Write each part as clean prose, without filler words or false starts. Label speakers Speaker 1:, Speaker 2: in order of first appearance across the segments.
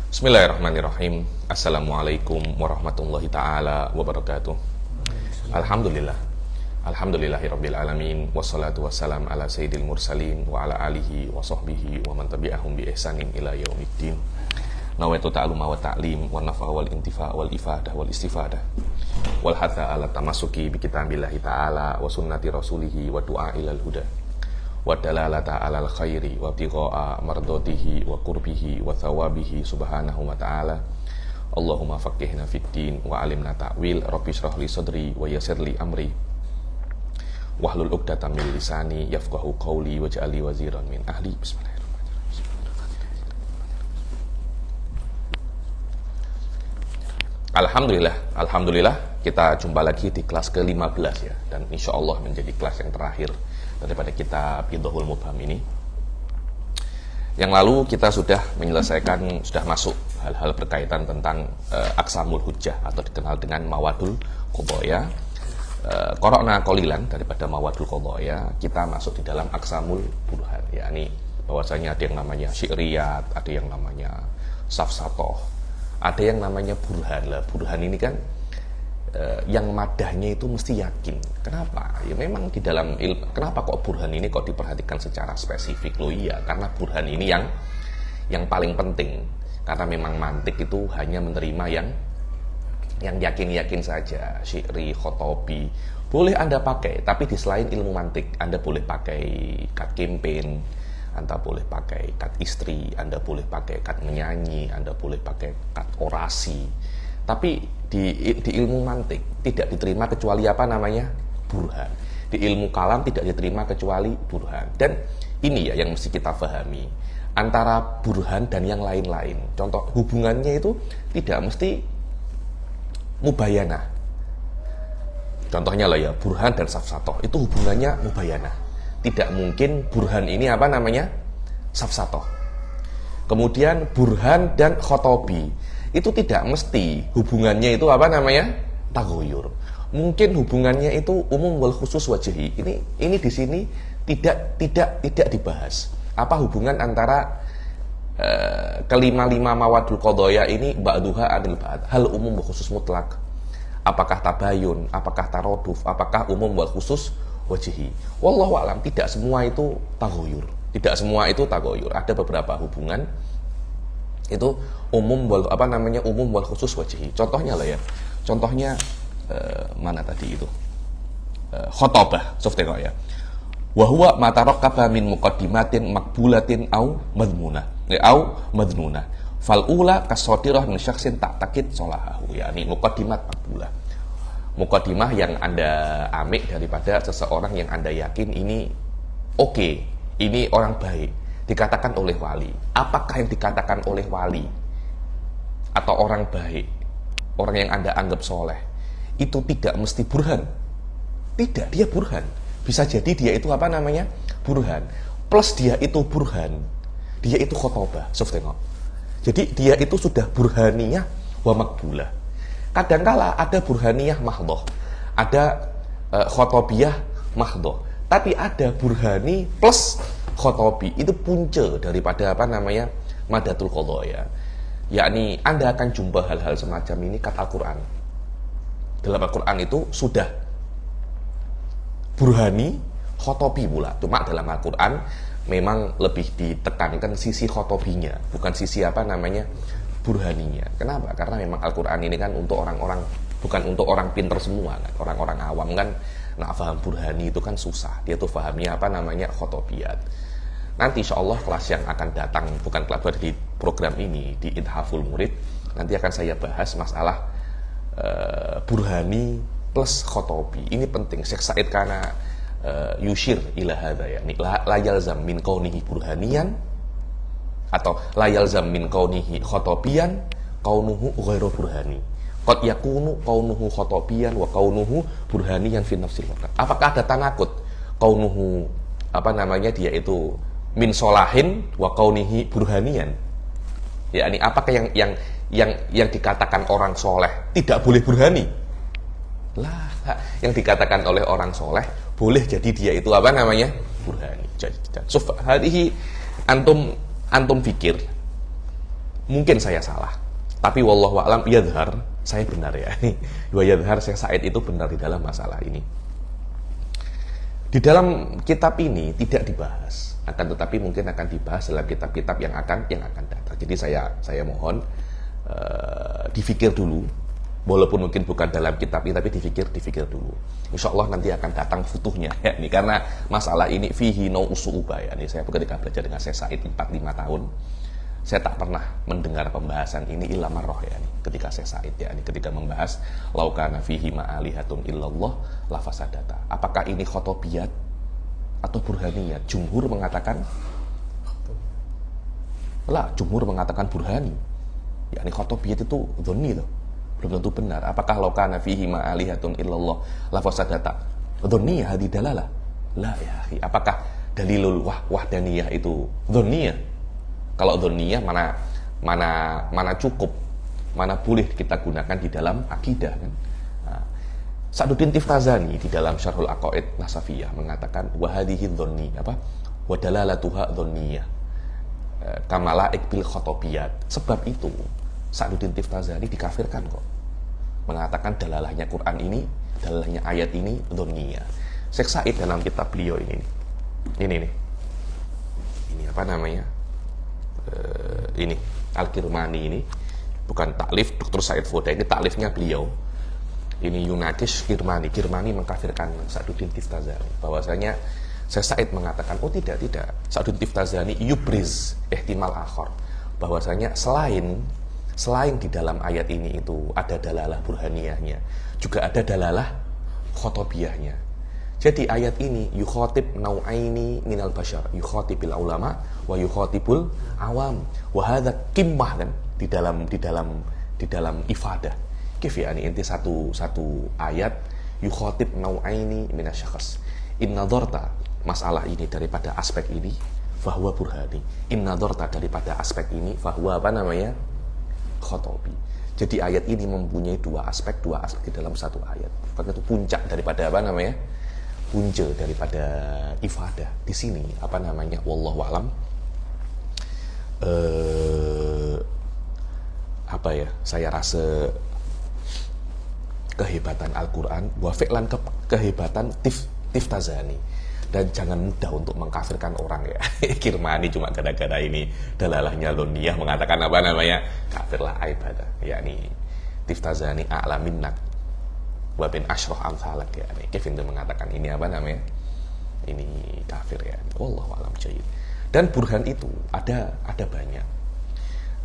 Speaker 1: Bismillahirrahmanirrahim. Assalamualaikum warahmatullahi ta'ala wabarakatuh. Alhamdulillah. Alhamdulillahirabbil alamin wassalatu wassalam ala sayyidil mursalin wa ala alihi wa sahbihi wa man tabi'ahum bi ihsanin ila yaumiddin. Nawaitu ta'alluma wa ta'lim wa nafa wal intifa wal ifadah wal istifadah wal hatha ala tamasuki bi kitabillahi ta'ala wa sunnati rasulihi wa du'a ilal huda wa dalalata alal khairi wa tiqa'a mardatihi wa qurbihi wa thawabihi subhanahu wa ta'ala. Allahumma faqihna fid din wa alimna ta'wil. Rabbi shrah li sadri wa yassir li amri wahlul 'uqdatam min lisani yafqahu qawli waj'alni waziran min ahli. Bismillahirrahmanirrahim. Alhamdulillah kita jumpa lagi di kelas ke-15 ya, dan insyaallah menjadi kelas yang terakhir daripada kitab Idhahul Mubham ini. Yang lalu kita sudah menyelesaikan, sudah masuk hal-hal berkaitan tentang Aqsamul Hujjah atau dikenal dengan Mawadul Qadhaya. Qara'na qalilan daripada Mawadul Qadhaya, kita masuk di dalam Aqsamul Burhan, yakni bahwasanya ada yang namanya syi'riyat, ada yang namanya safsatoh, ada yang namanya burhan. Lah burhan ini kan yang madahnya itu mesti yakin. Kenapa? Ya memang di dalam ilmu. Kenapa kok burhan ini kok diperhatikan secara spesifik? Loh iya, karena burhan ini yang paling penting. Karena memang mantik itu hanya menerima yang yakin-yakin saja. Syi'ri, khotobi boleh Anda pakai, tapi di selain ilmu mantik Anda boleh pakai kad campaign, Anda boleh pakai kad istri, Anda boleh pakai kad menyanyi, Anda boleh pakai kad orasi. Tapi di ilmu mantik tidak diterima kecuali apa namanya? Burhan. Di ilmu kalam tidak diterima kecuali burhan. Dan ini ya yang mesti kita pahami antara burhan dan yang lain-lain. Contoh hubungannya itu tidak mesti mubayanah. Contohnya lah ya, burhan dan safsatoh itu hubungannya mubayanah. Tidak mungkin burhan ini apa namanya? Safsatoh. Kemudian burhan dan khotobi itu tidak mesti hubungannya itu apa namanya? Taghoyur. Mungkin hubungannya itu umum wal khusus wajhi. Ini di sini tidak dibahas. Apa hubungan antara kelima-lima mawadul qadhaya ini ba'duha adil ba'd? Hal umum wal khusus mutlak? Apakah tabayun? Apakah taroduf? Apakah umum wal khusus wajhi? Wallahu alam, tidak semua itu taghoyur. Tidak semua itu taghoyur. Ada beberapa hubungan itu umum wal umum wal khusus wajhi. Contohnya lah ya. Contohnya mana tadi itu? Khotobah, softeko ya. Wa huwa ma tarakkaba min muqaddimatin maqbulatin au madmunah. Au madnunah. Fal ula kasadirah min syakhsin ta'taqid salahahu. Yakni muqaddimat maqbulah. Muqaddimah yang Anda amik daripada seseorang yang Anda yakin ini oke, ini orang baik, dikatakan oleh wali. Apakah yang dikatakan oleh wali atau orang baik, orang yang Anda anggap soleh, itu tidak mesti burhan? Tidak, dia burhan. Bisa jadi dia itu apa namanya? Burhan. Plus dia itu burhan, dia itu khotobah. Softengok. Jadi dia itu sudah burhaniyah wa makbulah. Kadangkala ada burhaniyah mahdhoh, ada khotobiyah mahdhoh, tapi ada burhani plus khotobi. Itu punca daripada apa namanya? Madatul qadhaya. Yakni Anda akan jumpa hal-hal semacam ini kata Al-Quran. Dalam Al-Quran itu sudah burhani, khotobi pula. Cuma dalam Al-Quran memang lebih ditekankan sisi khotobinya, bukan sisi apa namanya? Burhaninya. Kenapa? Karena memang Al-Quran ini kan untuk orang-orang, bukan untuk orang pinter semua kan. Orang-orang awam kan nak paham burhani itu kan susah. Dia tuh pahamnya apa namanya? Khotobiyat. Nanti insya Allah kelas yang akan datang, bukan kelas di program ini, di Ithaful Murid, nanti akan saya bahas masalah burhani plus khotobi. Ini penting. Syekh Said karena yushir ila hadza ya. La yalzam min kaunihi burhaniyan atau la yalzam min kaunihi khotobiyan kaunuhu ghairu burhani. Qad yakunu kaunuhu khotobiyan wa kaunuhu burhaniyan fi nafsil waqt. Apakah ada tanakut kaunuhu apa namanya dia itu min solahin wa kaunihi burhanian? Ya, ini apakah yang dikatakan orang soleh tidak boleh burhani? Lah, yang dikatakan oleh orang soleh boleh jadi dia itu apa namanya? Burhani. Jadi, hadihi antum pikir Mungkin saya salah, tapi wallahu a'lam yadhar saya benar ya. Wa yadhar Syekh Said itu benar di dalam masalah ini. Di dalam kitab ini tidak dibahas, akan tetapi mungkin akan dibahas dalam kitab-kitab yang akan datang. Jadi saya mohon difikir dulu, walaupun mungkin bukan dalam kitab ini, tapi difikir dulu. Insya Allah nanti akan datang futuhnya ya, ini karena masalah ini fihi no usu'uba ya. Ini saya ketika belajar dengan Syekh Said 4-5 tahun, saya tak pernah mendengar pembahasan ini illa marroh ya, ini ketika Syekh Said ya, ini ketika membahas laukana fihi ma'alihatun illallah lafasadata. Apakah ini khotobiyat atau burhaniyat? Jumhur mengatakan jumhur mengatakan burhani. Ya, ini khotobiyat itu dhonni loh. Belum tentu benar. Apakah laukana fihi ma'alihatun illallah lafasadata? Dhonniyah hadi dalalah. La ya akhi. Apakah dalilul wahdaniyah itu dhonniyah? Kalau dhonniyah mana cukup, mana boleh kita gunakan di dalam akidah kan? Nah, Sa'duddin Tiftazani di dalam Syarhul Aqaid Nasafiyah mengatakan wa hadhihi dhonni wa dalalatuha dhonniyah kamala ikbil khotobiyat. Sebab itu Sa'duddin Tiftazani dikafirkan kok. Mengatakan dalalahnya Quran ini, dalalahnya ayat ini dhonniyah. Syekh Said dalam kitab beliau ini apa namanya? Ini Al-Kirmani ini bukan taklif Dr. Said Foda, ini taklifnya beliau. Ini Yunakish Kirmani mengkafirkan Sa'duddin Tiftazani. Bahwasanya Syekh Said mengatakan, oh tidak, Sa'duddin Tiftazani yubriz ihtimal akhar. Bahwasanya selain di dalam ayat ini itu ada dalalah burhaniyahnya, juga ada dalalah khotobiyahnya. Jadi ayat ini yukhotib nau'aini minal bashar, yukhotibil ulama wa yukhotibul awam. Wa hadza kimmah kan di dalam ifadah. Kif ya, ini inti satu ayat yukhotib nau'aini minasyakhs. In nadharta masalah ini daripada aspek ini fahuwa burhani. In nadharta daripada aspek ini fahuwa khotobi. Jadi ayat ini mempunyai dua aspek di dalam satu ayat. Maka itu puncak daripada punca daripada ifadah di sini wallahu alam saya rasa kehebatan Al-Quran wa fi'lan kehebatan Tiftazani, dan jangan mudah untuk mengkafirkan orang ya. Kirmani cuma gara-gara ini dalalahnya dhonniyah mengatakan kafirlah ibadah, yakni Tiftazani a'la minnak wa bin asyroh amsalak ya. Kevin itu mengatakan ini ini kafir ya. Wallahu a'lam jayyid. Dan burhan itu ada banyak.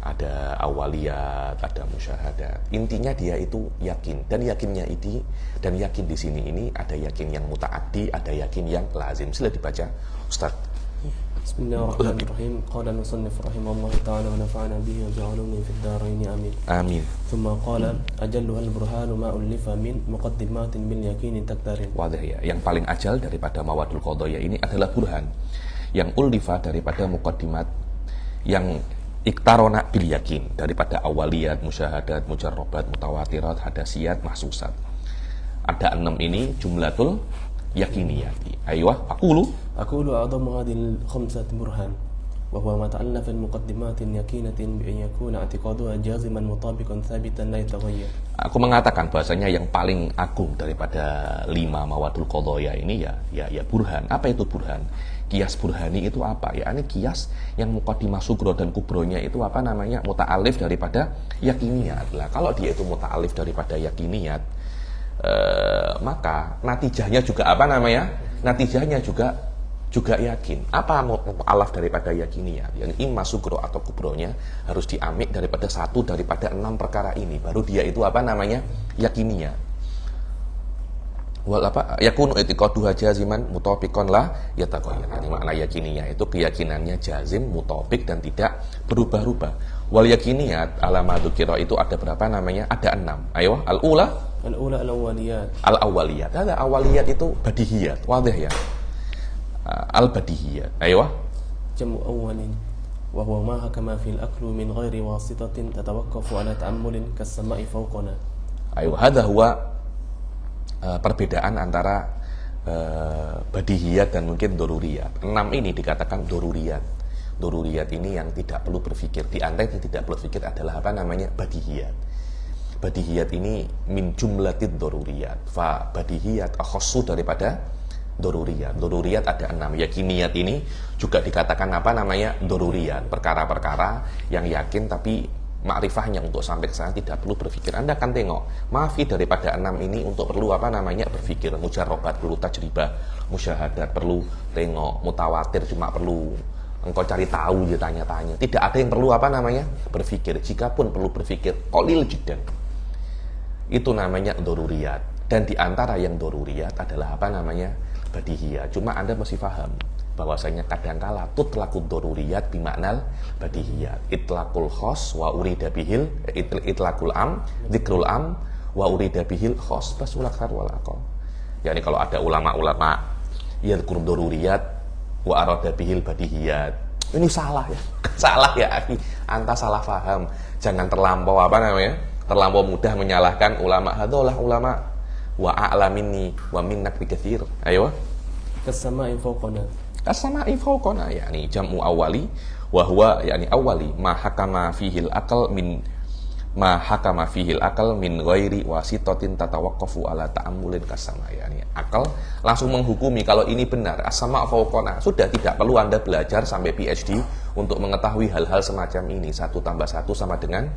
Speaker 1: Ada awaliyat, ada musyahadat. Intinya dia itu yakin, dan yakinnya ini, dan yakin di sini ini ada yakin yang mutaaddi, ada yakin yang lazim. Sila dibaca Ustaz.
Speaker 2: Bismillahirrahmanirrahim. Qala al-musannif rahimahullah ta'ala wa nafa'ana bihi wa ja'aluni fid dharain amin.
Speaker 1: Amin.
Speaker 2: Thumma qala ajallu al-burhanu ma ulifa min muqaddimatin bil yaqini takdarin.
Speaker 1: Wadah ya, yang paling ajal daripada mawadul qadaya ini adalah burhan yang ulifa daripada muqaddimat yang iktarona bil yakin, daripada awaliyat, musyahadat, mujarrabat, mutawatirat, hadasiyat, mahsusat. Ada 6 ini jumlatul yakiniyati. Ayo, aqulu
Speaker 2: a'dhamu hadhil khamsati burhan wa huwa ma ta'allaf al-muqaddimatin yakinatin bi an yakuna i'tiqaduha jaziman mutabiqan thabitan la yataghayyar.
Speaker 1: Aku mengatakan bahasanya yang paling agung daripada 5 mawadul qadaya ini ya burhan. Apa itu burhan? Kias burhani itu apa? Ya ini kias yang muqaddimah sugro dan kubronya itu muta'alif daripada yakiniyat. Lah kalau dia itu muta'alif daripada yakiniyat, maka natijahnya juga natijahnya juga yakin. Apa alaf daripada yakiniyat? Yang imma sugro atau kubronya harus diamik daripada satu daripada 6 perkara ini, baru dia itu yakiniyat. Yakunu i'tiqaduha jaziman mutabiqan la yataghayyar. Ini makna yakiniyah itu keyakinannya jazim, mutabik, dan tidak berubah-ubah. Wal yakiniyat alama dzukira itu ada berapa Ada 6. Ayo, al-ula
Speaker 2: al-awwaliyat.
Speaker 1: Al-awwaliyat. Ada awaliyat itu badihiyat. Wadih ya. Al-badihiyat. Ayo.
Speaker 2: Jamu awwalin wa huwa ma hakama fil aklu min ghairi wasitatin tatawaqqafu ala ta'ammulin kas-sama'i fawqana.
Speaker 1: Ayo, hadha huwa perbedaan antara badihiyat dan mungkin doruriyat. 6 ini dikatakan doruriyat. Doruriyat ini yang tidak perlu berpikir. Di antara yang tidak perlu berpikir adalah apa namanya? Badihiyat. Badihiyat ini min jumlatid doruriyat. Fa badihiyat akhassu daripada doruriyat. Doruriyat ada 6. Yakiniyat ini juga dikatakan apa namanya? Doruriyat. Perkara-perkara yang yakin tapi makrifahnya untuk sampai ke sana tidak perlu berpikir. Anda akan tengok, maafi daripada 6 ini untuk perlu apa namanya? Berpikir. Mujarrobat perlu tajribah, musyahadat perlu tengok, mutawatir cuma perlu engkau cari tahu, dia tanya-tanya. Tidak ada yang perlu apa namanya? Berpikir. Jikapun perlu berpikir, qalil jiddan. Itu namanya doruriyat. Dan di antara yang doruriyat adalah apa namanya? Badihiyat. Cuma Anda mesti paham bahwasanya kadangkala tutlaqud doruriyat bimaknal badihiyat. Itlaqul khos wa urida bihil, itlaqul am, dzikrul am wa urida bihil khos, basul akhar wal aqal. Yani kalau ada ulama-ulama yadhkur doruriyat wa arada bihil badihiyat, ini salah ya. Salah ya, akhi. Anta salah paham. Jangan terlampau apa namanya? Terlampau mudah menyalahkan ulama. Hadzalah ulama wa a'lamini wa minnak bikatsir. Ayo.
Speaker 2: Kasama'i fawqana.
Speaker 1: Kasama'i fawqana, yakni jam'u awali wa huwa yakni awali ma hakama fihil aqal min ma hakama fihil akal min ghairi wasitatin tatawaqqafu ala ta'ammulin kasama, yakni akal langsung menghukumi kalau ini benar. As-sama' fawqana, sudah tidak perlu Anda belajar sampai PhD untuk mengetahui hal-hal semacam ini. 1 tambah 1 sama dengan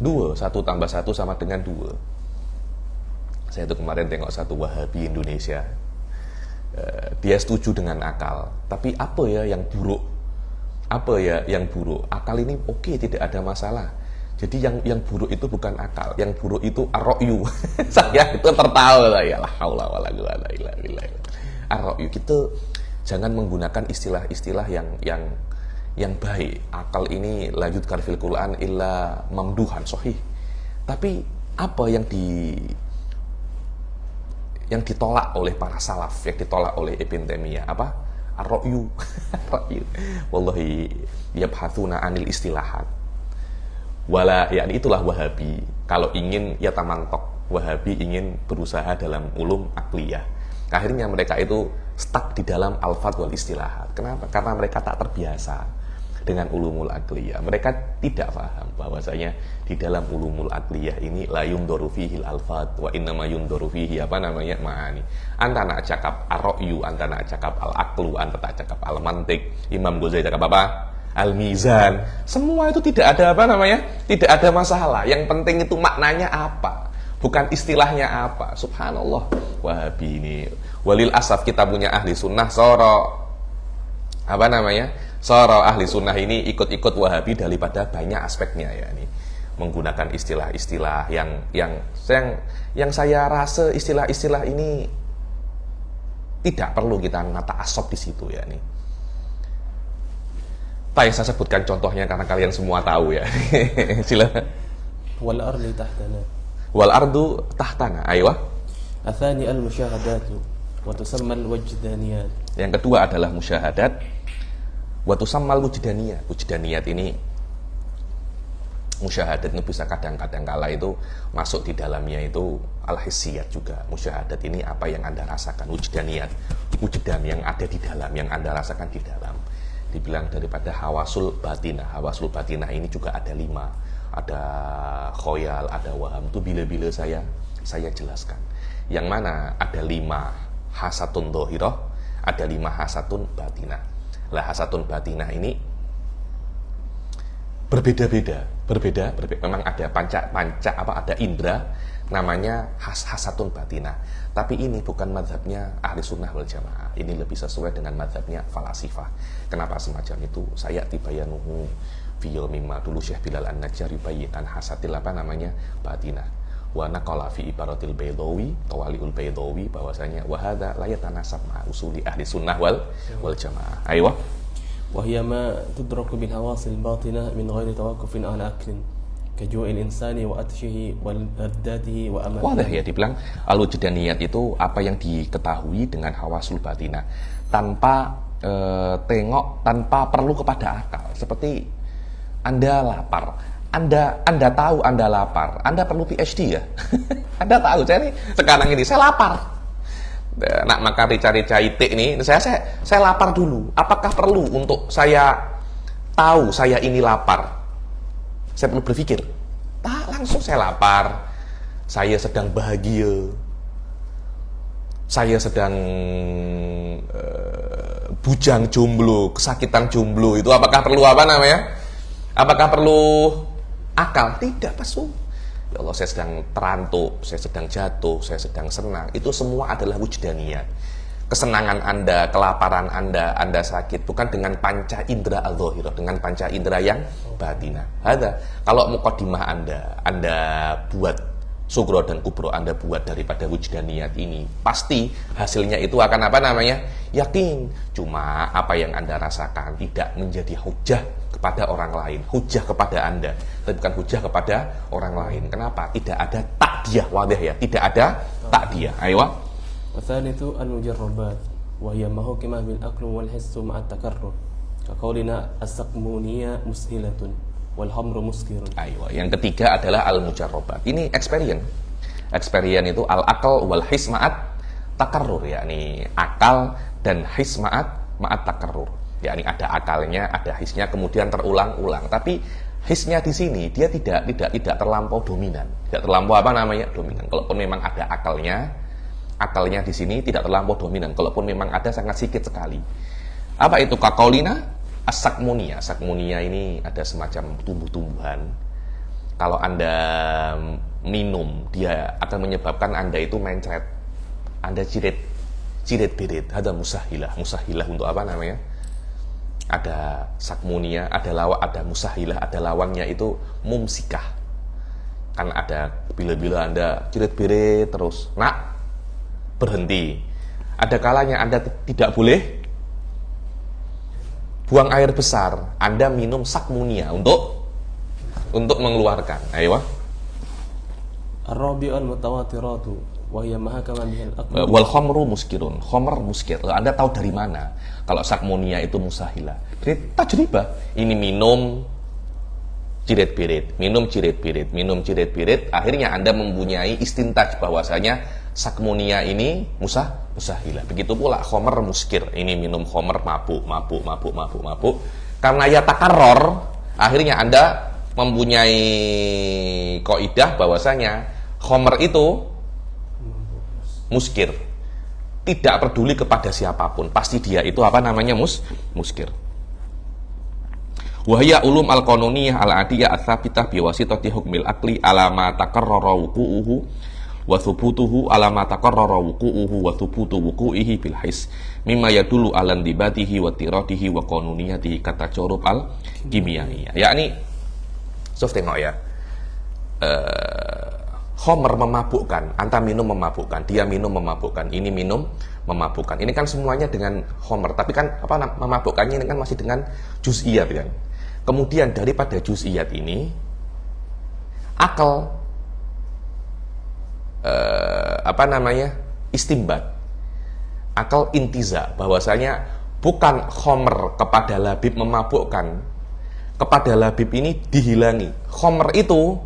Speaker 1: 2, 1 tambah 1 sama dengan 2. Saya itu kemarin tengok satu Wahabi Indonesia, dia setuju dengan akal, tapi apa ya yang buruk? Apa ya yang buruk? Akal ini oke, tidak ada masalah. Jadi yang buruk itu bukan akal, yang buruk itu ar-ra'yu. Saya itu tertawa lah, ya la haula wala quwwata illa billah. Ar-ra'yu, kita jangan menggunakan istilah-istilah yang baik. Akal ini la yudkar fil Quran illa mamduhan sahih. Tapi apa yang ditolak oleh para salaf, yang ditolak oleh Ibn Taimiyah, apa? Ar-ra'yu. Ar-ra'yu. Wallahi yabhatsuna anil istilahat. Wala, yakni itulah Wahabi. Kalau ingin ya tamantok, Wahabi ingin berusaha dalam ulum akliyah. Akhirnya mereka itu stuck di dalam alfaz wal istilahat. Kenapa? Karena mereka tak terbiasa dengan ulumul akliyah. Mereka tidak paham bahwasanya di dalam ulumul akliyah ini la yundaru fihi al-alfaz wa innama yundaru fihi apa namanya? Ma'ani. Anta nak cakap ar-ra'yu, anta nak cakap al-aqlu, anta tak cakap al-mantiq. Imam Ghazali cakap apa? Al-mizan. Semua itu tidak ada apa namanya? Tidak ada masalah. Yang penting itu maknanya apa, bukan istilahnya apa. Subhanallah. Wahabi ini walil asaf kita punya ahli sunnah soro apa namanya? Soro ahli sunnah ini ikut-ikut Wahabi daripada banyak aspeknya, ya ini menggunakan istilah-istilah yang saya rasa istilah-istilah ini tidak perlu kita nata asop di situ, ya ini. Saya sebutkan contohnya karena kalian semua tahu, ya. Silakan.
Speaker 2: Wal ardi tahtana.
Speaker 1: Wal ardu tahtana. Aywa.
Speaker 2: Athani al musyahadatu wa tusamma al wajdaniyat. Yang
Speaker 1: kedua adalah musyahadat wa tusamma al wajdaniyat. Wajdaniyat ini, musyahadat itu bisa kadang-kadang kala itu masuk di dalamnya itu al-hissiyat juga. Musyahadat ini apa yang Anda rasakan, wujdaniyat, wujdan yang ada di dalam, yang Anda rasakan di dalam. Dibilang daripada hawasul batinah. Hawasul batinah ini juga ada 5. Ada khoyal, ada waham. Itu bila-bila saya jelaskan. Yang mana ada 5 hasatun dohiroh, ada 5 hasatun batinah. Lah hasatun batinah ini berbeda-beda. Memang ada panca apa, ada indra namanya hasatun batinah. Tapi ini bukan mazhabnya ahli sunnah wal jamaah. Ini lebih sesuai dengan mazhabnya falasifah. Kenapa semacam itu? Saya tibayanuhu fiyil mimma, dulu Syekh Bilal An-Najjar yubayyin an hasatil apa namanya batinah. Wa naqala fi ibaratil Baydawi, Tawaliul Baydawi, bahwasanya wa hadza la yatanasab ma usuli ahli sunnah wal jamaah. Aywa.
Speaker 2: Wa hiya ma tudraku bil hawasil batinah min ghairi tawaqqufin ala aklin. Kaju'il insani wa atshihi wa ladzatihi wa amalihi.
Speaker 1: Wadah, ya, dibilang al-wujdaniyat itu apa yang diketahui dengan hawasul batinah tanpa tengok, tanpa perlu kepada akal. Seperti Anda lapar, Anda tahu Anda lapar, Anda perlu PhD, ya. Anda tahu sekarang ini saya lapar. Nak makan rica-rica itik nih, saya lapar dulu. Apakah perlu untuk saya tahu saya ini lapar, saya perlu berpikir, tak langsung saya lapar, saya sedang bahagia, saya sedang bujang jomblo, kesakitan jomblo, itu apakah perlu apa namanya? Apakah perlu akal? Tidak, pasu. Ya Allah, saya sedang terantuk, saya sedang jatuh, saya sedang senang. Itu semua adalah wujdaniyat. Kesenangan Anda, kelaparan Anda sakit, bukan dengan panca indera al-dhahirah, dengan panca indera yang batinah. Ada. Kalau muqaddimah Anda buat sugro dan kubro, Anda buat daripada wujdaniyat ini, pasti hasilnya itu akan apa namanya? Yakin. Cuma apa yang Anda rasakan tidak menjadi hujah kepada orang lain, hujah kepada Anda, tapi bukan hujah kepada orang lain. Kenapa? Tidak ada takdiyah, wadah ya, tidak ada takdiyah. Ayo.
Speaker 2: والثالث المجربات وهي ما حكم بالعقل والحس مع التكرر كقولنا السقمونية مسهلة والخمر مسكر.
Speaker 1: Ayo. Yang ketiga adalah al-mujarrabat. Ini experience. Experience itu al-aql wal his ma'at takarrur, yakni akal dan his ma'at takarrur. Yakni ada akalnya, ada hisnya, kemudian terulang-ulang. Tapi hisnya di sini dia tidak terlampau dominan. Tidak terlampau apa namanya? Dominan. Kalaupun memang ada akalnya di sini tidak terlampau dominan. Kalaupun memang ada, sangat sedikit sekali. Apa itu kaqaulina? As-sakmunia. Sakmunia ini ada semacam tumbuh-tumbuhan. Kalau Anda minum, dia akan menyebabkan Anda itu mencret. Anda cirit-birit. Ada musahilah. Musahilah untuk apa namanya? Ada sakmunia, ada musahilah, ada lawannya itu mumsikah. Kan ada bila-bila Anda cirit-birit terus, berhenti. Ada kalanya Anda tidak boleh buang air besar. Anda minum sakmunia untuk mengeluarkan. Ayo.
Speaker 2: Ar-rabi'ul mutawatiratu wa hiya ma hakama bihal aql
Speaker 1: Wal khamru muskirun. Khamr muskir. Anda tahu dari mana kalau sakmunia itu musahilah? Dari tajribah. Ini minum cirit-birit, minum cirit-birit, akhirnya Anda mempunyai istintaj bahwasanya sakmunia ini musahilah. Begitu pula khomer muskir, ini minum khomer mabuk. Karena ya takarror, akhirnya Anda mempunyai kaidah bahwasanya khomer itu muskir. Tidak peduli kepada siapapun, pasti dia itu apa namanya muskir. Wahya ulum al-qanuniyah al-adiyah ats-tsabitah biwasitati hukmil aqli ala ma takarrara wuqu'uhu wa thubutuhu ala ma takarrara wuqu'uhu wa thubutu wuqu'ihi bil his mimma yadullu ala indibatihi wa tiradihi wa qanuniyatihi kata jorub al-kimiyaiyah. Yakni tengok ya. Khomer memabukkan, anta minum memabukkan, dia minum memabukkan, ini minum memabukkan. Ini kan semuanya dengan khomer, tapi kan apa memabukkannya ini kan masih dengan juz'iyat kan. Kemudian daripada juz'iyat ini akal istimbat, akal intiza bahwasanya bukan khomer kepada labib memabukkan, kepada labib ini dihilangi, khomer itu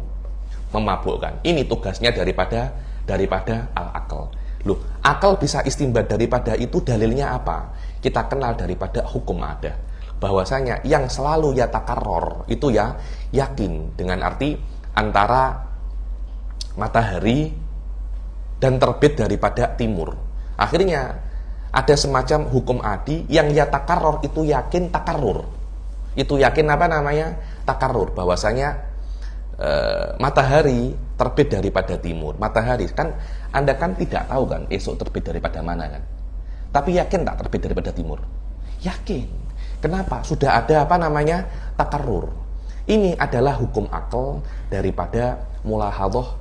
Speaker 1: memabukkan. Ini tugasnya daripada al-akal. Loh, akal bisa istimbat daripada itu, dalilnya apa? Kita kenal daripada hukum ada, bahwasanya yang selalu ya takarror itu ya yakin, dengan arti antara matahari dan terbit daripada timur. Akhirnya ada semacam hukum adi yang ya takarror itu yakin takarrur. Itu yakin apa namanya? Takarrur, bahwasanya matahari terbit daripada timur. Matahari kan Anda kan tidak tahu kan esok terbit daripada mana kan. Tapi yakin tak terbit daripada timur? Yakin. Kenapa? Sudah ada apa namanya? Takarrur. Ini adalah hukum akal daripada mulahadhah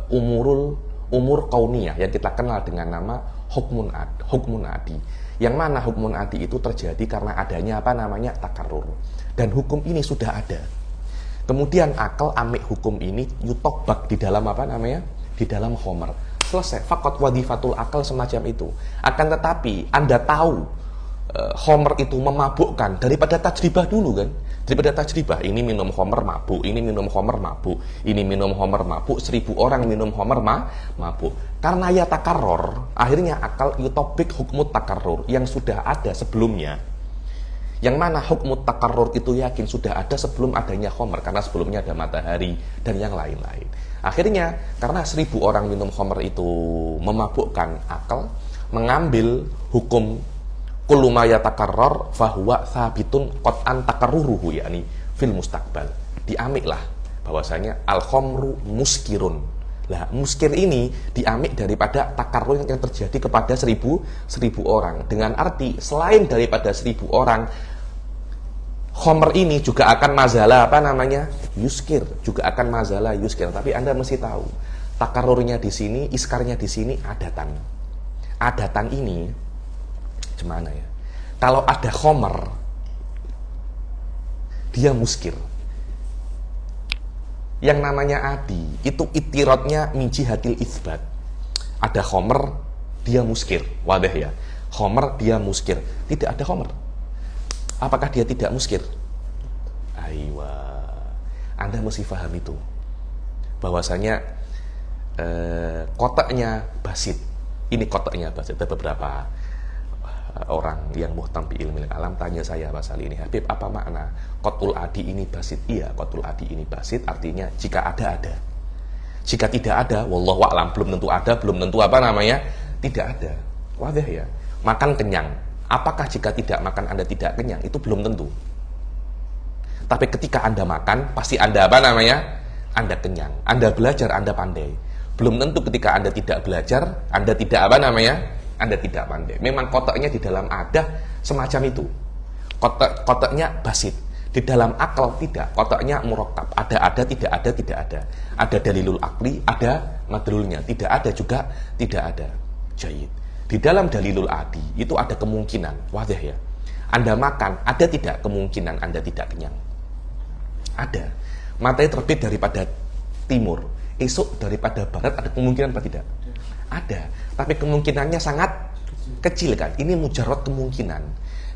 Speaker 1: umur kauniyah yang kita kenal dengan nama hukmun adi. Yang mana hukmun adi itu terjadi karena adanya apa namanya? Takarrur. Dan hukum ini sudah ada. Kemudian akal amik hukum ini yutobak di dalam apa namanya? Di dalam khomer. Selesai. Fakot wadifatul akal semacam itu. Akan tetapi Anda tahu khomer itu memabukkan daripada tajribah dulu kan. Daripada tajribah, ini minum khomer mabuk, ini minum khomer mabuk, ini minum khomer mabuk, 1000 orang minum khomer mabuk. Karena ya takarror, akhirnya akal yutobik hukmut takarrur yang sudah ada sebelumnya. Yang mana hukmu takarrur itu yakin sudah ada sebelum adanya khomer, karena sebelumnya ada matahari dan yang lain-lain. Akhirnya karena 1000 orang minum khomer itu memabukkan akal, mengambil hukum kullu ma yatakarrar fahuwa thabitun qat'an takarruruhu, yakni fil mustaqbal. Diamiklah bahwasanya al khamru muskirun. Lah, muskir ini diamik daripada takarrur yang terjadi kepada 1000 orang, dengan arti selain daripada 1000 orang, khomer ini juga akan mazalah yuskir, juga akan mazalah yuskir. Tapi Anda mesti tahu, takarrurnya di sini, iskarnya di sini adatan. Adatan ini gimana ya? Kalau ada khomer, dia muskir. Yang namanya adi, itu itirotnya min jihatil itsbat. Ada khomer, dia muskir. Wadah ya. Khomer, dia muskir. Tidak ada khomer. Apakah dia tidak muskir? Aywa. Anda mesti paham itu. Bahwasanya kotaknya basit. Ini kotaknya basit. Ada beberapa orang yang muhtam bi ilmil alam tanya saya pasal ini, Habib, apa makna qatul adi ini basit? Iya, qatul adi ini basit artinya jika ada. Jika tidak ada, wallahu a'lam, belum tentu ada, belum tentu tidak ada. Wadah ya. Makan kenyang. Apakah jika tidak makan Anda tidak kenyang? Itu belum tentu. Tapi ketika Anda makan, pasti Anda Anda kenyang. Anda belajar, Anda pandai. Belum tentu ketika Anda tidak belajar, Anda tidak Anda tidak pandai. Memang kotaknya di dalam ada semacam itu. Kotaknya basit. Di dalam akal tidak. Kotaknya murakkab. Ada, tidak ada. Ada dalilul akli, ada madlulnya. Tidak ada juga, tidak ada. Jayid. Di dalam dalilul adi, itu ada kemungkinan. Wadah ya. Anda makan, ada tidak kemungkinan Anda tidak kenyang? Ada. Matahari terbit daripada timur, esok daripada barat, ada kemungkinan apa tidak? Ada, tapi kemungkinannya sangat kecil kan. Ini mujarrad kemungkinan.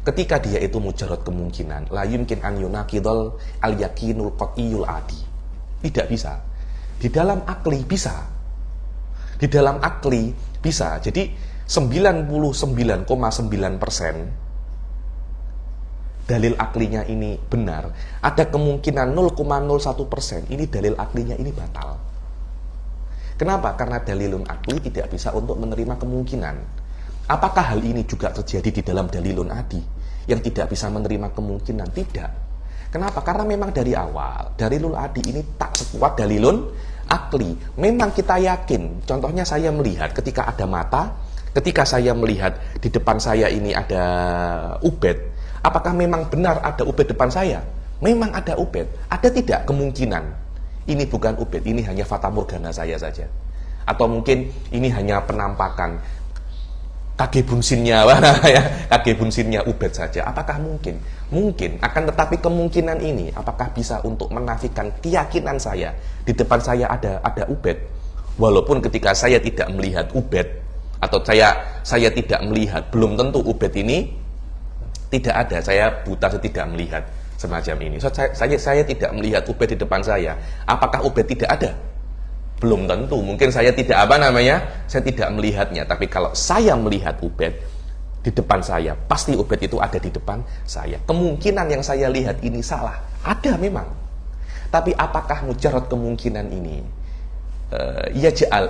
Speaker 1: Ketika dia itu mujarrad kemungkinan, la yumkin an yunaqidul al yakinul qat'iyul adi. Tidak bisa. Di dalam akli bisa. Di dalam akli bisa. Jadi 99,9% dalil aklinya ini benar. Ada kemungkinan 0,01% ini dalil aklinya ini batal. Kenapa? Karena dalilun akli tidak bisa untuk menerima kemungkinan. Apakah hal ini juga terjadi di dalam dalilun adi yang tidak bisa menerima kemungkinan? Tidak. Kenapa? Karena memang dari awal dalilul adi ini tak sekuat dalilun akli. Memang kita yakin. Contohnya saya melihat ketika ada mata, ketika saya melihat di depan saya ini ada ubed. Apakah memang benar ada ubed depan saya? Memang ada ubed. Ada tidak kemungkinan ini bukan ubed, ini hanya fata morgana saya saja? Atau mungkin ini hanya penampakan kage bunsinnya ubed saja? Apakah mungkin? Mungkin, akan tetapi kemungkinan ini apakah bisa untuk menafikan keyakinan saya di depan saya ada ubed? Walaupun ketika saya tidak melihat ubed, atau saya tidak melihat, belum tentu ubed ini tidak ada. Saya buta, saya tidak melihat semacam ini. Saya tidak melihat ubed di depan saya. Apakah ubed tidak ada? Belum tentu. Mungkin saya tidak saya tidak melihatnya. Tapi kalau saya melihat ubed di depan saya, pasti ubed itu ada di depan saya. Kemungkinan yang saya lihat ini salah. Ada memang. Tapi apakah mujarrad kemungkinan ini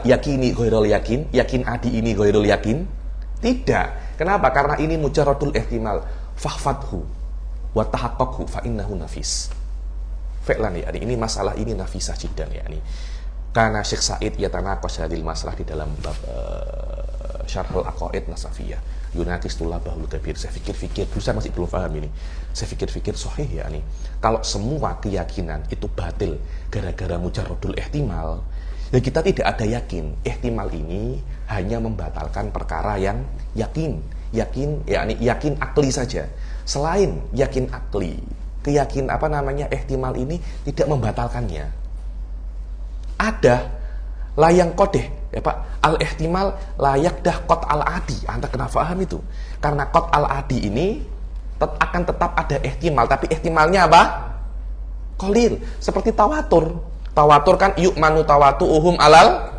Speaker 1: yakini ghairul yakin, yakin adi ini ghairul yakin? Tidak. Kenapa? Karena ini mujarradul ihtimal. Fahfadhu wa tahaqqaqhu fa innahu nafis. Fi'lan ya, ini masalah ini nafisah jiddan ya ini. Karena Syekh Said yatanaqash hadil masalah di dalam bab Syarhul Aqaid Nasafiyah. Yunaqis tulabahul kabir. Saya fikir-fikir, dulu saya masih belum paham ini. Saya fikir-fikir sahih ya ini. Kalau semua keyakinan itu batil gara-gara mujarradul ihtimal, ya kita tidak ada yakin. Ihtimal ini hanya membatalkan perkara yang yakin, yakni yakin akli saja. Selain yakin akli, keyakin ihtimal ini tidak membatalkannya. Ada layang kodeh ya Pak, al ihtimal layak dah qat al adi. Anda kena paham itu. Karena qat al adi ini akan tetap ada ihtimal, tapi ihtimalnya apa? Qalil. Seperti tawatur. Tawatur kan yuk manu tawatu'uhum alal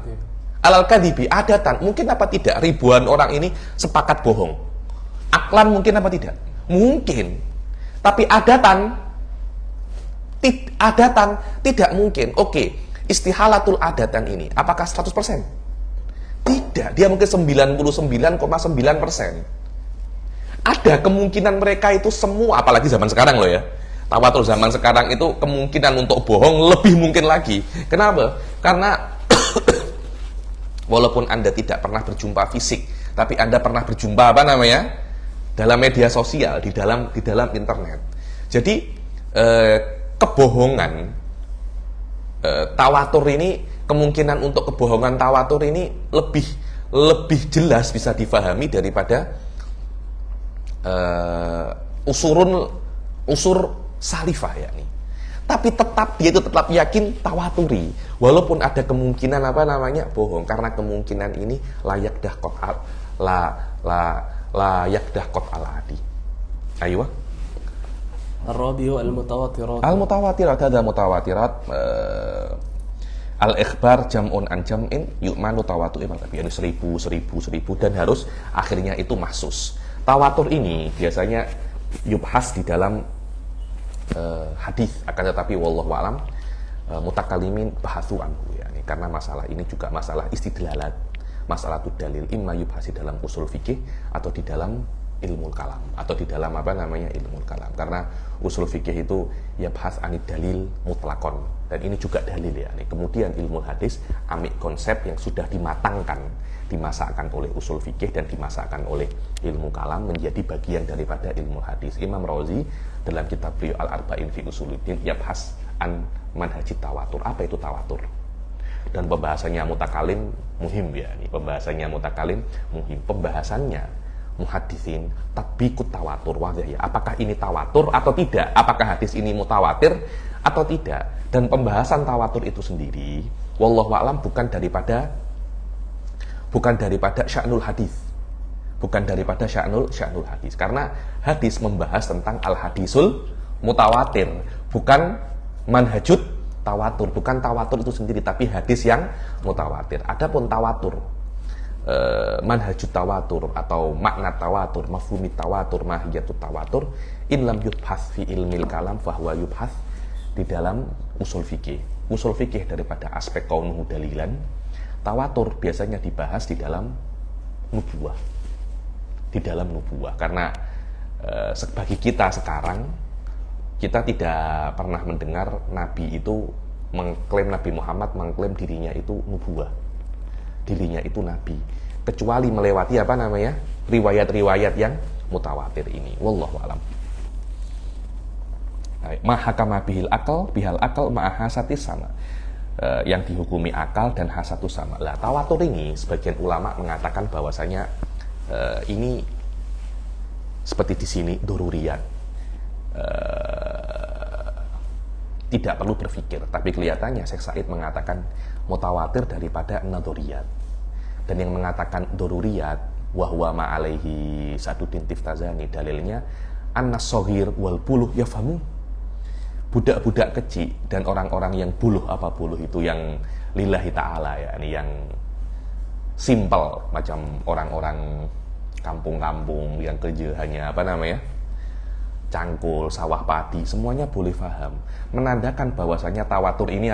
Speaker 1: kadibi. Adatan. Mungkin apa tidak ribuan orang ini sepakat bohong. Aklan mungkin apa tidak? Mungkin. Tapi adatan tidak mungkin. Oke, istihalatul adatan ini apakah 100%? Tidak, dia mungkin 99,9%. Ada kemungkinan mereka itu semua, apalagi zaman sekarang loh ya. Tawatur zaman sekarang itu kemungkinan untuk bohong lebih mungkin lagi. Kenapa? Karena walaupun Anda tidak pernah berjumpa fisik, tapi Anda pernah berjumpa dalam media sosial, di dalam internet. Jadi kebohongan tawatur ini, kemungkinan untuk kebohongan tawatur ini lebih jelas bisa difahami daripada usur salifah yakni. Tapi dia itu tetap yakin tawaturi, walaupun ada kemungkinan bohong, karena kemungkinan ini layak dahkot al-adi. Ayo.
Speaker 2: Ar-rabi'u al-mutawatirat.
Speaker 1: Al-mutawatirat ada mutawatirat al-ikhbar jam'un an jam'in yu'manu tawatu imam tapi ada 1000 dan harus akhirnya itu mahsus. Tawatur ini biasanya yubhas di dalam hadis, akan tetapi wallahu alam mutakalimin bahasu anhu ya. Karena masalah ini juga masalah istidlalat, masalah dalil, imma yubhas di dalam usul fikih atau di dalam ilmu kalam atau di dalam ilmu kalam. Karena usul fikih itu yabhas anid dalil mutlakon, dan ini juga dalil ya. Kemudian ilmu hadis ambil konsep yang sudah dimasakkan oleh usul fikih dan dimasakkan oleh ilmu kalam menjadi bagian daripada ilmu hadis. Imam Razi dalam kitab beliau Al-Arba'in fi Usuluddin yabhas an manhajit tawatur. Apa itu tawatur? Dan pembahasannya mutakalim muhim ya. Pembahasannya mutakalim muhim. Pembahasannya muhaddisin tatbiqut tawatur wadah ya. Apakah ini tawatur atau tidak? Apakah hadis ini mutawatir atau tidak? Dan pembahasan tawatur itu sendiri wallahu a'lam bukan daripada sya'nul hadis. Bukan daripada sya'nul hadis. Karena hadis membahas tentang al-hadisul mutawatir, bukan manhajut tawatur, bukan tawatur itu sendiri, tapi hadis yang mutawatir. Adapun tawatur, manhajut tawatur atau makna tawatur, mafhumit tawatur, mahiyatut tawatur, in lam yubhas fi ilmil kalam fahuwa yubhas di dalam usul fikih. Usul fikih daripada aspek kaunuhu dalilan, tawatur biasanya dibahas di dalam nubuwah. Di dalam nubuwah, karena bagi kita sekarang, kita tidak pernah mendengar Nabi itu mengklaim, Nabi Muhammad mengklaim dirinya itu nubuwah, dirinya itu Nabi, kecuali melewati riwayat-riwayat yang mutawatir ini. Wallahu alam. Mahakama bihal akal ma'ahasatis sama, yang dihukumi akal dan hasatu sama. Lah tawatur ini sebagian ulama mengatakan bahwasanya ini seperti di sini doruriyat, tidak perlu berpikir, tapi kelihatannya Syekh Said mengatakan mutawatir daripada nadoriyat, dan yang mengatakan doruriyat wahwa ma'alaihi Saduddin Tiftazani dalilnya an-nasoghir wal buluh yafhamu, budak-budak kecil dan orang-orang yang buluh itu yang lillahi ta'ala ya, ini yang simple, macam orang-orang kampung-kampung yang kerja hanya cangkul, sawah padi, semuanya boleh paham. Menandakan bahwasanya tawatur ini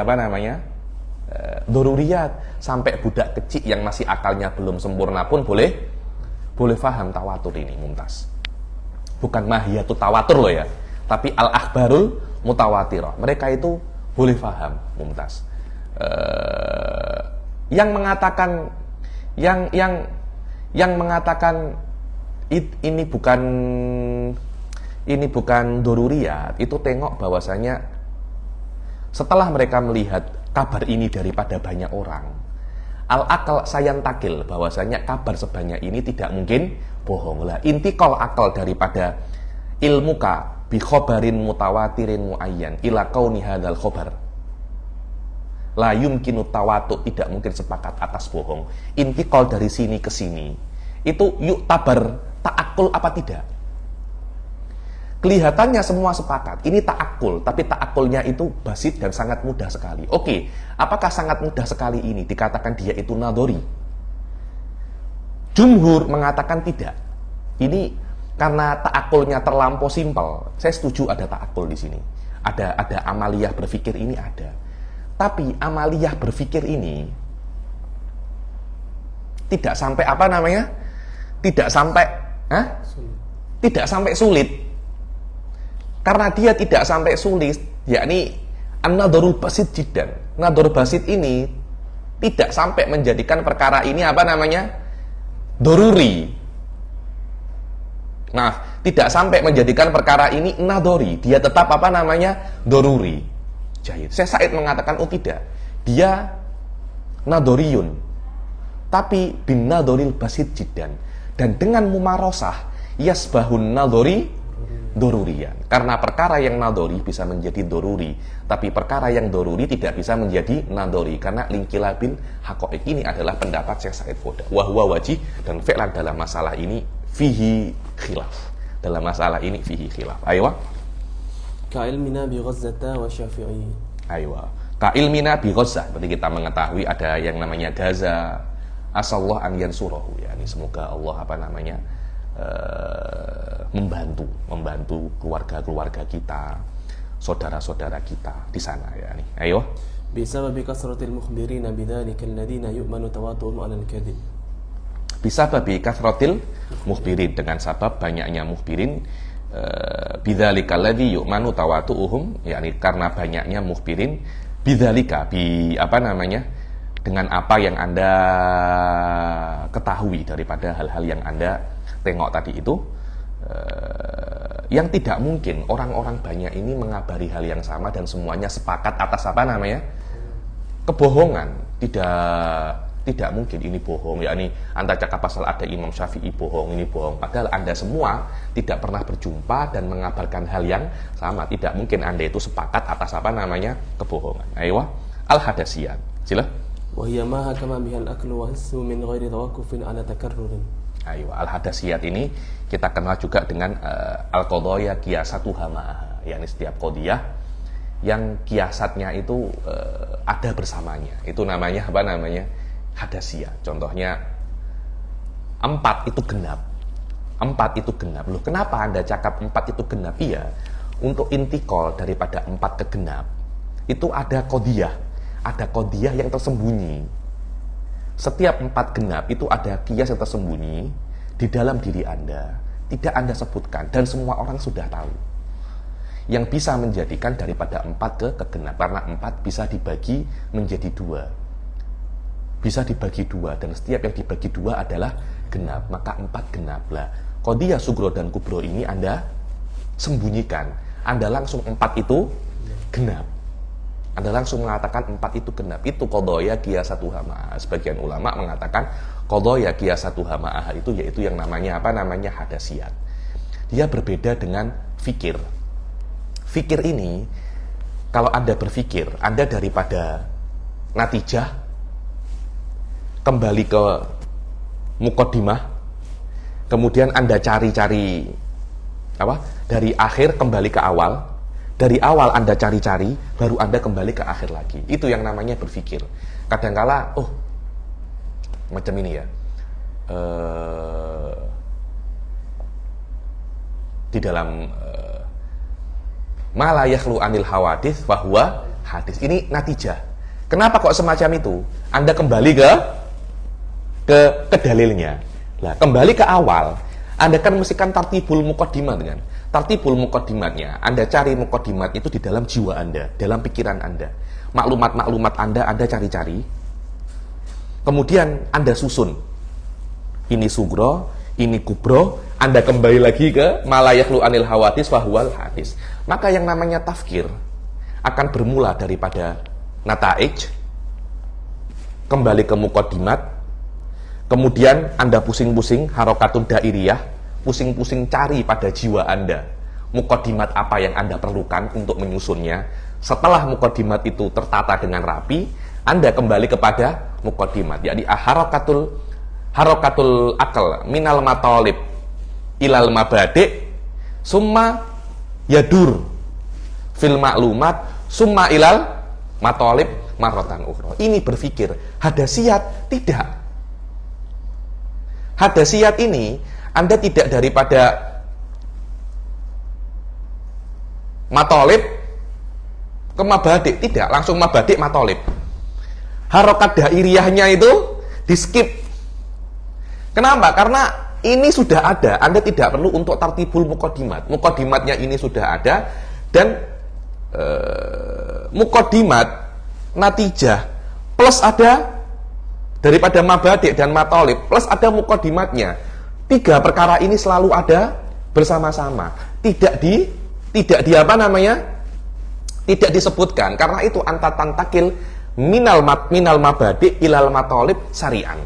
Speaker 1: doruriyat, sampai budak kecil yang masih akalnya belum sempurna pun boleh paham tawatur ini, mumtaz. Bukan mahiyatut tawatur loh ya, tapi al-akhbarul mutawatirah. Mereka itu boleh paham, mumtaz. Yang mengatakan ini bukan doruriyat, itu tengok bahwasanya setelah mereka melihat kabar ini daripada banyak orang, al-akal sayantakil, bahwasanya kabar sebanyak ini tidak mungkin bohong. Lah intikal akal daripada ilmuka bi khobarin mutawatirin muayyan ila kauni hadzal khobar la yumkinu tawatu, tidak mungkin sepakat atas bohong. Intikal dari sini ke sini itu yuk tabar ta'akul apa tidak? Kelihatannya semua sepakat ini ta'akul, tapi ta'akulnya itu basit dan sangat mudah sekali. Oke, apakah sangat mudah sekali ini dikatakan dia itu nadori? Jumhur mengatakan tidak. Ini karena ta'akulnya terlampau simpel, saya setuju ada ta'akul di sini. Ada amaliyah berpikir ini ada. Tapi amaliyah berpikir ini tidak sampai apa namanya? Tidak sampai tidak sampai sulit. Karena dia tidak sampai sulit, yakni an-nadharul basit jiddan. Nadhar basit ini tidak sampai menjadikan perkara ini apa namanya? Doruri. Nah, tidak sampai menjadikan perkara ini nadori. Dia tetap apa namanya? Doruri. Jahil. Syekh Said mengatakan, oh tidak. Dia nadoriyun. Tapi bin nadoril basit jiddan. Dan dengan mumarosah, yasbahun nadori dorurian. Karena perkara yang nadori bisa menjadi doruri. Tapi perkara yang doruri tidak bisa menjadi nadori. Karena lingkilabil hakoik ini adalah pendapat Syekh Said Foda. Wahwa wajih dan fi'lan dalam masalah ini fihi khilaf. Dalam masalah ini fihi khilaf. Aywa.
Speaker 2: Ka'ilmina bi Ghazzata wa Syafi'i.
Speaker 1: Aywa. Ka'ilmina bi Ghazzah. Berarti kita mengetahui ada yang namanya Gaza. Asallah an yansurahu. Ya, ini semoga Allah apa namanya membantu keluarga-keluarga kita, saudara-saudara kita di sana ya nih. Ayo.
Speaker 2: Bisababi kasratil mukhbirina bidzalika alladziina yu'manu tawatu'uhum 'alal kadhib.
Speaker 1: Bisa babi kasrotil muhbirin, dengan sabab banyaknya muhbirin, bidzalika alladzi yu'manu tawatu'uhum, yakni karena banyaknya muhbirin, bidzalika apa namanya, dengan apa yang Anda ketahui daripada hal-hal yang Anda tengok tadi itu, yang tidak mungkin orang-orang banyak ini mengabari hal yang sama dan semuanya sepakat atas apa namanya, kebohongan. Tidak mungkin ini bohong, yakni Anda cakap pasal ada Imam Syafi'i bohong, ini bohong. Padahal Anda semua tidak pernah berjumpa dan mengabarkan hal yang sama. Tidak mungkin Anda itu sepakat atas apa namanya, kebohongan. Ayo, al-hadasiyat. Sila.
Speaker 2: Wa hiya ma hakama bihal aklu wa hissu min ghairi tawaqqufin ala takarrurin.
Speaker 1: Ayo, al-hadasiyat ini kita kenal juga dengan al-qadaya qiyasatuha ma'aha. Yakni setiap qadiyah yang kiasatnya itu ada bersamanya. Itu namanya apa namanya? Hadasiyah. Contohnya 4 itu genap. 4 itu genap. Loh, kenapa Anda cakap 4 itu genap? Iya, untuk intikal daripada 4 ke genap itu ada qadiyah. Ada qadiyah yang tersembunyi. Setiap 4 genap itu ada qiyas yang tersembunyi di dalam diri Anda, tidak Anda sebutkan dan semua orang sudah tahu. Yang bisa menjadikan daripada 4 ke genap, karena 4 bisa dibagi menjadi 2. Bisa dibagi 2, dan setiap yang dibagi 2 adalah genap, maka 4 genap lah. Qadiyah sugro dan kubro ini Anda sembunyikan, Anda langsung 4 itu genap. Anda langsung mengatakan 4 itu genap. Itu qadaya qiyasatuha ma'ah. Sebagian ulama mengatakan qadaya qiyasatuha ma'ah itu yaitu yang namanya apa namanya hadasiyat. Dia berbeda dengan fikir. Fikir ini, kalau Anda berfikir, Anda daripada natijah kembali ke muqaddimah, kemudian Anda cari-cari apa? Dari akhir kembali ke awal, dari awal Anda cari-cari, baru Anda kembali ke akhir lagi. Itu yang namanya berfikir. Kadangkala, macam ini ya. Di dalam ma la yakhlu anil hawadits fahuwa hadis. Ini natijah. Kenapa kok semacam itu? Anda kembali ke dalilnya. Lah, kembali ke awal, Anda kan mestikan tartibul muqaddimat kan. Tartibul muqaddimatnya, Anda cari muqaddimat itu di dalam jiwa Anda, dalam pikiran Anda. Maklumat-maklumat Anda cari-cari. Kemudian Anda susun. Ini sugro, ini kubro, Anda kembali lagi ke malayaklu anil hawadits fahuwal hadis. Maka yang namanya tafkir akan bermula daripada nataij, kembali ke muqaddimat, kemudian Anda pusing-pusing harokatun dairiyah, pusing-pusing cari pada jiwa Anda muqaddimat apa yang Anda perlukan untuk menyusunnya. Setelah muqaddimat itu tertata dengan rapi, Anda kembali kepada muqaddimat, yakni harokatul akal minal matolib ilal mabadi summa yadur fil maklumat summa ilal matolib marrotan ukhra. Ini berpikir. Hadasiyat tidak. Hadasiyat ini Anda tidak daripada matolib ke mabadik, tidak, langsung mabadik matolib. Harokat dairiyahnya itu di skip. Kenapa? Karena ini sudah ada, Anda tidak perlu untuk tartibul mukodimat. Mukodimatnya ini sudah ada, dan mukodimat natijah plus ada daripada mabadik dan matolib plus ada mukodimatnya. 3 perkara ini selalu ada bersama-sama, tidak di apa namanya, tidak disebutkan, karena itu anta tantakil minal mabadi ilal matolib syari'an.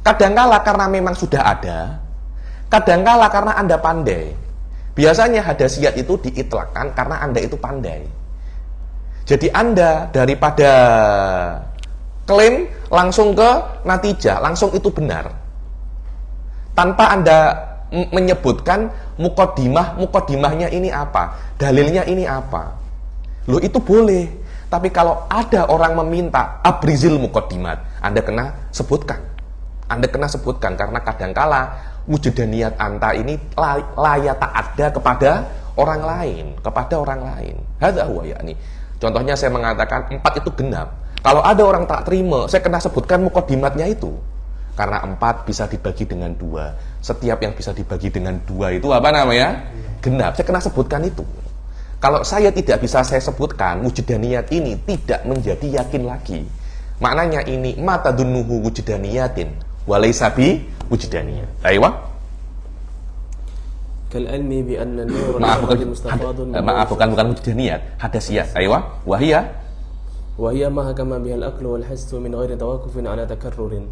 Speaker 1: Kadangkala karena memang sudah ada, kadangkala karena Anda pandai. Biasanya hadasiyat itu diitlakkan karena Anda itu pandai. Jadi Anda daripada klaim langsung ke natijah, langsung itu benar, tanpa Anda menyebutkan mukodimahnya ini apa, dalilnya ini apa. Loh, itu boleh. Tapi kalau ada orang meminta abrizil mukodimat, Anda kena sebutkan. Anda kena sebutkan, karena kadangkala wujudaniyat anta ini layak ada kepada orang lain, Hadza huwa yakni. Contohnya saya mengatakan 4 itu genap. Kalau ada orang tak terima, saya kena sebutkan mukodimatnya itu. Karena 4 bisa dibagi dengan 2. Setiap yang bisa dibagi dengan 2 itu apa namanya? Genap. Saya kena sebutkan itu. Kalau saya tidak bisa saya sebutkan, wujudaniyat ini tidak menjadi yakin lagi. Maknanya ini matadunnuhu wujudaniyatin walaysa bi wujudaniyat. Aywa.
Speaker 2: Kal'ilmi bi anna nur
Speaker 1: Maaf, bukan wujudaniyat, hadasiyat. Aywa.
Speaker 2: Wahiyya ma hakama biha al-aqlu wal hissu min ghairi tawaqqufin ala takarrurin.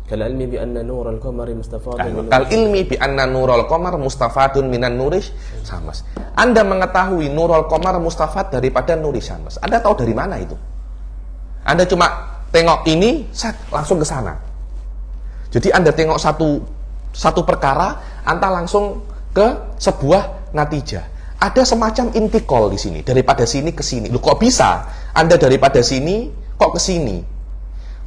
Speaker 2: Kal'ilmi bi anna nural qamari mustafadun
Speaker 1: Kal'ilmi bi anna nural qamar mustafadun minan nurish syams. Anda mengetahui nurul qamar mustafad daripada nuri syams. Anda tahu dari mana itu? Anda cuma tengok ini, langsung ke sana. Jadi Anda tengok satu perkara, Anda langsung ke sebuah natijah. Ada semacam intikal di sini, daripada sini ke sini. Loh, kok bisa? Anda daripada sini kok ke sini?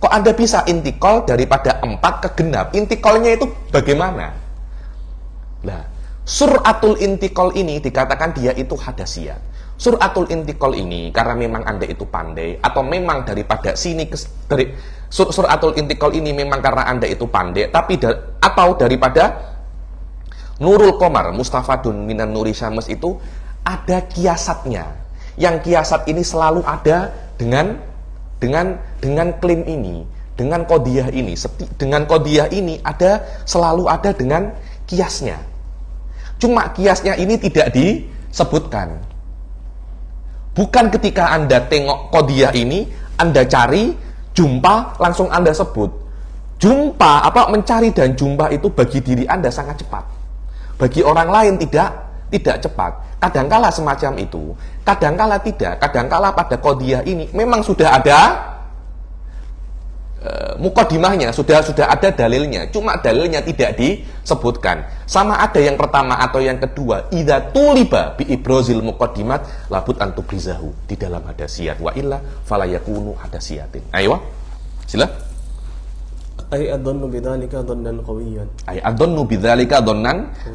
Speaker 1: Kok Anda bisa intikal daripada 4 ke genap? Intikalnya itu bagaimana? Nah, suratul intikal ini dikatakan dia itu hadasiyat. Suratul intikal ini karena memang Anda itu pandai, atau memang daripada sini ke suratul intikal ini memang karena Anda itu pandai, atau daripada nurul qamar mustafadun minan nuri syams itu ada kiasatnya. Yang kiasat ini selalu ada dengan klaim ini, dengan qadiyah ini. Dengan qadiyah ini selalu ada dengan kiasnya. Cuma kiasnya ini tidak disebutkan. Bukan ketika Anda tengok qadiyah ini, Anda cari, jumpa, langsung Anda sebut. Jumpa, mencari dan jumpa itu bagi diri Anda sangat cepat. Bagi orang lain tidak cepat. Kadangkala semacam itu, kadangkala tidak. Kadangkala pada qadiyah ini memang sudah ada mukodimahnya, sudah ada dalilnya, cuma dalilnya tidak disebutkan. Sama ada yang pertama atau yang kedua, idza tuliba bi ibrozil mukodimat labud antubrizahu di dalam hadasiyat, wa illa falayakunu hadasiyatin. Ayo, sila.
Speaker 2: Ay adhannu bidzalika dhannan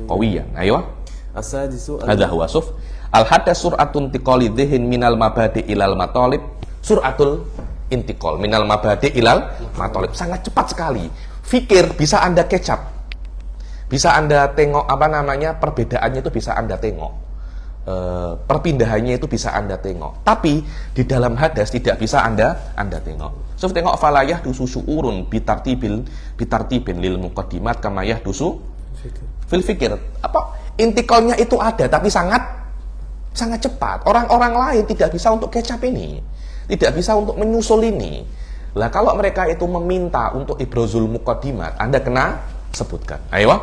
Speaker 2: qawiyyan.
Speaker 1: Ayo.
Speaker 2: As-sadisu
Speaker 1: Hadza huwa suf. Al-hadas suratun tiqali dhihin minal mabadi ilal matolib. Suratul intikal minal mabadi ilal matolib, sangat cepat sekali. Fikir bisa Anda kecap, bisa Anda tengok perbedaannya itu bisa Anda tengok, perpindahannya itu bisa Anda tengok. Tapi di dalam hadas tidak bisa Anda tengok. So tengok falayah dusu syu'urun bitartibin lil muqaddimat kama yahdusu fil fikir. Intikalnya itu ada tapi sangat cepat. Orang-orang lain tidak bisa untuk kecap ini, tidak bisa untuk menyusul ini. Lah kalau mereka itu meminta untuk ibrozul muqaddimat, Anda kena sebutkan. Ayo.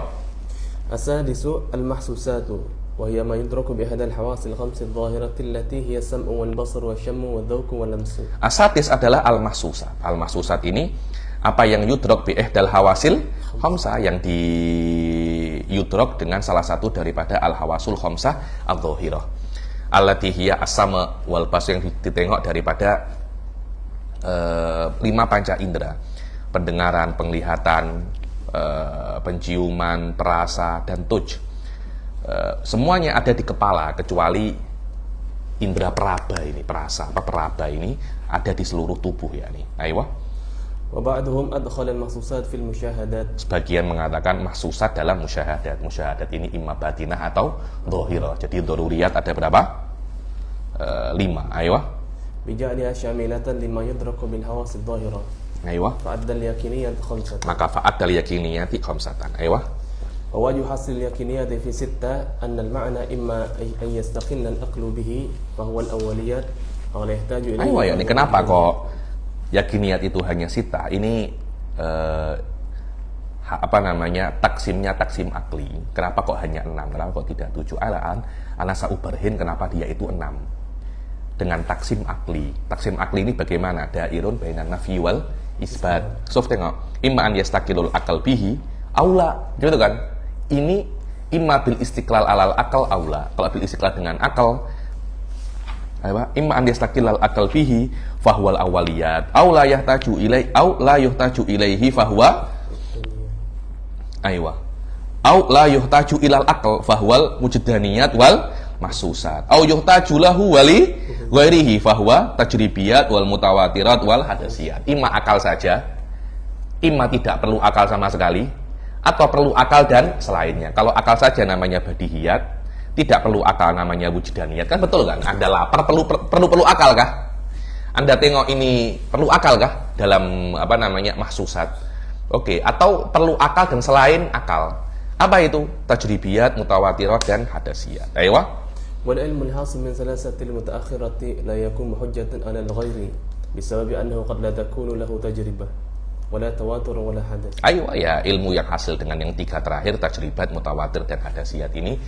Speaker 2: As-sadisu al-mahsusatu wa hiya ma yudraku bi hadal hawas al-khams adh-dhahirati allati hiya as-sam'u wal basar wa syammu wa dhawqu wal lamsu. As-sadis
Speaker 1: adalah al-mahsusat. Al-mahsusat ini apa yang yudrak bi ihdal hawasil khamsah, yang diyudrak dengan salah satu daripada al-hawasul khamsah adh-dhahirah. Allati hiya as-sama' wal basar, yang ditengok daripada 5 panca indera. Pendengaran, penglihatan, penciuman, perasa, dan tuj. Semuanya ada di kepala kecuali indera peraba ini, peraba ini ada di seluruh tubuh yakni. Ayo.
Speaker 2: وبعضهم أدخل المحسوسات في المشاهدات.
Speaker 1: Sebagian mengatakan mahsusat dalam musyahadat. Musyahadat ini imma batinah atau dhahirah. Jadi dzaruriyat ada berapa? 5. Ayo.
Speaker 2: بجعلها شاملة لما يدرك بالحواس الظاهرة.
Speaker 1: Ayo.
Speaker 2: فأدى اليقينيات 5.
Speaker 1: Maka fa'adal yakiniyati khamsatan. Ayo.
Speaker 2: ووجه حصر اليقينيات في 6 أن المعنى إما أن يستقل العقل به فهو الأوليات أو لا يحتاج إليه.
Speaker 1: Ayo ya, ini kenapa kok yakiniyat itu hanya sita? Ini taksimnya taksim akli. Kenapa kok hanya 6? Kenapa kok tidak 7? Alaan anasa ubarhin kenapa dia itu 6? Dengan taksim akli. Taksim akli ini bagaimana? Dairun bainan nafyi wal isbat. Sof tengok, imma an yastaqilul akal bihi aula. Gitu kan? Ini imma bil istiqlal alal akal aula. Kalau bil istiqlal dengan akal, imma an yastaqillal akal fihi fahuwal awaliyat aw la yahtaju ilai aw la yuhtaju ilaihi fahuwa aw la yuhtaju ilal akal fahuwal mujdaniyat wal mahsusat aw yuhtaju lahu wali ghairihi fahuwa tajribiyat wal mutawatirat wal hadasiyat. Imma akal saja, imma tidak perlu akal sama sekali, atau perlu akal dan selainnya. Kalau akal saja namanya badihiyat, tidak perlu akal namanya wujdaniyat. Kan betul kan? Anda lapar perlu akal kah? Anda tengok ini perlu akal kah dalam mahsusat? Oke, atau perlu akal dan selain akal. Apa itu? Tajribiyat, mutawatirat dan hadasiyat. Ayo.
Speaker 2: والعلم الحاصل من ثلاثة المتأخرة لا يكون حجة على الغير بسبب أنه قد لا تكون له تجربة ولا تواتر ولا حدث. Ayo ya, ilmu yang hasil dengan yang 3 terakhir, tajribat, mutawatir dan hadasiyat ini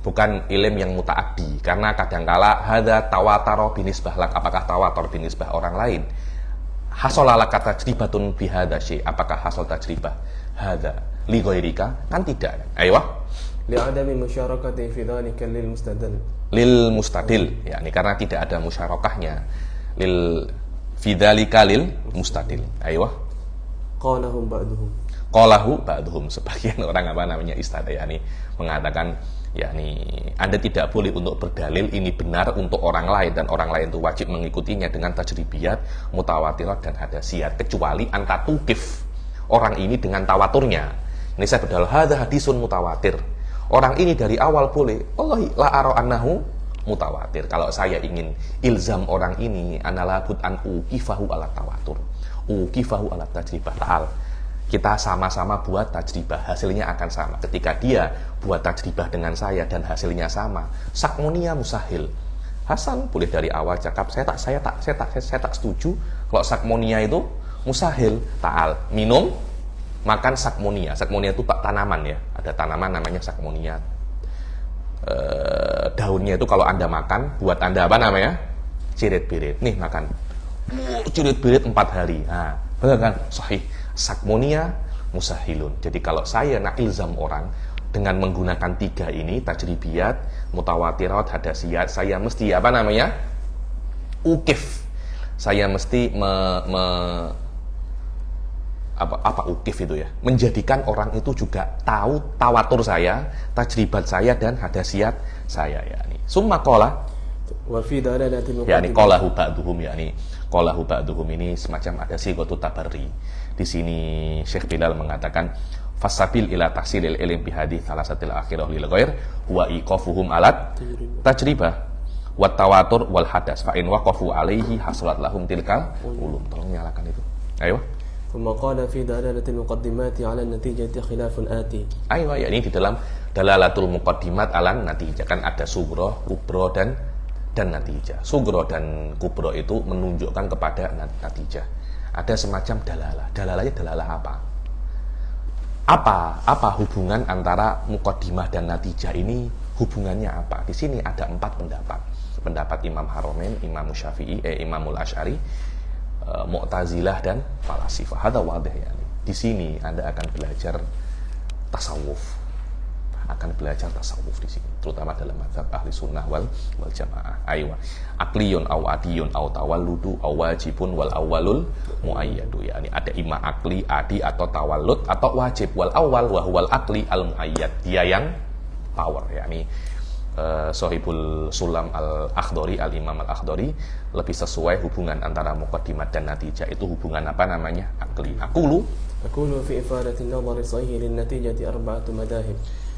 Speaker 2: bukan ilmu yang mutaaddi, karena kadangkala hadza tawataro binisbah lak, apakah tawatur binisbah orang lain? Hasolala kata tajribatun bihadza syai, apakah hasil tajribah hadza li ghairika? Kan tidak. Ayo. Li'adami musyarakati fi dzalika
Speaker 1: lil mustadil, yakni karena tidak ada musyarakahnya fi dzalika lil mustadil. Ayo. Qalahu ba'duhum, sebagian orang istada, yakni mengatakan yakni Anda tidak boleh untuk berdalil ini benar untuk orang lain dan orang lain itu wajib mengikutinya dengan tajribiyat, mutawatirat dan hadasiyat, kecuali anta tukif orang ini dengan tawaturnya. Ini saya berdalil hadza hadisun mutawatir. Orang ini dari awal boleh, wallahi la ara annahu mutawatir. Kalau saya ingin ilzam orang ini, analabut an ukifahu ala tawatur, ukifahu ala tajribah. Ta'al, kita sama-sama buat tajribah, hasilnya akan sama. Ketika dia buat tajribah dengan saya dan hasilnya sama, sakmonia musahil. Hasan boleh dari awal cakap saya tak setuju kalau sakmonia itu musahil. Ta'al, minum, makan sakmonia. Sakmonia itu tanaman ya, ada tanaman namanya sakmonia. Daunnya itu kalau Anda makan, buat Anda cirit-birit. Nih makan, cirit-birit 4 hari. Nah, benar kan? Sahih. Sakmonia musahilun. Jadi kalau saya nak ilzam orang dengan menggunakan 3 ini, tajribiyat, mutawatirat, hadasiyat, saya mesti ukif. Saya mesti ukif itu ya, menjadikan orang itu juga tahu tawatur saya, tajribat saya dan hadasiyat saya, yakni summa qala wa fi dalalatil yakni qalahu ba'duhum ini semacam ada sigatu tabarri. Di sini Syekh Bilal mengatakan fasabil ila tahsilil ilm bi hadits salasatil akhirah lil ghair wa iqafuhum alat tajribah wa tawatur wal hadas fa in waqafu alaihi hasalat lahum tilkal ulum. Tolong nyalakan itu. Ayo.
Speaker 2: ثم قال في دلالة المقدمات على النتيجة خلاف آتي.
Speaker 1: Ayo ya, ini di dalam dalalatul muqaddimat alan natijah kan ada sugro, kubro dan natijah. Sugro dan kubro itu menunjukkan kepada natijah. Ada semacam dalalah. Dalalahnya dalalah apa? Apa hubungan antara muqaddimah dan natijah ini? Hubungannya apa? Di sini ada 4 pendapat. Pendapat Imam Haromen, Imam Syafi'i, Imamul Asy'ari, Mu'tazilah dan falasifah. Hadza wadih ya. Di sini Anda akan belajar tasawuf. Di sini, terutama dalam mazhab ahli sunnah wal jamaah. Aywa. Akliyun aw adiyun aw tawalludu aw wajibun wal awwalul muayyadu. Yani ada imma akli, adi atau tawallud atau wajib. Wal awwal wa huwal akli al muayyad. Dia yang power, yakni Sohibul Sulam Al-Akhdari, Al-Imam Al-Akhdari, lebih sesuai hubungan antara muqaddimat dan natijah itu hubungan apa namanya? Akli. Aqulu
Speaker 2: في إفادة النظر الصحيح للنتيجة أربعة مذاهب.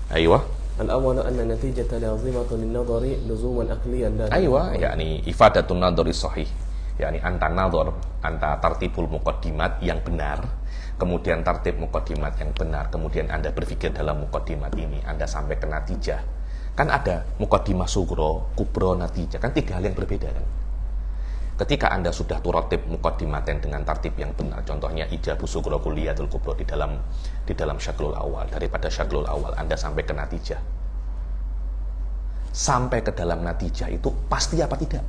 Speaker 1: أيوة.
Speaker 2: الأول أن النتيجة لازمة للنظر لزوما أقليا لا.
Speaker 1: أيوة، يعني إفادة النظر الصحيح. Yani anta nadhar, anta tartibul muqaddimat yang benar, kemudian tartib muqaddimat yang benar, kemudian Anda berpikir dalam muqaddimat ini, Anda sampai ke natijah. Kan ada muqaddimah sugro, kubro, natijah, kan tiga hal yang berbeda kan. Ketika Anda sudah turatib muqaddimaten dengan tartib yang benar, contohnya ijabu sugro kuliyatul kubro di dalam syaklul awal, daripada syaklul awal Anda sampai ke natijah. Sampai ke dalam natijah itu pasti apa tidak?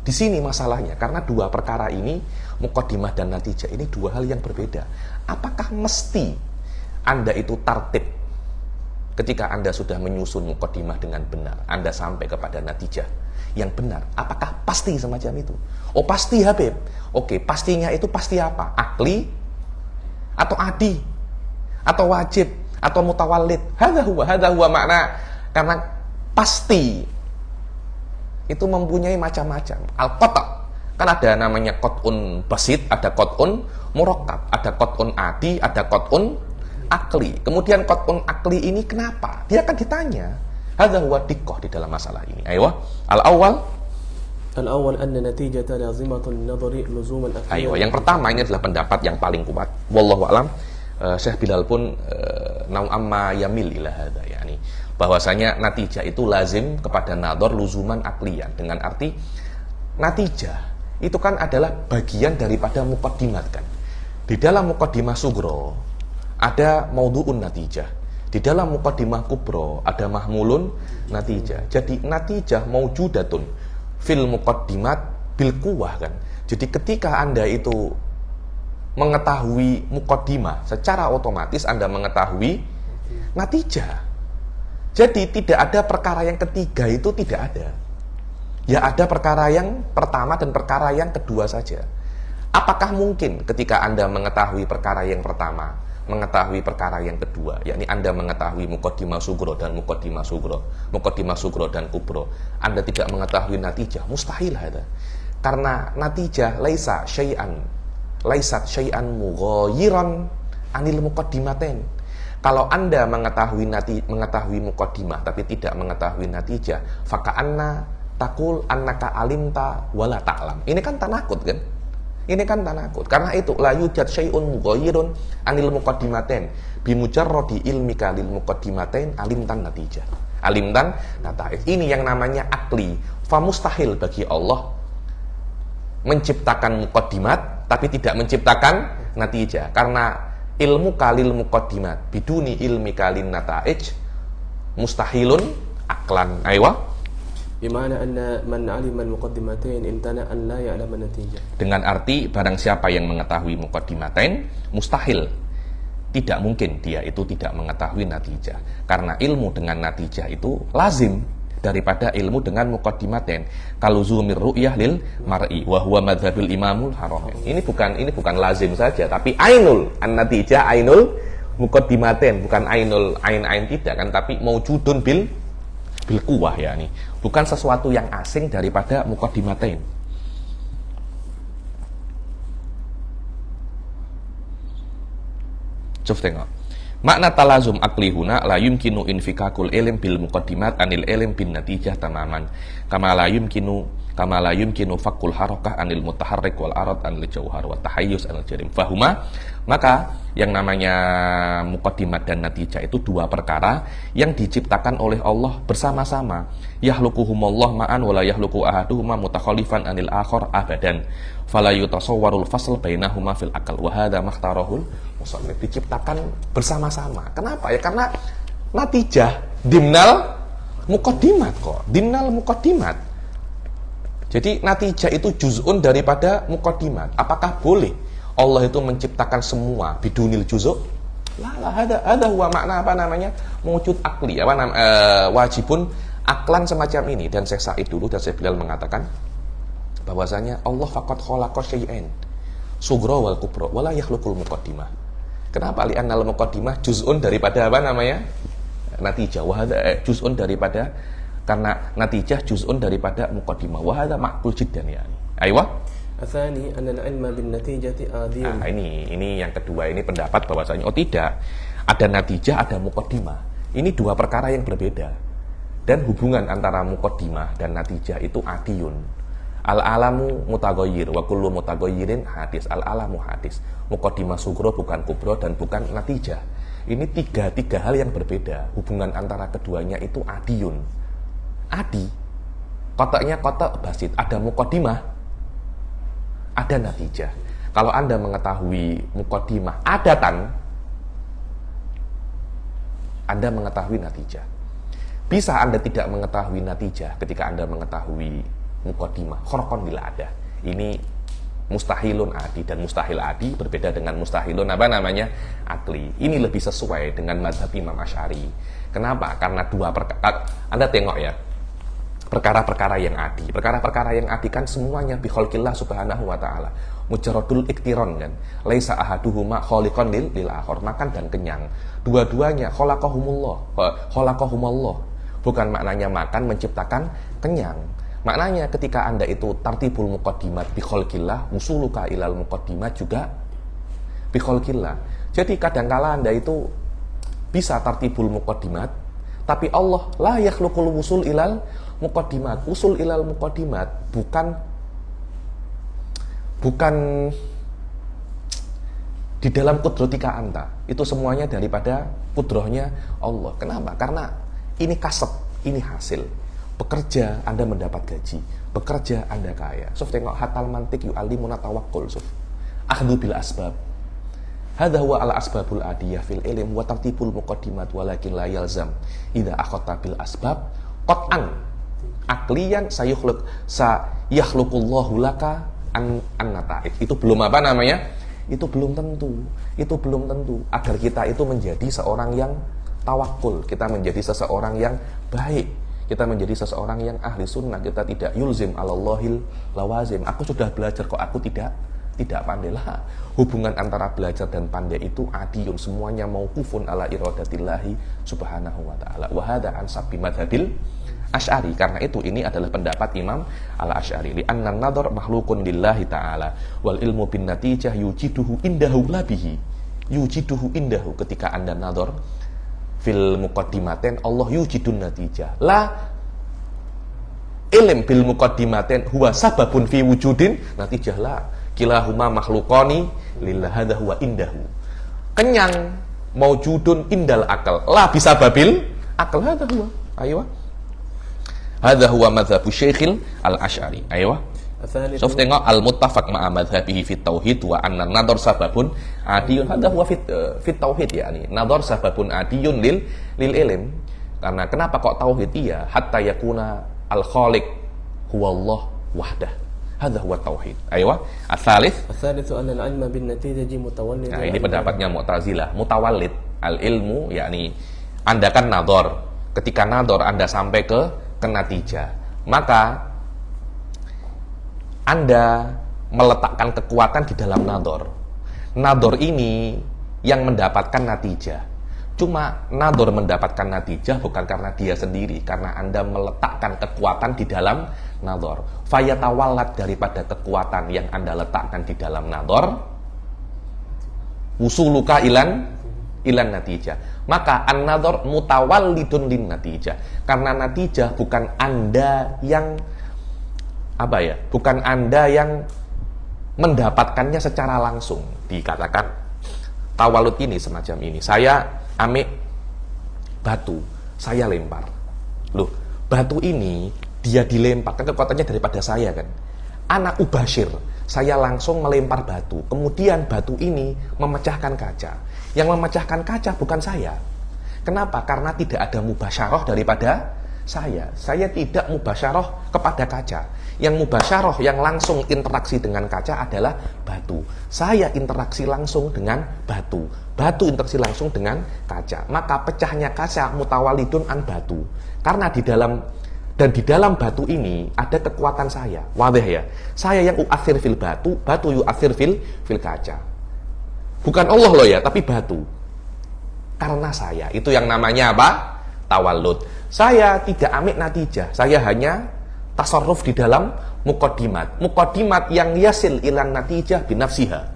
Speaker 1: Di sini masalahnya, karena dua perkara ini, muqaddimah dan natijah ini dua hal yang berbeda. Apakah mesti Anda itu tartib ketika Anda sudah menyusun muqaddimah dengan benar, Anda sampai kepada natijah yang benar? Apakah pasti semacam itu? Oh pasti Habib. Oke, pastinya itu pasti apa? Akli atau adi atau wajib atau mutawallid? Hadza huwa makna. Karena pasti itu mempunyai macam-macam. Al-qata' kan ada namanya qat'un basit, ada qat'un murakkab, ada qat'un adi, ada qat'un akli. Kemudian qat'un akli ini kenapa? Dia akan ditanya. Hadza huwa diqqah di dalam masalah ini. Ayo. Al-awwal
Speaker 2: anna natijata lazimatun nadhari luzuman akli.
Speaker 1: Ayo, yang pertama ini adalah pendapat yang paling kuat. Wallahu a'lam. Syekh Bilal pun nau'amma yamil ila hadza, yani bahwasanya natijah itu lazim kepada nadhar luzuman aklian, dengan arti natijah itu kan adalah bagian daripada muqaddimat kan. Di dalam muqaddimah sugro ada maudhu'un natijah, di dalam muqaddimah kubro ada mahmulun natijah. Jadi natijah maujudatun fil muqaddimat bil quwwah kan. Jadi ketika Anda itu mengetahui muqaddimah, secara otomatis Anda mengetahui natijah. Jadi tidak ada perkara yang ketiga, itu tidak ada. Ya ada perkara yang pertama dan perkara yang kedua saja. Apakah mungkin ketika Anda mengetahui perkara yang pertama, mengetahui perkara yang kedua, yakni Anda mengetahui muqaddimah sugro dan muqaddimah sugro dan kubro, Anda tidak mengetahui natijah? Mustahil ada. Karena natijah laisat syai'an mughayyiran anil muqaddimatain. Kalau Anda mengetahui muqaddimah tapi tidak mengetahui natijah, faka'anna taqul annaka alimta wala ta'lam. Ini kan tanakut kan? Ini kan tanakut. Karena itu la yujad syai'un mughayyirun anil muqaddimatain bimujarradi ilmika lil muqaddimatain alimtan natijah. Alimtan nata'ij. Ini yang namanya akli. Fa mustahil bagi Allah menciptakan muqaddimat tapi tidak menciptakan natijah. Karena ilmu kalil muqaddimat biduni ilmi kalin nata'ij mustahilun aklan. Aywa.
Speaker 2: Bimana anna man 'alima al-muqaddimatain imtana an la ya'lam an-natijah.
Speaker 1: Dengan arti barang siapa yang mengetahui muqaddimatain, mustahil, tidak mungkin dia itu tidak mengetahui natijah. Karena ilmu dengan natijah itu lazim daripada ilmu dengan muqaddimatain. Kalau zumir ru'yah lil mar'i wa huwa madzhabul imamul haramain. Ini bukan lazim saja, tapi ainul an-natijah, ainul muqaddimatain, bukan ainul ain tidak kan, tapi maujudun bil quwwah, yakni bukan sesuatu yang asing daripada muqaddimatain. Coba tengok. Makna talazum akli huna la yumkinu infikakul ilm bil muqaddimat anil ilm bin natijah tamaman kama la yumkinu fakul harakah anil mutaharrik wal arad anil jauhar wa tahayyus anil jarim. Fahuma, maka yang namanya muqaddimat dan natijah itu dua perkara yang diciptakan oleh Allah bersama-sama. Yahlukuhumullah ma'an wa la yahluku ahaduhuma mutakhalifan anil akhar abadan. Fala yutasawwarul fasl bainahuma fil akal wa hadza makhtarahul musannif. Diciptakan bersama-sama. Kenapa? Ya karena natijah dimnal muqaddimat kok. Dimnal muqaddimat. Jadi natijah itu juz'un daripada muqaddimat. Apakah boleh Allah itu menciptakan semua bidunil juz'u? Ada huwa makna apa namanya? Mewujud akli, wajibun aklan semacam ini. Dan Syekh Sa'id dulu dan Syekh Bilal mengatakan bahwasanya Allah faqad khalaqa syai'ain sughra wal kubra wala yakhluqul muqaddimah. Kenapa? Li'annal muqaddimah juz'un daripada apa namanya? natijah. Wahada juz'un daripada, karena natijah juz'un daripada muqaddimah. Wahada ma'qul jiddan ya. Aywa.
Speaker 2: الثاني أن العلم بالنتيجة آدي.
Speaker 1: Nah, ini yang kedua, ini pendapat bahwasanya tidak ada natijah, ada muqaddimah. Ini dua perkara yang berbeda. Dan hubungan antara muqaddimah dan natijah itu adiyun. Al-alamu mutaghayyir wa kullu mutaghayyirin hadis. Al-alamu hadis. Muqaddimah sugro bukan kubro dan bukan natijah. Ini tiga hal yang berbeda. Hubungan antara keduanya itu adiyun. Adi, kotaknya kotak basit. Ada muqaddimah, ada natijah. Kalau Anda mengetahui muqaddimah adatan, Anda mengetahui natijah. Bisa Anda tidak mengetahui natijah ketika Anda mengetahui muqaddimah. Khorqon bila ada. Ini mustahilun adi, dan mustahil adi berbeda dengan mustahilun akli. Ini lebih sesuai dengan mazhab Imam Asy'ari. Kenapa? Karena dua perkara. Anda tengok ya, perkara-perkara yang adi. Perkara-perkara yang adi kan semuanya bi khalqillah subhanahu wa ta'ala. Mujarradul iktiron kan. Laisa ahaduhuma khaliqan lil akhar. Makan dan kenyang. Dua-duanya khalaqahumullah. Bukan maknanya makan menciptakan kenyang. Maknanya ketika Anda itu tartibul muqaddimat bi khalqillah, usuluka ilal muqaddimat juga bi khalqillah. Jadi kadangkala Anda itu bisa tartibul muqaddimat, tapi Allah la yakhluqul usul ilal muqaddimat. Usul ilal muqaddimat bukan di dalam kudratika Anta. Itu semuanya daripada kudrohnya Allah. Kenapa? Karena ini kasab, ini hasil. Bekerja Anda mendapat gaji, bekerja Anda kaya. Suf tengok hatal mantik yu'allimuna tawakkul. Suf akhdhu bil asbab. Hadha huwa al asbabul adiyah fil ilm wa tartibul muqaddimat walakin la yalzam idza akhadta bil asbab qat'an akliyan sayakhluqullahu laka an nata'id. Itu belum apa namanya? Itu belum tentu. Itu belum tentu agar kita itu menjadi seorang yang tawakul, kita menjadi seseorang yang baik, kita menjadi seseorang yang ahli sunnah. Kita tidak yulzim alallahil lawazim. Aku sudah belajar kok aku tidak pandai lah. Hubungan antara belajar dan pandai itu adiyun, semuanya mauqufun ala iradatillahi subhanahu wa ta'ala. Wa hadha an sabbi madhabil Asy'ari. Karena itu ini adalah pendapat Imam Al-Asy'ari. Li anna an-nadhar makhluqun lillahi ta'ala wal ilmu bin natijah yujiduhu indahu labihi. Yujiduhu indahu, ketika Anda nadhar fil muqaddimaten Allah yujidun natijah. La ilm bil muqaddimaten huwa sababun fi wujudin natijah la. Kilahuma makhluqani lillah hadha huwa indahu. Kenyang maujudun indal akal. La bisa babil akal hadha huwa. Aywa. Hadha huwa madhabu Syekhil Al-Asy'ari. Aywa. Sof tengok al-muttafaq ma'a madhabihi fit tauhid wa anna nadhar sababun adiyun. Hadha huwa fit tauhid, yakni nadhar sababun adiyun lil ilm. Karena kenapa kok tauhid? Iya, hatta yakuna al-khaliq huwa Allah wahdah. Hadha huwa tauhid. Aywa. Ats-tsalits
Speaker 2: anna al-'ilma bin natijah mutawallid.
Speaker 1: Nah, ini pendapatnya Mu'tazilah. Mutawallid al-ilmu, yakni Anda kan nadhar. Ketika nadhar Anda sampai ke natijah, maka Anda meletakkan kekuatan di dalam nadhar. Nadhar ini yang mendapatkan natijah. Cuma nadhar mendapatkan natijah bukan karena dia sendiri, karena Anda meletakkan kekuatan di dalam nadhar. Fayatawallad, daripada kekuatan yang Anda letakkan di dalam nadhar, usuluka ilan natijah. Maka an-nadhar mutawallidun lin natijah. Karena natijah bukan Anda yang bukan Anda yang mendapatkannya secara langsung. Dikatakan tawalud ini semacam ini. Saya ambil batu, saya lempar. Loh, batu ini dia dilempar, kan kekuatannya daripada saya kan. Anak ubasyir, saya langsung melempar batu. Kemudian batu ini memecahkan kaca. Yang memecahkan kaca bukan saya. Kenapa? Karena tidak ada mubasyarah daripada saya. Saya tidak mubasyarah kepada kaca. Yang mubasyarah, yang langsung interaksi dengan kaca adalah batu. Saya interaksi langsung dengan batu. Batu interaksi langsung dengan kaca. Maka pecahnya kaca mutawalidun an batu. Karena di dalam batu ini ada kekuatan saya. Wadih ya. Saya yang uathir fil batu, batu yuathir fil kaca. Bukan Allah loh ya, tapi batu. Karena saya. Itu yang namanya apa? tawallud. Saya tidak ambil natijah, saya hanya tasarruf di dalam muqaddimat yang yasil ilan natijah binafsiha.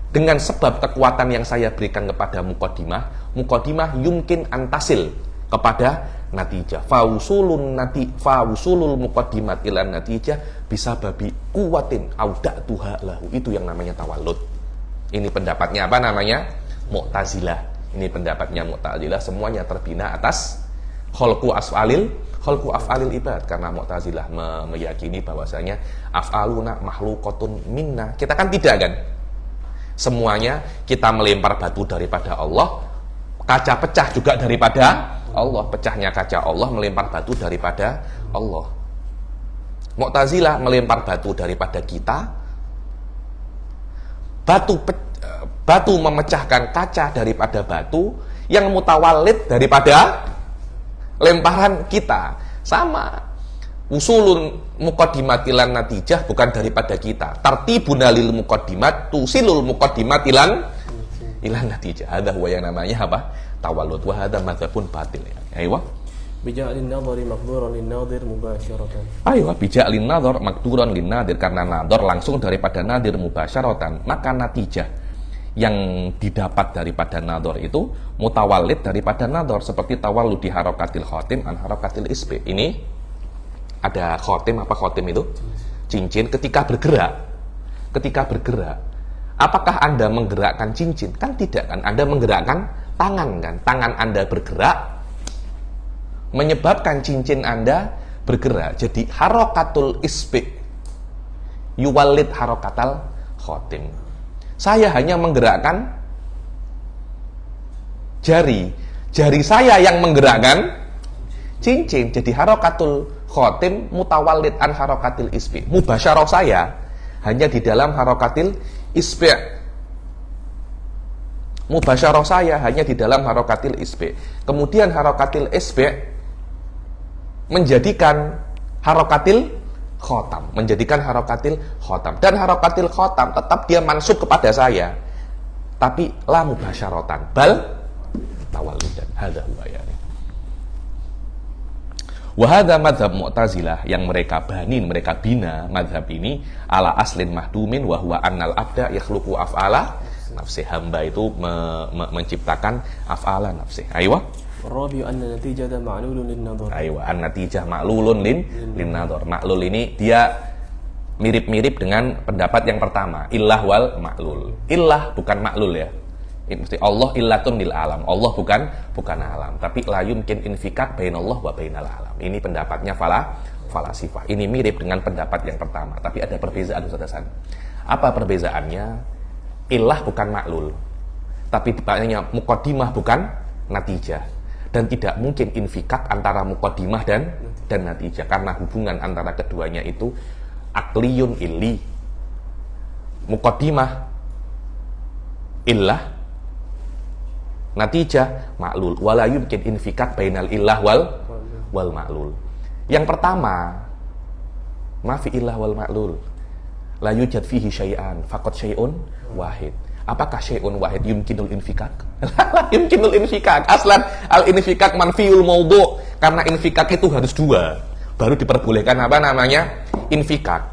Speaker 1: Dengan sebab kekuatan yang saya berikan kepada muqaddimah yumkin antasil kepada natijah. Fausulul muqaddimat ilan natijah bisa babi kuwatin auda'tuha lahu. Itu yang namanya tawallud. Ini pendapatnya apa namanya? Mu'tazilah. Ini pendapatnya Mu'tazilah, semuanya terbina atas khalqu af'alil ibad, karena Mu'tazilah meyakini bahwasanya af'aluna makhluqatun minna. Kita kan tidak kan? Semuanya kita melempar batu daripada Allah, kaca pecah juga daripada Allah, pecahnya kaca Allah, melempar batu daripada Allah. Mu'tazilah melempar batu daripada kita, batu memecahkan kaca daripada batu, yang mutawallid daripada lemparan kita. Sama, usulun muqaddimatilan natijah bukan daripada kita. Tartibuna lil muqaddimat tusilul muqaddimat ilan natijah. Ada huwa yang namanya apa? Tawallud. Wa hadha madzhabun batil. Aywa.
Speaker 2: Bija'lin nadhari maqduran lin nadhir mubasyaratan.
Speaker 1: Aywa, bija'lin nadhar maqduran lin nadir, karena nadhar langsung daripada nadir mubasyaratan, maka natijah yang didapat daripada nadhar itu mutawallid daripada nadhar, seperti tawallud di harakatil khotim an harakatil isbi. Ini ada khotim, apa khotim itu? Cincin. Ketika bergerak, apakah Anda menggerakkan cincin? Kan tidak kan? Anda menggerakkan tangan kan? Tangan Anda bergerak menyebabkan cincin Anda bergerak. Jadi harakatul isbi yuwallid harakatal khotim. Saya hanya menggerakkan jari saya yang menggerakkan cincin. Jadi harakatul khotim mutawallid an harakatil isbi. Mubasyarah saya hanya di dalam harakatil isbi. Mubasyarah saya hanya di dalam harakatil isbi. Kemudian harakatil isbi menjadikan harakatil khotam, dan harakatil khotam tetap dia mansub kepada saya, tapi la mubasyaratan bal tawalludan. Hadza huwa yani. Wa hadza madzhab Mu'tazilah, yang mereka bina mazhab ini ala aslin mahdumin wa huwa annal abda yakhluqu af'ala nafsi. Hamba itu menciptakan af'ala nafsi. Aywa.
Speaker 2: Rabi anna natijata ma'lulun lin nadhar.
Speaker 1: Aywa, an-natijah ma'lulun lin nadhar. Ma'lul ini dia mirip-mirip dengan pendapat yang pertama, illah wal ma'lul. Illah bukan ma'lul ya. Ini mesti Allah illatun lil alam. Allah bukan alam, tapi la yumkin infikak bainallah wa bainal alam. Ini pendapatnya falasifah. Ini mirip dengan pendapat yang pertama, tapi ada perbedaan Ustaz Hasan. Apa perbedaannya? Illah bukan ma'lul, tapi dibacanya muqaddimah bukan natijah. Dan tidak mungkin infikak antara muqaddimah dan natijah, karena hubungan antara keduanya itu akliyun illi. Muqaddimah illah, natijah ma'lul. Wala yumkin infikak bainal illah wal ma'lul. Yang pertama, ma fi illah wal ma'lul la yujad fihi syai'an faqad syai'un wahid. Apakah syai'un wahid yumkinul infikak? Yumkinul infikak. Aslan al-infikak manfiul maudhu. Karena infikak itu harus dua, baru diperbolehkan apa namanya? Infikak.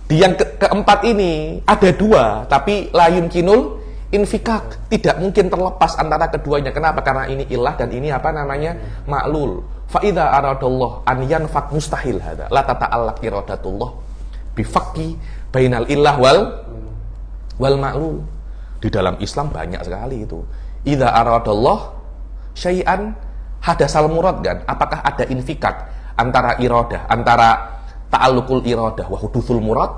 Speaker 1: Di yang keempat ini ada dua, tapi la yumkinul infikak. Tidak mungkin terlepas antara keduanya. Kenapa? Karena ini illah dan ini apa namanya? Ma'lul. Fa idza aradallah an yanfak mustahil hada. La tata'allaq iradatullah bifaqi bainal illah wal ma'lul. Di dalam Islam banyak sekali itu. Idza aradallah syai'an hadasal murad kan? Apakah ada infikak antara iradah, antara ta'alluqul iradah wa hudusul murad?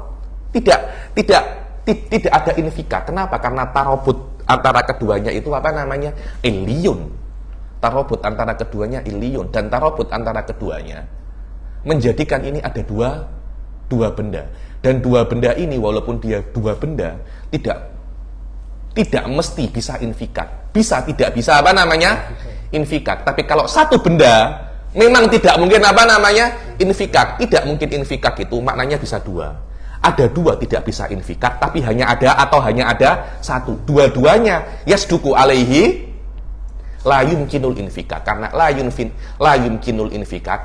Speaker 1: Tidak ada infikak. Kenapa? Karena tarobut antara keduanya itu apa namanya? Iliyun. Tarobut antara keduanya iliyun, dan tarobut antara keduanya menjadikan ini ada dua benda. Dan dua benda ini walaupun dia dua benda tidak mesti bisa infikak. Tidak bisa apa namanya? Infikak. Tapi kalau satu benda memang tidak mungkin apa namanya? Infikak. Tidak mungkin infikak itu maknanya bisa dua. Ada dua tidak bisa infikak, tapi hanya ada satu. Dua-duanya yasduku alaihi La yumkinul infikak. Karena la yumkinul infikak,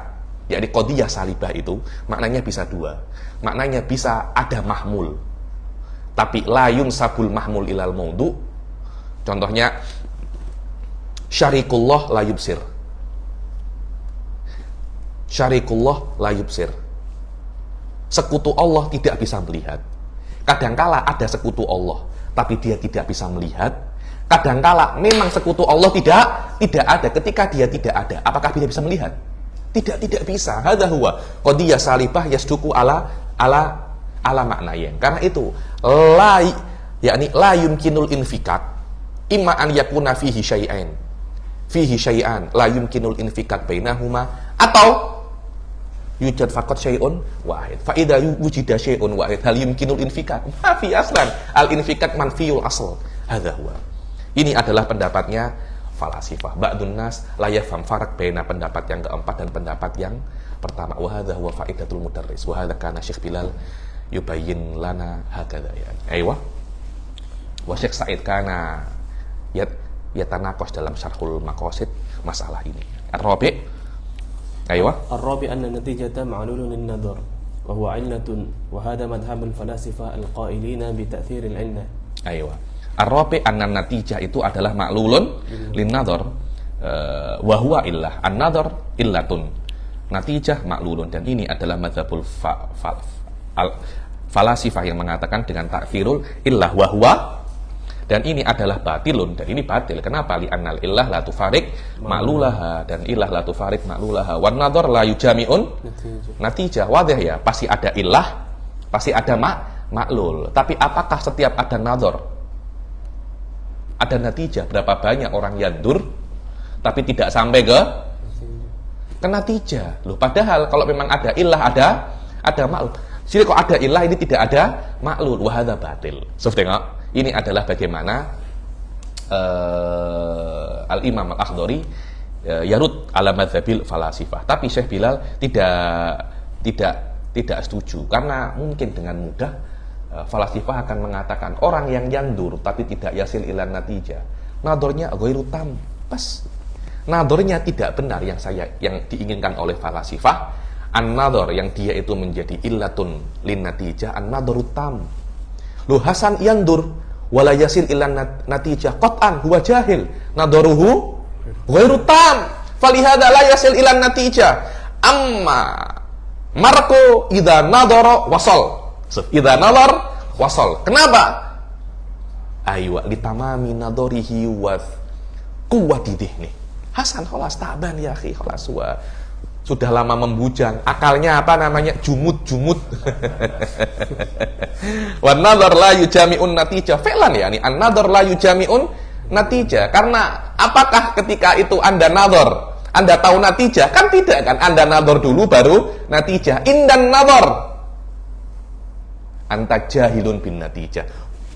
Speaker 1: yakni qadiyah salibah itu maknanya bisa dua. Maknanya bisa ada mahmul, tapi la yunsabul mahmul ilal maudu. Contohnya syarikullah la yubsir. Syarikullah la yubsir. Sekutu Allah tidak bisa melihat. Kadangkala ada sekutu Allah, tapi dia tidak bisa melihat. Kadangkala memang sekutu Allah tidak ada. Ketika dia tidak ada, apakah dia bisa melihat? Tidak bisa. Hadza huwa qadiyah salibah yasduqu ala maknayen. Karena itu la yumkinul infikak imma an yakuna fihi syai'an la yumkinul infikak bainahuma, atau yujad faqat syai'un wahid. Fa idza wujida syai'un wahid hal yumkinul infikak? Ma fi aslan. Al infikak manfiyul asl. Hadza huwa. Ini adalah pendapatnya falasifah. Ba'dun nas la yafham farak baina pendapat yang keempat dan pendapat yang pertama. Wa hadza huwa faidatul mudarris. Wa hadza kana Syekh Bilal yubayyin lana hakadha ya. Aywa. Wa Syekh Said kana yatanaqas dalam syarhul maqasid masalah ini. Ar-Rabi'. Aywa.
Speaker 2: الرابع أن النتيجة معلول للنظر وهو علة وهذا مذهب الفلاسفة القائلين بتأثير العلة.
Speaker 1: Aywa. Ar-Rabi' anna natijah itu adalah maklulun lin-nadhar wa huwa illah. An-nadhar illatun. Natijah maklulun, dan ini adalah mazhabul falasifah yang mengatakan dengan ta'thirul illah wa huwa, dan ini adalah batilun, dan ini batil. Kenapa? Li annal illah la tufarik maklulaha, dan illah la tufarik maklulaha. Wan nadhar la yujami'un natijah. Wadih ya, pasti ada illah, pasti ada maklul. Tapi apakah setiap ada nadhar ada natijah? Berapa banyak orang yandur tapi tidak sampai ke natijah. Loh, padahal kalau memang ada illah ada maklul. Jadi kok ada illah ini tidak ada maklul, wa hadza batil. So, tengok, ini adalah bagaimana Al-Imam Al-Akhdari yarud ala madzhabil falasifah. Tapi Syekh Bilal tidak setuju, karena mungkin dengan mudah falasifah akan mengatakan orang yang yandur tapi tidak yasil ilan natijah, nadornya ghairu tam. Pas nadornya tidak benar yang diinginkan oleh falasifah. An-nadhar yang dia itu menjadi illatun lin natijah, an-nadharu tam. Lu Hasan yandur wala yasil ilan natijah qat'an huwa jahil, nadharuhu ghairu tam, falihada la yasil ilan natijah. Amma marko idza nadhara wasal. Idza nadhar wasal. Kenapa? Aywa litamami nadharihi wa quwwati dhihni. Hasan khalas taban ya akhi, khalas sudah lama membujang, akalnya apa namanya, jumut wan nadhar la yujami'un natijah fi'lan, ya ini an-nadhar la yujami'un natijah. Karena apakah ketika itu Anda nadhar Anda tahu natijah? Kan tidak kan, Anda nadhar dulu baru natijah. Indan nadhar anta jahilun bin natijah.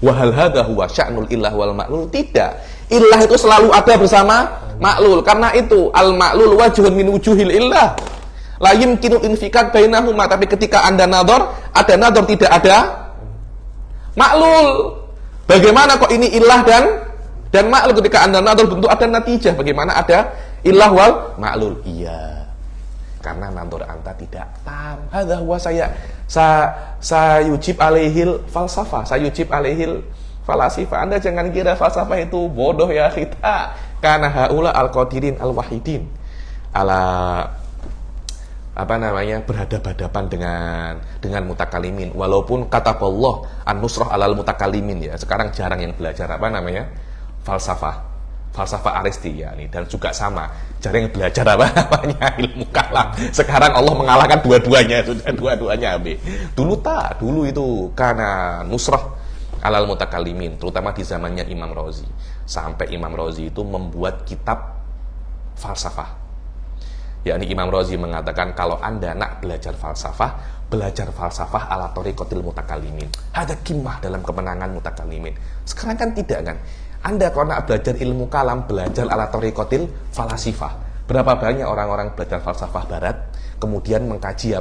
Speaker 1: Wa hal hadza huwa sya'nul illah wal ma'lul. Tidak, illah itu selalu ada bersama maklul. Karena itu al-maklul wajhun min wujuhil illah la yumkinu infikak bainahuma. Tapi ketika Anda nadhar, ada nadhar tidak ada maklul. Bagaimana kok ini illah dan maklul? Ketika Anda nadhar tentu ada natijah. Bagaimana ada illah wal maklul? Iya, karena nadhar Anda tidak tam. Hadza huwa sayujib alaihil falsafah, sayujib alaihil falasifah. Anda jangan kira falsafah itu bodoh ya kita. Karena haula al-qadirin al-wahidin ala berhadapan-hadapan dengan mutakalimin. Walaupun kata Allah an-nusrah alal mutakalimin, ya sekarang jarang yang belajar falsafah Aristi ya nih, dan juga sama jarang yang belajar ilmu kalam. Sekarang Allah mengalahkan dua-duanya, sudah dua-duanya habis. Dulu itu karena nusrah alal mutakalimin, terutama di zamannya Imam Razi. Sampai Imam Razi itu membuat kitab falsafah. Yakni Imam Razi mengatakan kalau Anda nak belajar falsafah ala thariqatil mutakalimin. Ada kimmah dalam kemenangan mutakalimin. Sekarang kan tidak kan. Anda kalau nak belajar ilmu kalam, belajar ala thariqatil falasifah. Berapa banyak orang-orang belajar falsafah barat kemudian mengkaji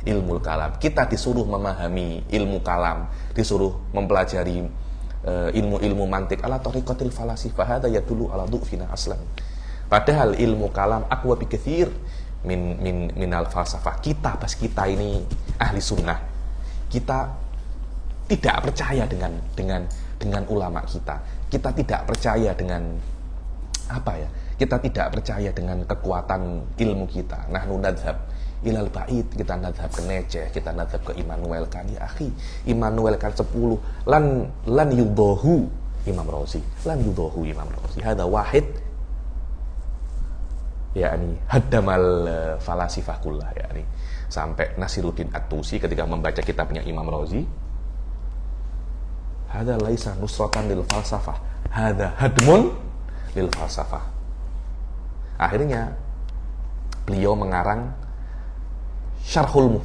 Speaker 1: ilmu kalam. Kita disuruh memahami ilmu kalam, disuruh mempelajari ilmu-ilmu mantik ala tariqatil falasifah hada yadullu ala du'fina aslan. Padahal ilmu kalam aqwa bi katsir minal falsafah. Kita ini ahli sunnah, kita tidak percaya dengan ulama kita. Kita tidak percaya dengan kita tidak percaya dengan kekuatan ilmu kita. Nahnu nadhab ilal ba'id, kita nadhab ke Neceh, kita nadhab ke Immanuel Kant. Ya akhi, Immanuel Kant 10 lan yudahu Imam Razi. Lan yudahu Imam Razi. Hada wahid yakni haddamal falasifah kullah, yakni sampai Nasiruddin At-Tusi ketika membaca kitabnya Imam Razi, hada laisa nusratan lil falsafah, hada hadmun lil falsafah. Akhirnya beliau mengarang Syarhul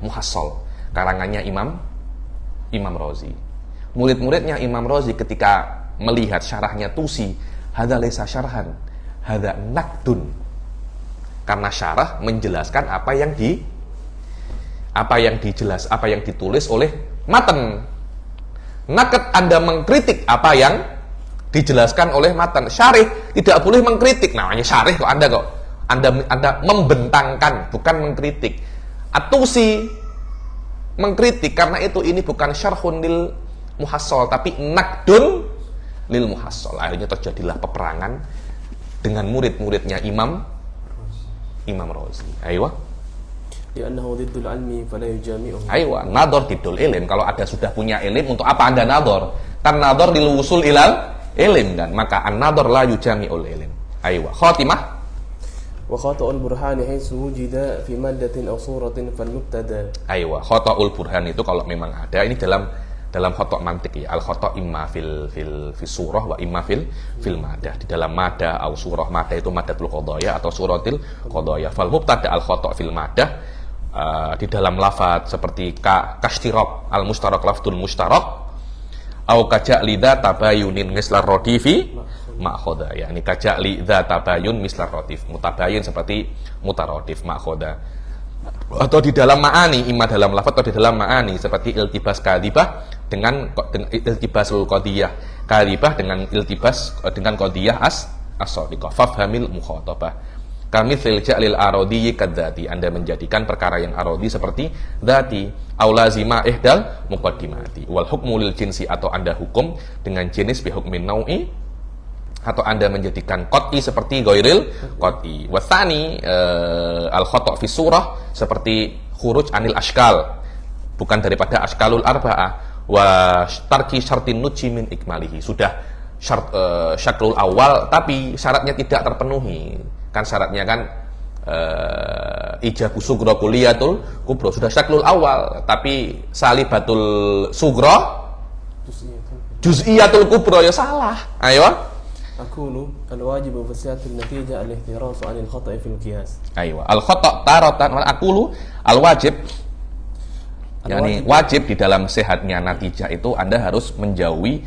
Speaker 1: Muhassal, karangannya Imam Razi. Murid-muridnya Imam Razi ketika melihat syarahnya Tusi, hada laisa syarhan, hada naqdun. Karena syarah menjelaskan apa yang ditulis oleh matan. Naqd, Anda mengkritik apa yang dijelaskan oleh matan. Syarih tidak boleh mengkritik. Namanya syarih kok Anda membentangkan, bukan mengkritik. At-Tusi mengkritik, karena itu ini bukan syarhun lil muhassal, tapi naqdun lil muhassal. Akhirnya terjadilah peperangan dengan murid-muridnya Imam Razi. Aywa.
Speaker 2: Li'annahu diddul ilmi fala yujami'uhu.
Speaker 1: Aywa, nadhar diddul ilm. Kalau ada sudah punya ilm, untuk apa Anda nadhar? Kan nadhar lil wusul ilal ilm, dan maka an-nadhar la yujami'ul ilm. Aywa. Khatimah.
Speaker 2: Wa khata'ul burhan haitsu wujida fi maddatin aw suratin fal mubtada.
Speaker 1: Aywa, khata'ul burhan itu kalau memang ada, ini dalam khata' mantik ya. Al khata' imma fil surah wa imma fil madah. Di dalam madah atau surah, madah itu madatul qadaya atau suratil qadaya. Fal mubtada al khata' fil madah, di dalam lafaz seperti kashtirok al mustarak lafdul mustarak au kaja'li dza tabayunin mislar radifi ma'khoda, yakni kaja'li dza tabayun mislar radif, mutabayyin seperti mutaradif ma'khoda. Atau di dalam ma'ani, imma dalam lafaz atau di dalam ma'ani seperti iltibas kadhibah dengan iltibasul qadiyah, kadhibah dengan iltibas dengan qadiyah as-shadiqah. Fafhamil mukhatabah. Kami fil ja'lil arodi kadzati, Anda menjadikan perkara yang arodi seperti dzati, au lazima ihdal muqaddimati, wal hukmu lil jinsi, atau Anda hukum dengan jenis bi hukmin nau'i, atau Anda menjadikan qat'i seperti ghairil qat'i. Wa tsani al khata' fi surah seperti khuruj anil ashkal, bukan daripada ashkalul arba'ah, wa tarki syartin nuji min ikmalihi, sudah syaklul awal tapi syaratnya tidak terpenuhi. Kan syaratnya kan ijabu sugro kuliyatul kubro, sudah syaklul awal tapi salibatul sugro juz'iyatul kubro, ya salah. Ayo.
Speaker 2: Aqulu al-wajibu fi sihatil natijah al-ihtiraz 'anil khata'i fil qiyas.
Speaker 1: Ayo. Al-khata' taratan aqulu al-wajib, yakni wajib di dalam sehatnya natijah itu Anda harus menjauhi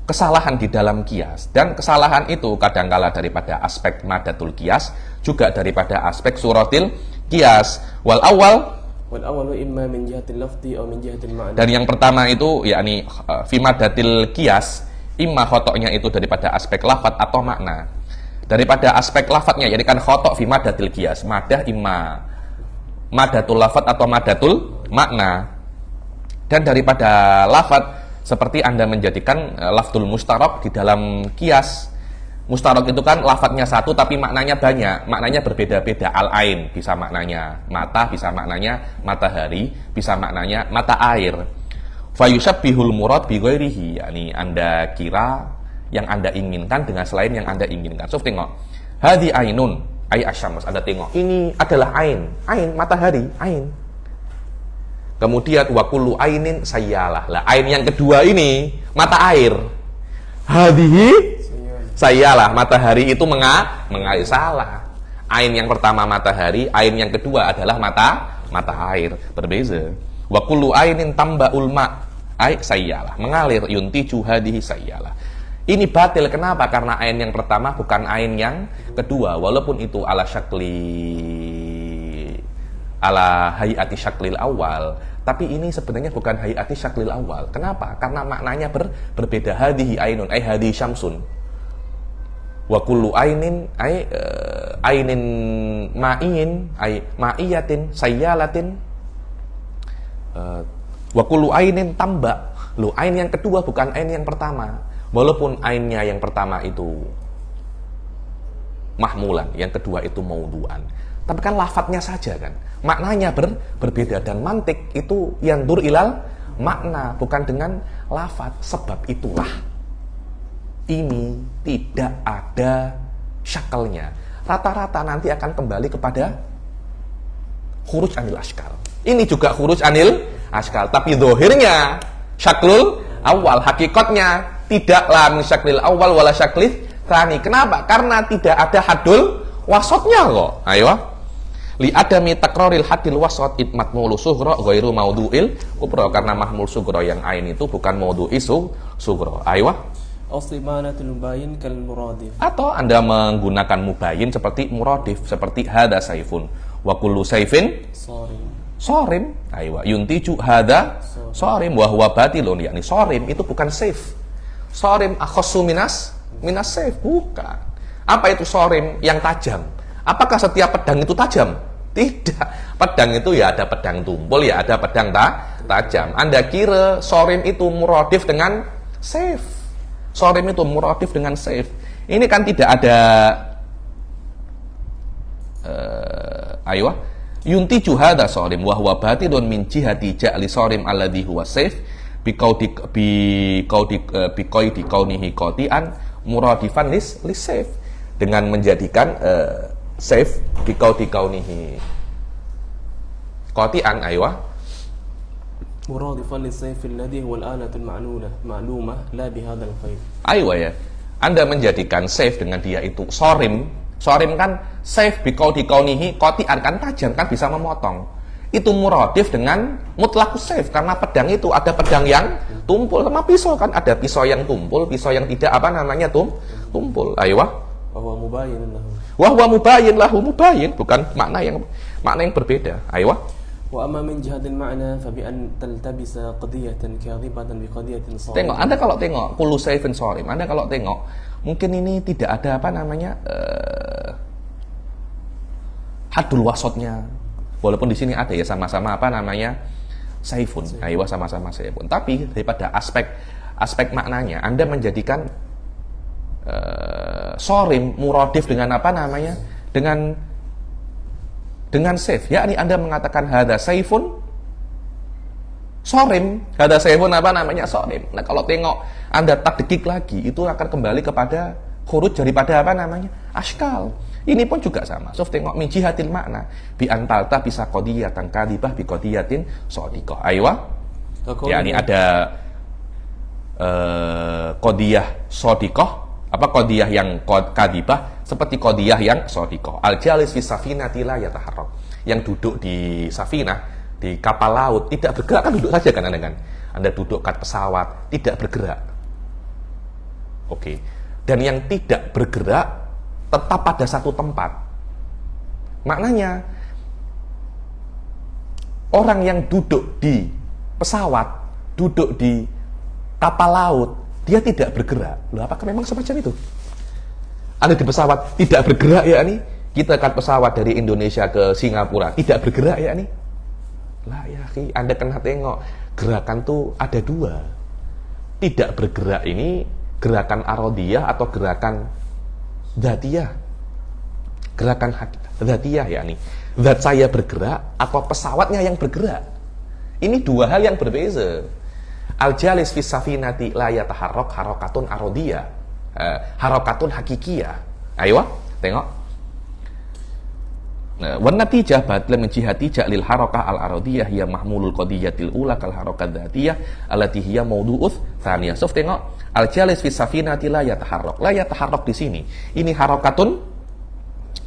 Speaker 1: kesalahan di dalam kias, dan kesalahan itu kadangkala daripada aspek madatul kias, juga daripada aspek suratil kias. Wal awal imma min jihatil lafzi aw min jihatil ma'na. Dan yang pertama itu yakni fi madatil kias, imma khotoknya itu daripada aspek lafaz atau makna. Daripada aspek lafadznya, jadi kan khotok fi madatil kias, madah imma madatul lafaz atau madatul makna. Dan daripada lafaz seperti Anda menjadikan lafdul mustarak di dalam kias. Mustarak itu kan lafadznya satu tapi maknanya banyak, maknanya berbeda-beda. Al-ain bisa maknanya mata, bisa maknanya matahari, bisa maknanya mata air. Fayushabbihul murad bi ghairihi, yakni Anda kira yang Anda inginkan dengan selain yang Anda inginkan. So tengok, hadi ainun ay asyams, Anda tengok ini adalah ain matahari, ain. Kemudian wakulu ainin sayyalah. Lah ain yang kedua ini mata air. Hadhihi sayyalah, matahari itu mengalir, salah. Ain yang pertama matahari, ain yang kedua adalah mata air, berbeza. Wakulu ainin tambaul ma ay sayyalah, mengalir, yuntiju hadhihi sayyalah. Ini batil, kenapa? Karena ain yang pertama bukan ain yang kedua, walaupun itu ala syakli ala hayati syaklil awal, tapi ini sebenarnya bukan hayati syaklil awal. Kenapa? Karena maknanya berbeda. Hadhihi ainun ay hadhihi syamsun wa kullu ainin ay ainin ma'iin ay ma'iyatin sayyalatin wa kullu ainin tamba. Loh, ain yang kedua bukan ain yang pertama. Walaupun ainnya yang pertama itu mahmulan, yang kedua itu maudhu'an. Tapi kan lafadznya saja kan. Maknanya berbeda, dan mantik itu yang dur ilal makna, bukan dengan lafadz. Sebab itulah ini tidak ada syakalnya. Rata-rata nanti akan kembali kepada khuruj anil ashkal. Ini juga khuruj anil ashkal, tapi zahirnya syaklul awal, hakikatnya tidaklah min syaklil awal wala syaklil tsani. Kenapa? Karena tidak ada hadul wasatnya kok. Ayo. Li adami takraril hadil wasat it matmul sughra ghairu maudhu'il kubra, karena mahmul sughra yang ain itu bukan maudhu'i sughra. Ayo.
Speaker 2: Aslimanatul mubayyin kal muradif.
Speaker 1: Atau Anda menggunakan mubayyin seperti muradif, seperti hada saifun wa kullu saifin sorim. Ayo. Yuntiju hada sorim wa huwa batilun, yakni sorim itu bukan saif. Sorim akhassu minas saif, bukan. Apa itu sorim? Yang tajam. Apakah setiap pedang itu tajam? Tidak. Pedang itu ya ada pedang tumpul, ya ada pedang tajam. Anda kira sorim itu muradif dengan saif? Sorim itu muradif dengan saif. Ini kan tidak ada yuntiju hada sorim wa huwa batilun min jihati ja'li sorim alladhi huwa saif biqaudi kaunihi qati'an muradifan lis saif, dengan menjadikan saif biqaudi kaunihi qati'an
Speaker 2: muradifan lis saif alladhi huwa al-alatul ma'lumah la bihadzal khair.
Speaker 1: Ya. Anda menjadikan saif dengan dia itu sorim. Sorim kan saif biqaudi kaunihi qati'an, kan tajam, kan bisa memotong. Itu muradif dengan mutlakus saif, karena pedang itu ada pedang yang tumpul, sama pisau kan ada pisau yang tumpul, pisau yang tidak tumpul.
Speaker 2: Wahwa
Speaker 1: mubayyin lahu mubayyin, bukan makna yang berbeda.
Speaker 2: Wa amma min jihadil ma'na fa bi an taltabisa qadiyatan kadhibatan bi qadiyatin sawab.
Speaker 1: Tengok, Anda kalau tengok kullu saifin sorim, Anda kalau tengok mungkin ini tidak ada hadul wasatnya. Walaupun di sini ada ya sama-sama saifun. Sama-sama saifun. Tapi daripada aspek maknanya, Anda menjadikan sorim muradif dengan dengan saif. Yakni Anda mengatakan hada saifun sorim. Hada saifun sorim. Nah, kalau tengok Anda tadqiq lagi, itu akan kembali kepada khuruj daripada ashkal. Ini pun juga sama. So, tengok min jihatil makna bi antalta bisa qadiyatan kadibah bi qadiyatin shadiqah. Ya, ini ada qadiyah shadiqah, qadiyah yang kadibah seperti qadiyah yang shadiqah. Al jalis fi safinati la yataharrak. Yang duduk di safinah, di kapal laut tidak bergerak, kan duduk saja kan Anda kan. Anda duduk kat pesawat tidak bergerak. Oke. Dan yang tidak bergerak tetap pada satu tempat. Maknanya orang yang duduk di pesawat, duduk di kapal laut, dia tidak bergerak. Loh, apakah memang semacam itu? Anda di pesawat tidak bergerak ya nih? Kita kan pesawat dari Indonesia ke Singapura tidak bergerak ya nih? Lah ya, Anda kena tengok gerakan tuh ada dua. Tidak bergerak ini gerakan arodiyah atau gerakan dzatiyah. Gerakan dzatiyah yakni zat saya bergerak atau pesawatnya yang bergerak. Ini dua hal yang berbeza. Al jalis fis safinati la yataharrak harakatun arodiyah, harakatun hakikiyah. Tengok. Wan natijah badla min jihati ja'lil harakah al arodiyah hiya mahmulul qadiyatil ula kal harakat dzatiyah allati hiya mawdu'uts tsaniyah. So, tengok al jalis fis safinati la yataharrak. La yataharrak di sini ini harakatun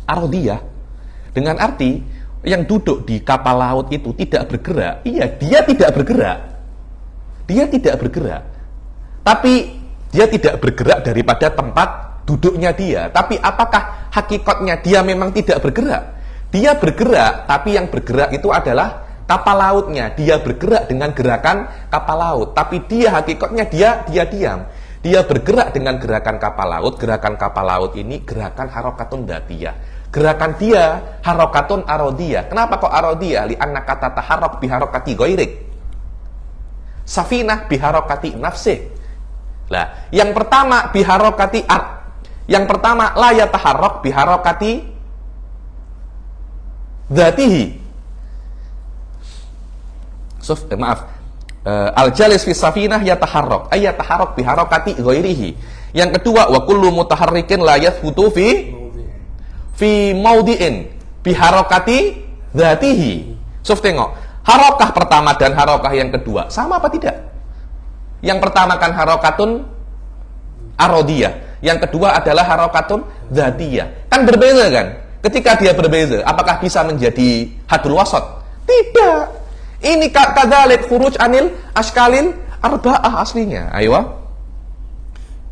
Speaker 1: arodiyah, dengan arti yang duduk di kapal laut itu tidak bergerak. Iya, dia tidak bergerak. Dia tidak bergerak. Tapi dia tidak bergerak daripada tempat duduknya dia. Tapi apakah hakikatnya dia memang tidak bergerak? Dia bergerak, tapi yang bergerak itu adalah kapal lautnya. Dia bergerak dengan gerakan kapal laut, tapi dia hakikatnya dia diam. Dia bergerak dengan gerakan kapal laut. Gerakan kapal laut ini gerakan harokatun dzatiyah. Gerakan dia harokatun arodiyah. Kenapa kok arodiyah? Li'anna kata taharok biharokati goirik. Safinah biharokati nafsih. Lah, yang pertama biharokati yang pertama la yataharrak biharokati dzatihi. Al-jalis fi safinah yataharrak ay yataharrak biharokati ghairihi. Yang kedua wa kullu mutaharrikin la yathbutu fi maudi'in biharokati dzatihi. Tengok, harokah pertama dan harokah yang kedua sama apa tidak? Yang pertama kan harokatun arodiyah, yang kedua adalah harokatun dzatiyah. Kan berbeda kan? Ketika dia berbeda, apakah bisa menjadi hadul wasat? Tidak. Ini kadzalik khuruj anil askalil arba'ah aslinya. Aywa.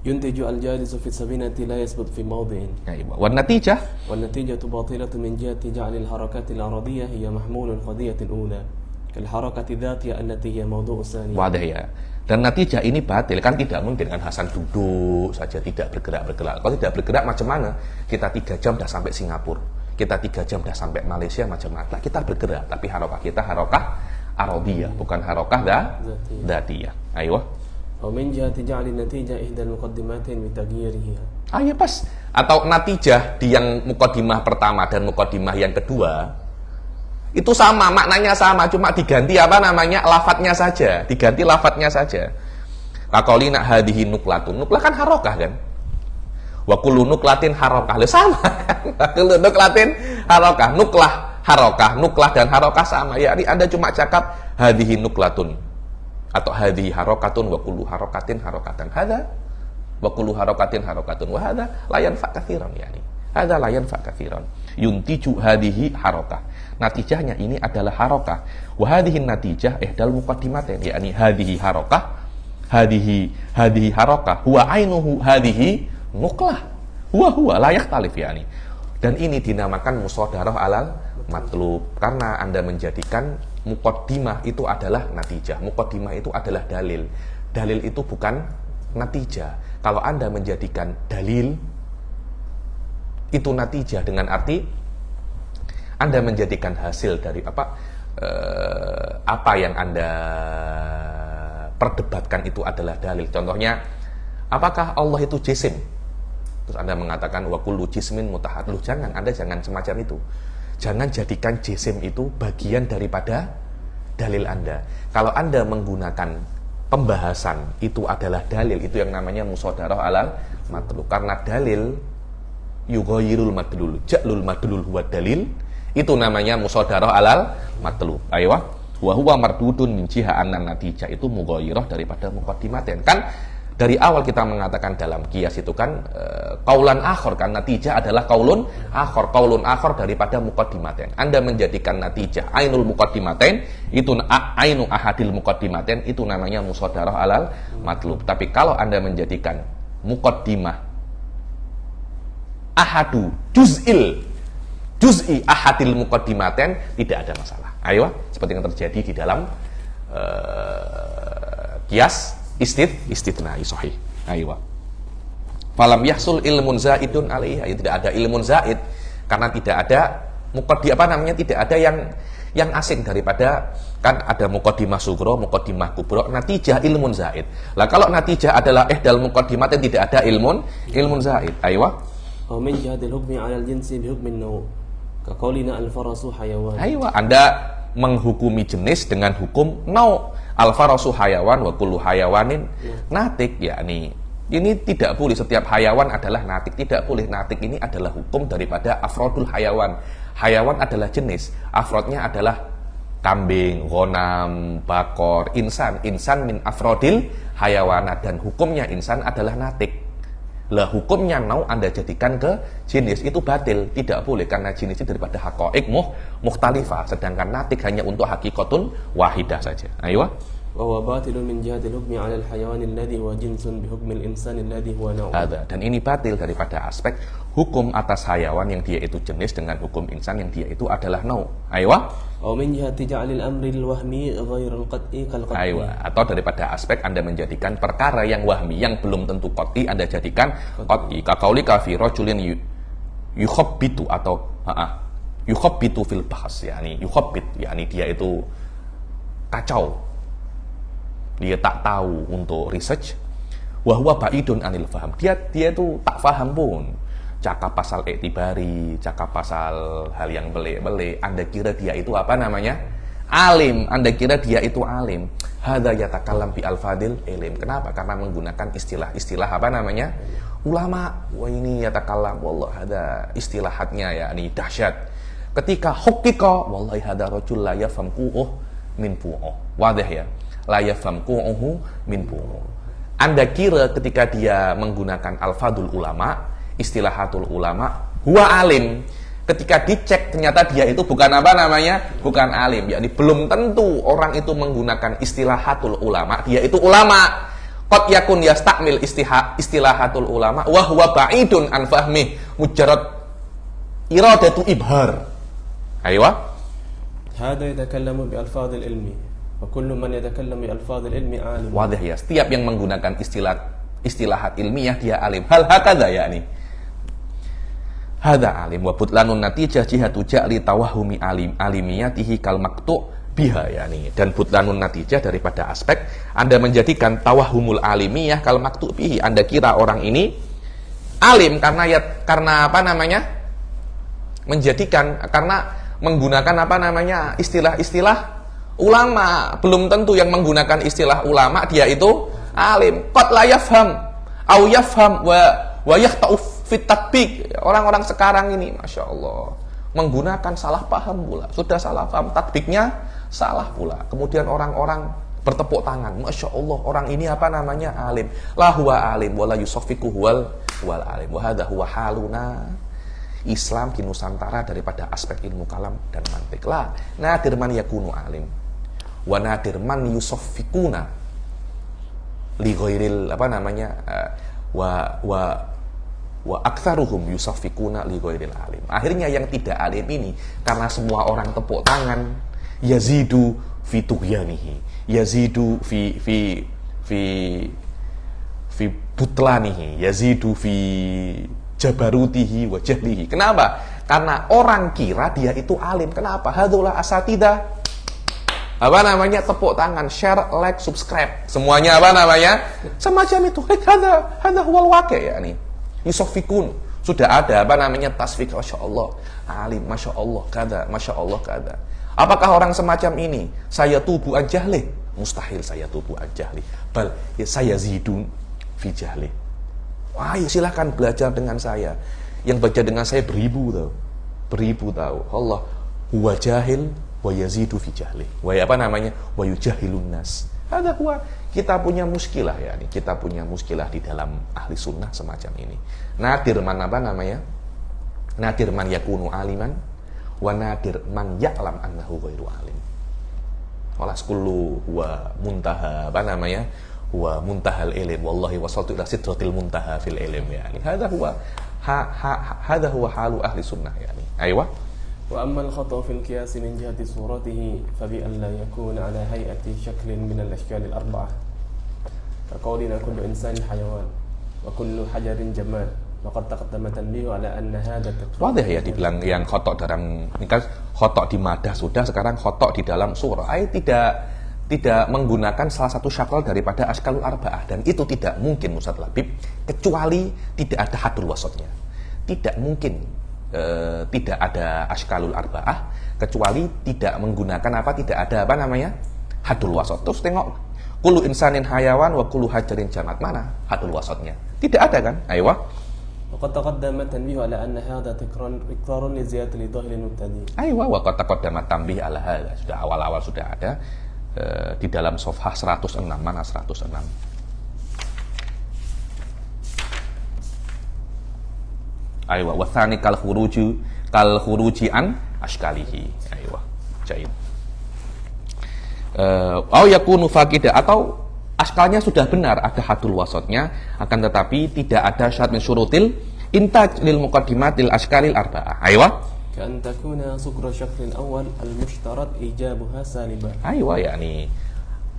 Speaker 2: Yuntiju al-jalisu fi sabinati la yasbut fi mawdi'in.
Speaker 1: Aywa. Wan natijah?
Speaker 2: Wan natijatu batilatu min jihati ja'lil harakati al-aradiyah hiya mahmulun qadiyatil ula. Kal harakati dzatiyah allati hiya mawdu'u tsani.
Speaker 1: Wadah ya. Dan natijah ini batil, kan tidak mungkin kan Hasan duduk saja tidak bergerak. Kalau tidak bergerak macam mana? Kita 3 jam dah sampai Singapura. Kita 3 jam dah sampai Malaysia macam mana? Kita bergerak, tapi harokah kita harokah arodiyah, bukan harokah dzatiyah. Ayo.
Speaker 2: Wa min jihati ja'lin natijah ihdal muqaddimatain bi taghyiriha.
Speaker 1: Ayo pas. Atau natijah di yang muqaddimah pertama dan muqaddimah yang kedua itu sama, maknanya sama, cuma diganti apa namanya lafadznya saja, diganti lafadznya saja. Laqaulina hadhihi nuklatun. Nuklah kan harokah kan? Wa kullu nuklatin harokah. Lah sama kan? Wa kullu nuklatin harokah. Nuklah harokah, nuklah dan harokah sama. Yakni Anda cuma cakap hadhihi nuklatun atau hadhihi harokatun wa kullu harokatin harokatan. Hadza wa kullu harokatin harokatun wa hadza la yanfa katsiran yani. Hadza la yanfa katsiran. Yuntiju hadhihi harokah. Natijahnya ini adalah harokah. Wa hadhihi natijah ihdal muqaddimatain, yakni hadhihi harokah, hadhihi harokah huwa ainuhu hadhihi nuklah. Huwa la yakhtalif yani. Dan ini dinamakan musadarah alal matlub karena Anda menjadikan muqaddimah itu adalah natijah. Muqaddimah itu adalah dalil. Dalil itu bukan natijah. Kalau Anda menjadikan dalil itu natijah dengan arti Anda menjadikan hasil dari apa yang Anda perdebatkan itu adalah dalil. Contohnya, apakah Allah itu jisim? Terus Anda mengatakan wa kullu jismin mutahad. Jangan, Anda jangan semacam itu. Jangan jadikan jisim itu bagian daripada dalil Anda. Kalau Anda menggunakan pembahasan itu adalah dalil, itu yang namanya musadarah alal matlub. Karena dalil yughayyirul madlul, ja'lul madlul huwa dalil. Itu namanya musadarah alal matlub. Aywa, wa huwa mardudun min jiha annan natijah, itu mughayyirah daripada muqaddimatain. Kan dari awal kita mengatakan dalam qiyas itu kan qaulan akhar, kan natijah adalah qaulun akhar daripada muqaddimatain. Anda menjadikan natijah ainul muqaddimatain, itu ainu ahadil muqaddimatain, itu namanya musadarah alal matlub. Tapi kalau Anda menjadikan muqaddimah ahadu juz'i ahadil muqaddimatain, tidak ada masalah. Ayo, seperti yang terjadi di dalam qiyas istitnai sahih. Ayo. Falam yahsul ilmun zaidun alaiha, tidak ada ilmun zaid karena tidak ada tidak ada yang asing daripada, kan ada muqaddimah sughra, muqaddimah kubra, natijah ilmun zaid. Lah kalau natijah adalah ihdal muqaddimatain, tidak ada ilmun zaid. Ayo.
Speaker 2: Wa min jihadil hukmi 'ala al-jinsi bi hukmin naw. Ka qaulina al-farasu hayawan.
Speaker 1: Ayo, Anda menghukumi jenis dengan hukum naw. Al-farasu hayawan wa kullu hayawanin natik, yakni ini tidak boleh setiap hayawan adalah natik, tidak boleh. Natik ini adalah hukum daripada afrodul hayawan. Hayawan adalah jenis, afrodnya adalah kambing, ghanam, bakor, insan min afrodil hayawanat, dan hukumnya insan adalah natik. Lah hukumnya nau Anda jadikan ke jenis, itu batil, tidak boleh karena jenis itu daripada haqaiq mukhtalifah, sedangkan natik hanya untuk hakikatun wahidah saja. Ayo.
Speaker 2: وهو باطل من جهة الحكم على الحيوان الذي هو جنس بحكم الإنسان الذي هو نوع.
Speaker 1: Dan ini batil daripada aspek hukum atas hayawan yang dia itu jenis dengan hukum insan yang dia itu adalah nau. Aywa.
Speaker 2: أو من جهة جعل الأمر الوهمي غير القطعي كالقطعي.
Speaker 1: Aywa. Atau daripada aspek Anda menjadikan perkara yang wahmi yang belum tentu qat'i Anda jadikan qat'i. Kaqauli kafi rajulin yukhabbitu atau yukhabbitu fil bahas, yakni yukhabbit, yakni dia itu kacau. Dia tak tahu untuk research. Wa huwa ba'idun anil faham. Dia itu tak faham pun. Cakap pasal iktibari, cakap pasal hal yang bele-bele. Anda kira dia itu apa namanya? Alim. Anda kira dia itu alim. Hadza yatakallam bi alfadil ilm. Kenapa? Karena menggunakan istilah-istilah apa namanya? Ulama. Wah ini yatakallam. Wallah ada istilahatnya ya, ini dahsyat. Ketika hukika, wallahi hadza rajul la yafham min fu'uh. Wadah ya. La yafham min fu'uh. Anda kira ketika dia menggunakan alfadul ulama, istilahatul ulama, huwa alim. Ketika dicek ternyata dia itu bukan apa namanya? Bukan alim. Yakni belum tentu orang itu menggunakan istilahatul ulama, dia itu ulama. Qad yakun yastakmil istilahatul ulama wa huwa ba'idun an fahmi mujarrad iradatu ibhar. Aywa.
Speaker 2: Hada yatakallamu bi alfadil ilmi wa kullu man yatakallamu bi alfadil ilmi alim.
Speaker 1: Wadah ya, setiap yang menggunakan istilahat ilmiah dia alim. Hal hakadha yakni. Hada alim wa butlanun natijah jihatu ja'li tawahumi alimiyatihi kal maktu' biha yakni. Dan butlanun natijah daripada aspek Anda menjadikan tawahumul alimiyah kal maktu' bihi. Anda kira orang ini alim karena apa namanya? Menjadikan karena menggunakan apa namanya? Istilah-istilah ulama. Belum tentu yang menggunakan istilah ulama dia itu alim. Qad la yafham au yafham wa yahta'u fit tatbiq. Orang-orang sekarang ini Masya Allah menggunakan salah paham pula. Sudah salah paham, tatbiknya salah pula. Kemudian orang-orang bertepuk tangan. Masya Allah, orang ini apa namanya? Alim. La huwa alim wa la yusaffiku wal alim. Wa hadha huwa haluna. Islam di Nusantara daripada aspek ilmu kalam dan mantik. La nadir man yakunu alim wa nadir man yusaffikuna li ghairil apa namanya? Wa aktsaruhum yusaffikuna li ghairil alim. Akhirnya yang tidak alim ini karena semua orang tepuk tangan, yazidu fi tughyanihi, yazidu fi butlanihi, yazidu fi jabarutihi wa jahlihi. Kenapa? Karena orang kira dia itu alim. Kenapa? Hadzulah asatidah. Apa namanya? Tepuk tangan, share, like, subscribe. Semuanya apa namanya? Semacam itu. Hadza huwal waqi' yakni. Yusaffikun. Sudah ada apa namanya? Tasfik. Masya Allah. Alim. Masya Allah. Kada. Masya Allah. Kada. Apakah orang semacam ini? Saya tubu an jahli. Mustahil saya tubu an jahli. Bal ya saya zidun fi jahli. Wah, ya silahkan belajar dengan saya. Yang baca dengan saya beribu tahu. Allah huwa jahil wa yazidu fi jahli. Wa apa namanya? Wa yujahilun nas. Ada huwa. Kita punya muskilah ya. Kita punya muskilah di dalam ahli sunnah semacam ini. Nadir man apa namanya? Nadir man yakunu aliman wa nadir man ya'lam annahu ghairu alim. Walas kullu wa muntaha apa namanya? Wa muntahal ilm wallahi wasaltu ila sidratil muntaha fil ilm yani hadha huwa halu ahli sunnah yani. Aywa.
Speaker 2: Wa amma al-khata' fi al-qiyas min jihati suratihi fa bi an la yakuna ala hay'ati shaklin min al-ashkal al-arba'ah ka qawlina kullu insani hayawan wa kullu hajarin jamal wa qad taqaddama tanbihu ala anna hadha
Speaker 1: wadah ya dibilang yang khata' dalam ini kan khata' di madah sudah, sekarang khata' di dalam surah. Tidak menggunakan salah satu syakal daripada askalul arba'ah, dan itu tidak mungkin Ustaz Labib kecuali tidak ada hadul wasatnya. Tidak mungkin tidak ada askalul arba'ah kecuali tidak menggunakan tidak ada apa namanya? Hadul wasat. Terus tengok kullu insanin hayawan wa kullu hajarin jamat, mana hadul wasatnya? Tidak ada kan? Aywa.
Speaker 2: وقد تقدم التنبيه على أن هذا تكرار لزيادة لظاهر المبتدئ.
Speaker 1: Aywa, وقد تقدم التنبيه على هذا. Sudah awal-awal sudah ada di dalam safhah 106. Mana 106? Aywa, wathani kal khuruji an ashkalihi. Aywa, jaid. Au yakunu faqida, atau askalnya sudah benar, ada hadul wasatnya, akan tetapi tidak ada syarat min syurutil intaj lil muqaddimatil askalil arba'ah. Aywa.
Speaker 2: كأن تكون صغر الشكل الأول المشترط إيجابها سالبا.
Speaker 1: Aywa, yakni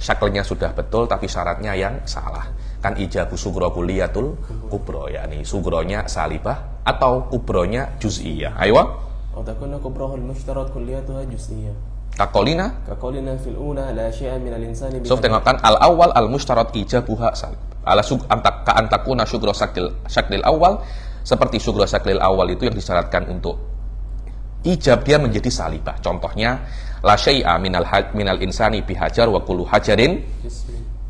Speaker 1: syaklnya sudah betul tapi syaratnya yang salah. Kan ijabu sugro kuliyatul kubro, yakni sugronya salibah atau kubronya juz'iyah. Aywa.
Speaker 2: أو تكون كبرها المشترط كلياتها جزئية.
Speaker 1: Kakolina.
Speaker 2: كقولنا في الأولى لا شيء من الإنسان
Speaker 1: So tengokkan al awal al mustarat ijabuha salib. Ala ka antakuna sugro syaklil awal, seperti sugro syaklil awal itu yang disyaratkan untuk ijab dia menjadi salibah. Contohnya la syai'a minal insani bihajar wa kullu hajarin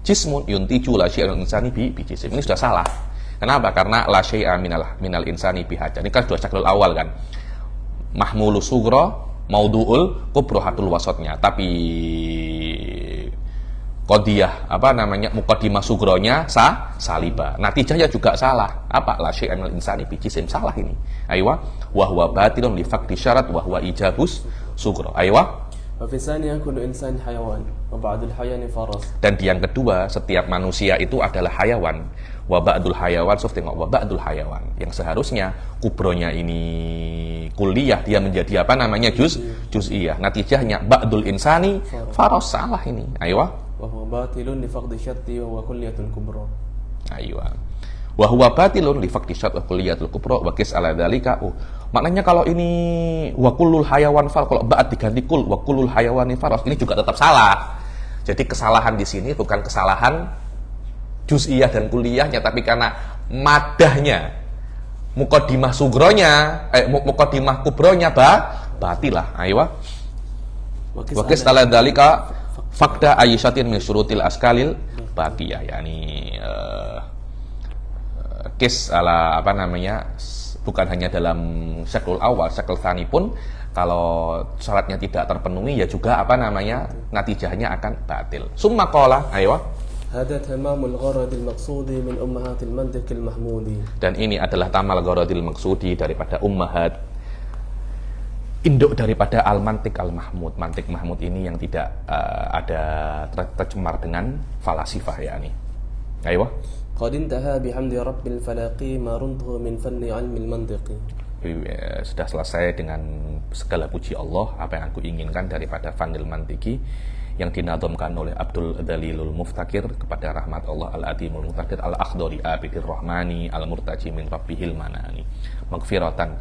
Speaker 1: jismun yuntiju la syai'a minal insani bi jism. Ini sudah salah. Kenapa? Karena la syai'a minal insani bihajar. Ini kan sudah syaklul awal kan. Mahmulu sugro maudhu'ul kubrohatul wasatnya. Tapi qadiyah muqaddimah sugronya salibah. Natijahnya juga salah. Apa? La syai'a minal insani bi jism. Salah ini. Aywa. Wa huwa batilun li faqdi syarat wa huwa ijabus sugro. Aywa.
Speaker 2: وفي الثانية كل إنسان حيوان وبعد الحيوان فرس.
Speaker 1: Dan di yang kedua, setiap manusia itu adalah hayawan. Wa ba'dul hayawan, wa ba'dul hayawan. Yang seharusnya kubronya ini kuliah, dia menjadi juz'iyah. Natijahnya ba'dul insani faros. Salah ini. Aywa.
Speaker 2: وهو باطل لفقد الشرط وهو كلية الكبرى.
Speaker 1: Aywa. Wa huwa batilun li faqdi syart wa kulliyatul kubra wa qis ala dzalika. Maknanya kalau ini wa kullul hayawan far, kalau ba'd diganti kul wa kullul hayawani faras, ini juga tetap salah. Jadi kesalahan di sini bukan kesalahan juz'iyah dan kulliyahnya, tapi karena madahnya muqaddimah sugronya muqaddimah kubronya batilah. Aywa. Wa qis ala dzalika fakta ayyishatin min syurutil askalil baqiyah, yakni kis ala bukan hanya dalam syaklul awal, syaklul tsani pun kalau syaratnya tidak terpenuhi ya juga natijahnya akan batil. Summa qala, aywa.
Speaker 2: هذا تمام الغرض المقصود من أمهات المنطق المحمودي.
Speaker 1: Dan ini adalah tamal gharadil maqsudi daripada ummahat, induk daripada al-mantik al-mahmud. Mantik mahmud ini yang tidak ada tercemar dengan falasifah, yakni. Aywa.
Speaker 2: قد انتهى بحمد رب الفلاق ما رمته من فن علم المنطق.
Speaker 1: Sudah selesai dengan segala puji Allah apa yang aku inginkan daripada fanil mantiki yang dinadhamkan oleh Abdul Dalilul Muftakir kepada rahmat Allah Al-Adimul Muftakir Al-Akhdari Abidir Rahmani Al-Murtaji min Rabbihil Manani maghfiratan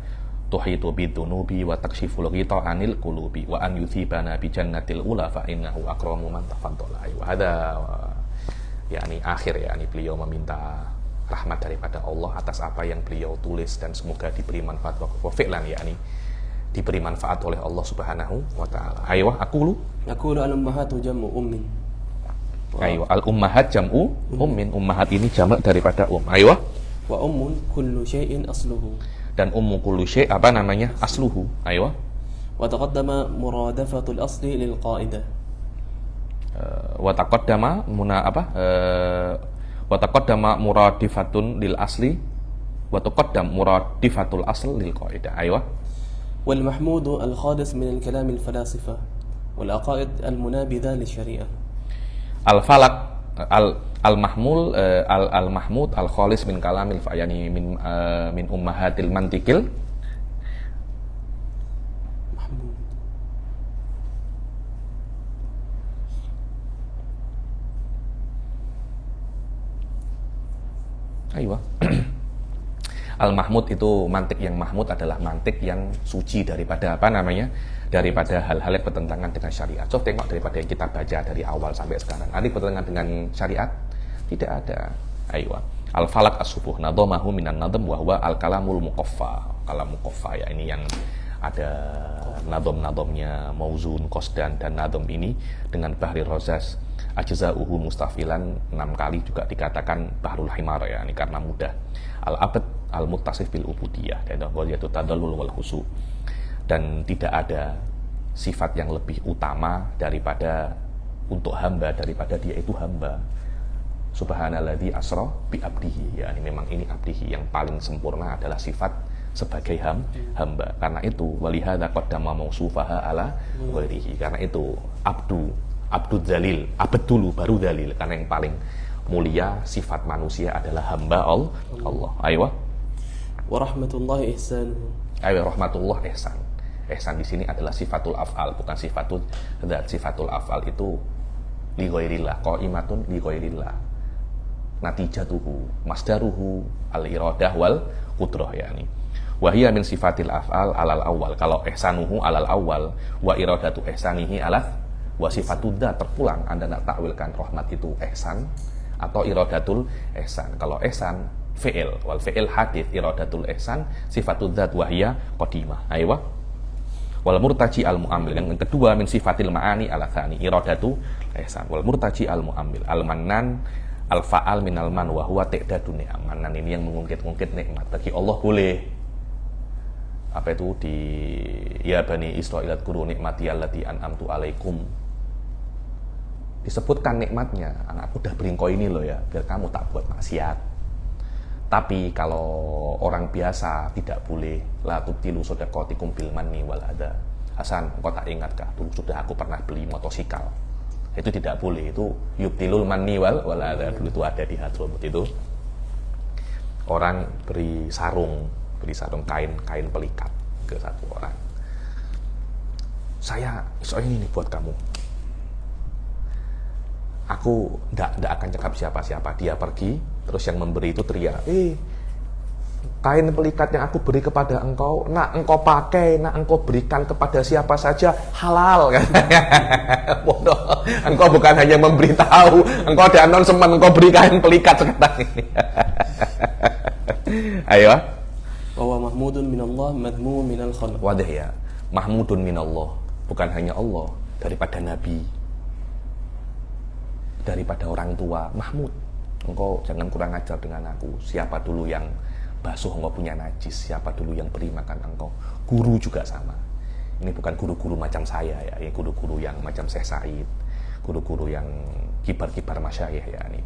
Speaker 1: tuhitu bidunubi wa takshiful ghita anil qulubi wa an yuthibana bi jannatil ula fa innahu akramu man tafaddala. Wa hada yakni akhir, yakni beliau meminta rahmat daripada Allah atas apa yang beliau tulis dan semoga diberi manfaat wa fi'lan, yakni diberi manfaat oleh Allah Subhanahu wa taala. Aywa, aqulu
Speaker 2: al ummahatu jam'u ummin.
Speaker 1: Aywa, al ummahat jam'u ummin. Ummahat ini jamak daripada Aywa.
Speaker 2: Wa ummun kullu syai'in asluhu.
Speaker 1: Dan ummu kullu syai' asluhu. Aywa.
Speaker 2: Wa taqaddama muradafatul asli lil qa'idah.
Speaker 1: Wa taqaddama muradifatun lil asli wa taqaddam muradifatul asl lil qaidah. Aywa.
Speaker 2: Wal mahmud al khadis min al kalam al falasifa wal aqaid al munabidha lil syariah. Al falak al mahmul al mahmud al khalis min kalamil yani min ummahatil mantiqil Aywa. Al-Mahmud itu mantik yang mahmud adalah mantik yang suci daripada daripada hal-hal yang bertentangan dengan syariat. So tengok daripada yang kita baca dari awal sampai sekarang. Ada bertentangan dengan syariat? Tidak ada. Aywa. Al-Falak as-Subuh nadhamahu minan nadhm wa huwa al-kalamul muqaffa. Kalam muqaffa, ya ini yang ada nadham-nadhamnya Mauzun, Qasdan dan nadham ini dengan Bahri Rozas. Ajza'uhu mustafilan 6 kali juga dikatakan Bahrul Himar, ya ini karena mudah. Al-abad al-muttasif bil ubudiyah dan yaitu tadallul wal khusu. Dan tidak ada sifat yang lebih utama daripada untuk hamba daripada dia itu hamba. Subhanalladzi asra bi abdihi, ya ini memang ini abdihi yang paling sempurna adalah sifat sebagai hamba. Karena itu walihada qaddama mausufaha ala ghairihi. Karena itu abdu
Speaker 1: abdul dzalil, abad dulu baru dalil, karena yang paling mulia sifat manusia adalah hamba Allah. Ayo.
Speaker 2: Wa rahmatullahi ihsanuhu.
Speaker 1: Ayo, rahmatullah ihsan. Ihsan di sini adalah sifatul af'al, bukan sifatul dzat. Sifatul af'al itu li ghairillah, qaimatun li ghairillah. Natijatuhu masdaruhu al-iradah wal qudrah, yakni wa hiya min sifatil af'al alal awal. Kalau ihsanuhu alal awal wa iradatu ihsanihi alal wa sifatud dzat, terpulang Anda nak takwilkan rahmat itu ihsan atau iradatul ihsan. Kalau ihsan fi'il, wal fi'il hadith, iradatul ihsan sifatul dzat wa hiya qadimah. Aywa. Wal murtaji al mu'ammil, yang kedua min sifatil ma'ani ala tsani iradatu ihsan. Wal murtaji al mu'ammil al mannan al fa'al minal man wa huwa ta'dadun ni'am. Mannan ini yang mengungkit-ungkit nikmat. Bagi Allah boleh apa itu di ya bani Israil dzkuru nikmati allati an'amtu alaikum, disebutkan nikmatnya, aku udah beri engkau ini loh ya, biar kamu tak buat maksiat. Tapi kalau orang biasa tidak boleh, la tubtilu shadaqatikum bil manni wal adha. Hasan, engkau tak ingatkah dulu sudah aku pernah beli motosikal? Itu tidak boleh, itu yubtilul manni wal adha. Dulu itu ada di Hadramut itu. Orang beri sarung kain pelikat ke satu orang. Saya ini nih buat kamu. Aku tidak akan cakap siapa-siapa. Dia pergi, terus yang memberi itu teriak, kain pelikat yang aku beri kepada engkau, nak engkau pakai, nak engkau berikan kepada siapa saja, halal kan? Bodoh. Engkau bukan hanya memberitahu, engkau ada announcement, engkau beri kain pelikat sekarang ini. Ayo.
Speaker 2: Wa mahmudun minallah, madmumun minal khalq.
Speaker 1: Wadah ya, mahmudun minallah, bukan hanya Allah, daripada Nabi, daripada orang tua. Mahmud, engkau jangan kurang ajar dengan aku. Siapa dulu yang basuh engkau punya najis, siapa dulu yang beri makan engkau. Guru juga sama. Ini bukan guru-guru macam saya ya, ini guru-guru yang macam Syekh Said, guru-guru yang kibar-kibar masyayikh ya. Ini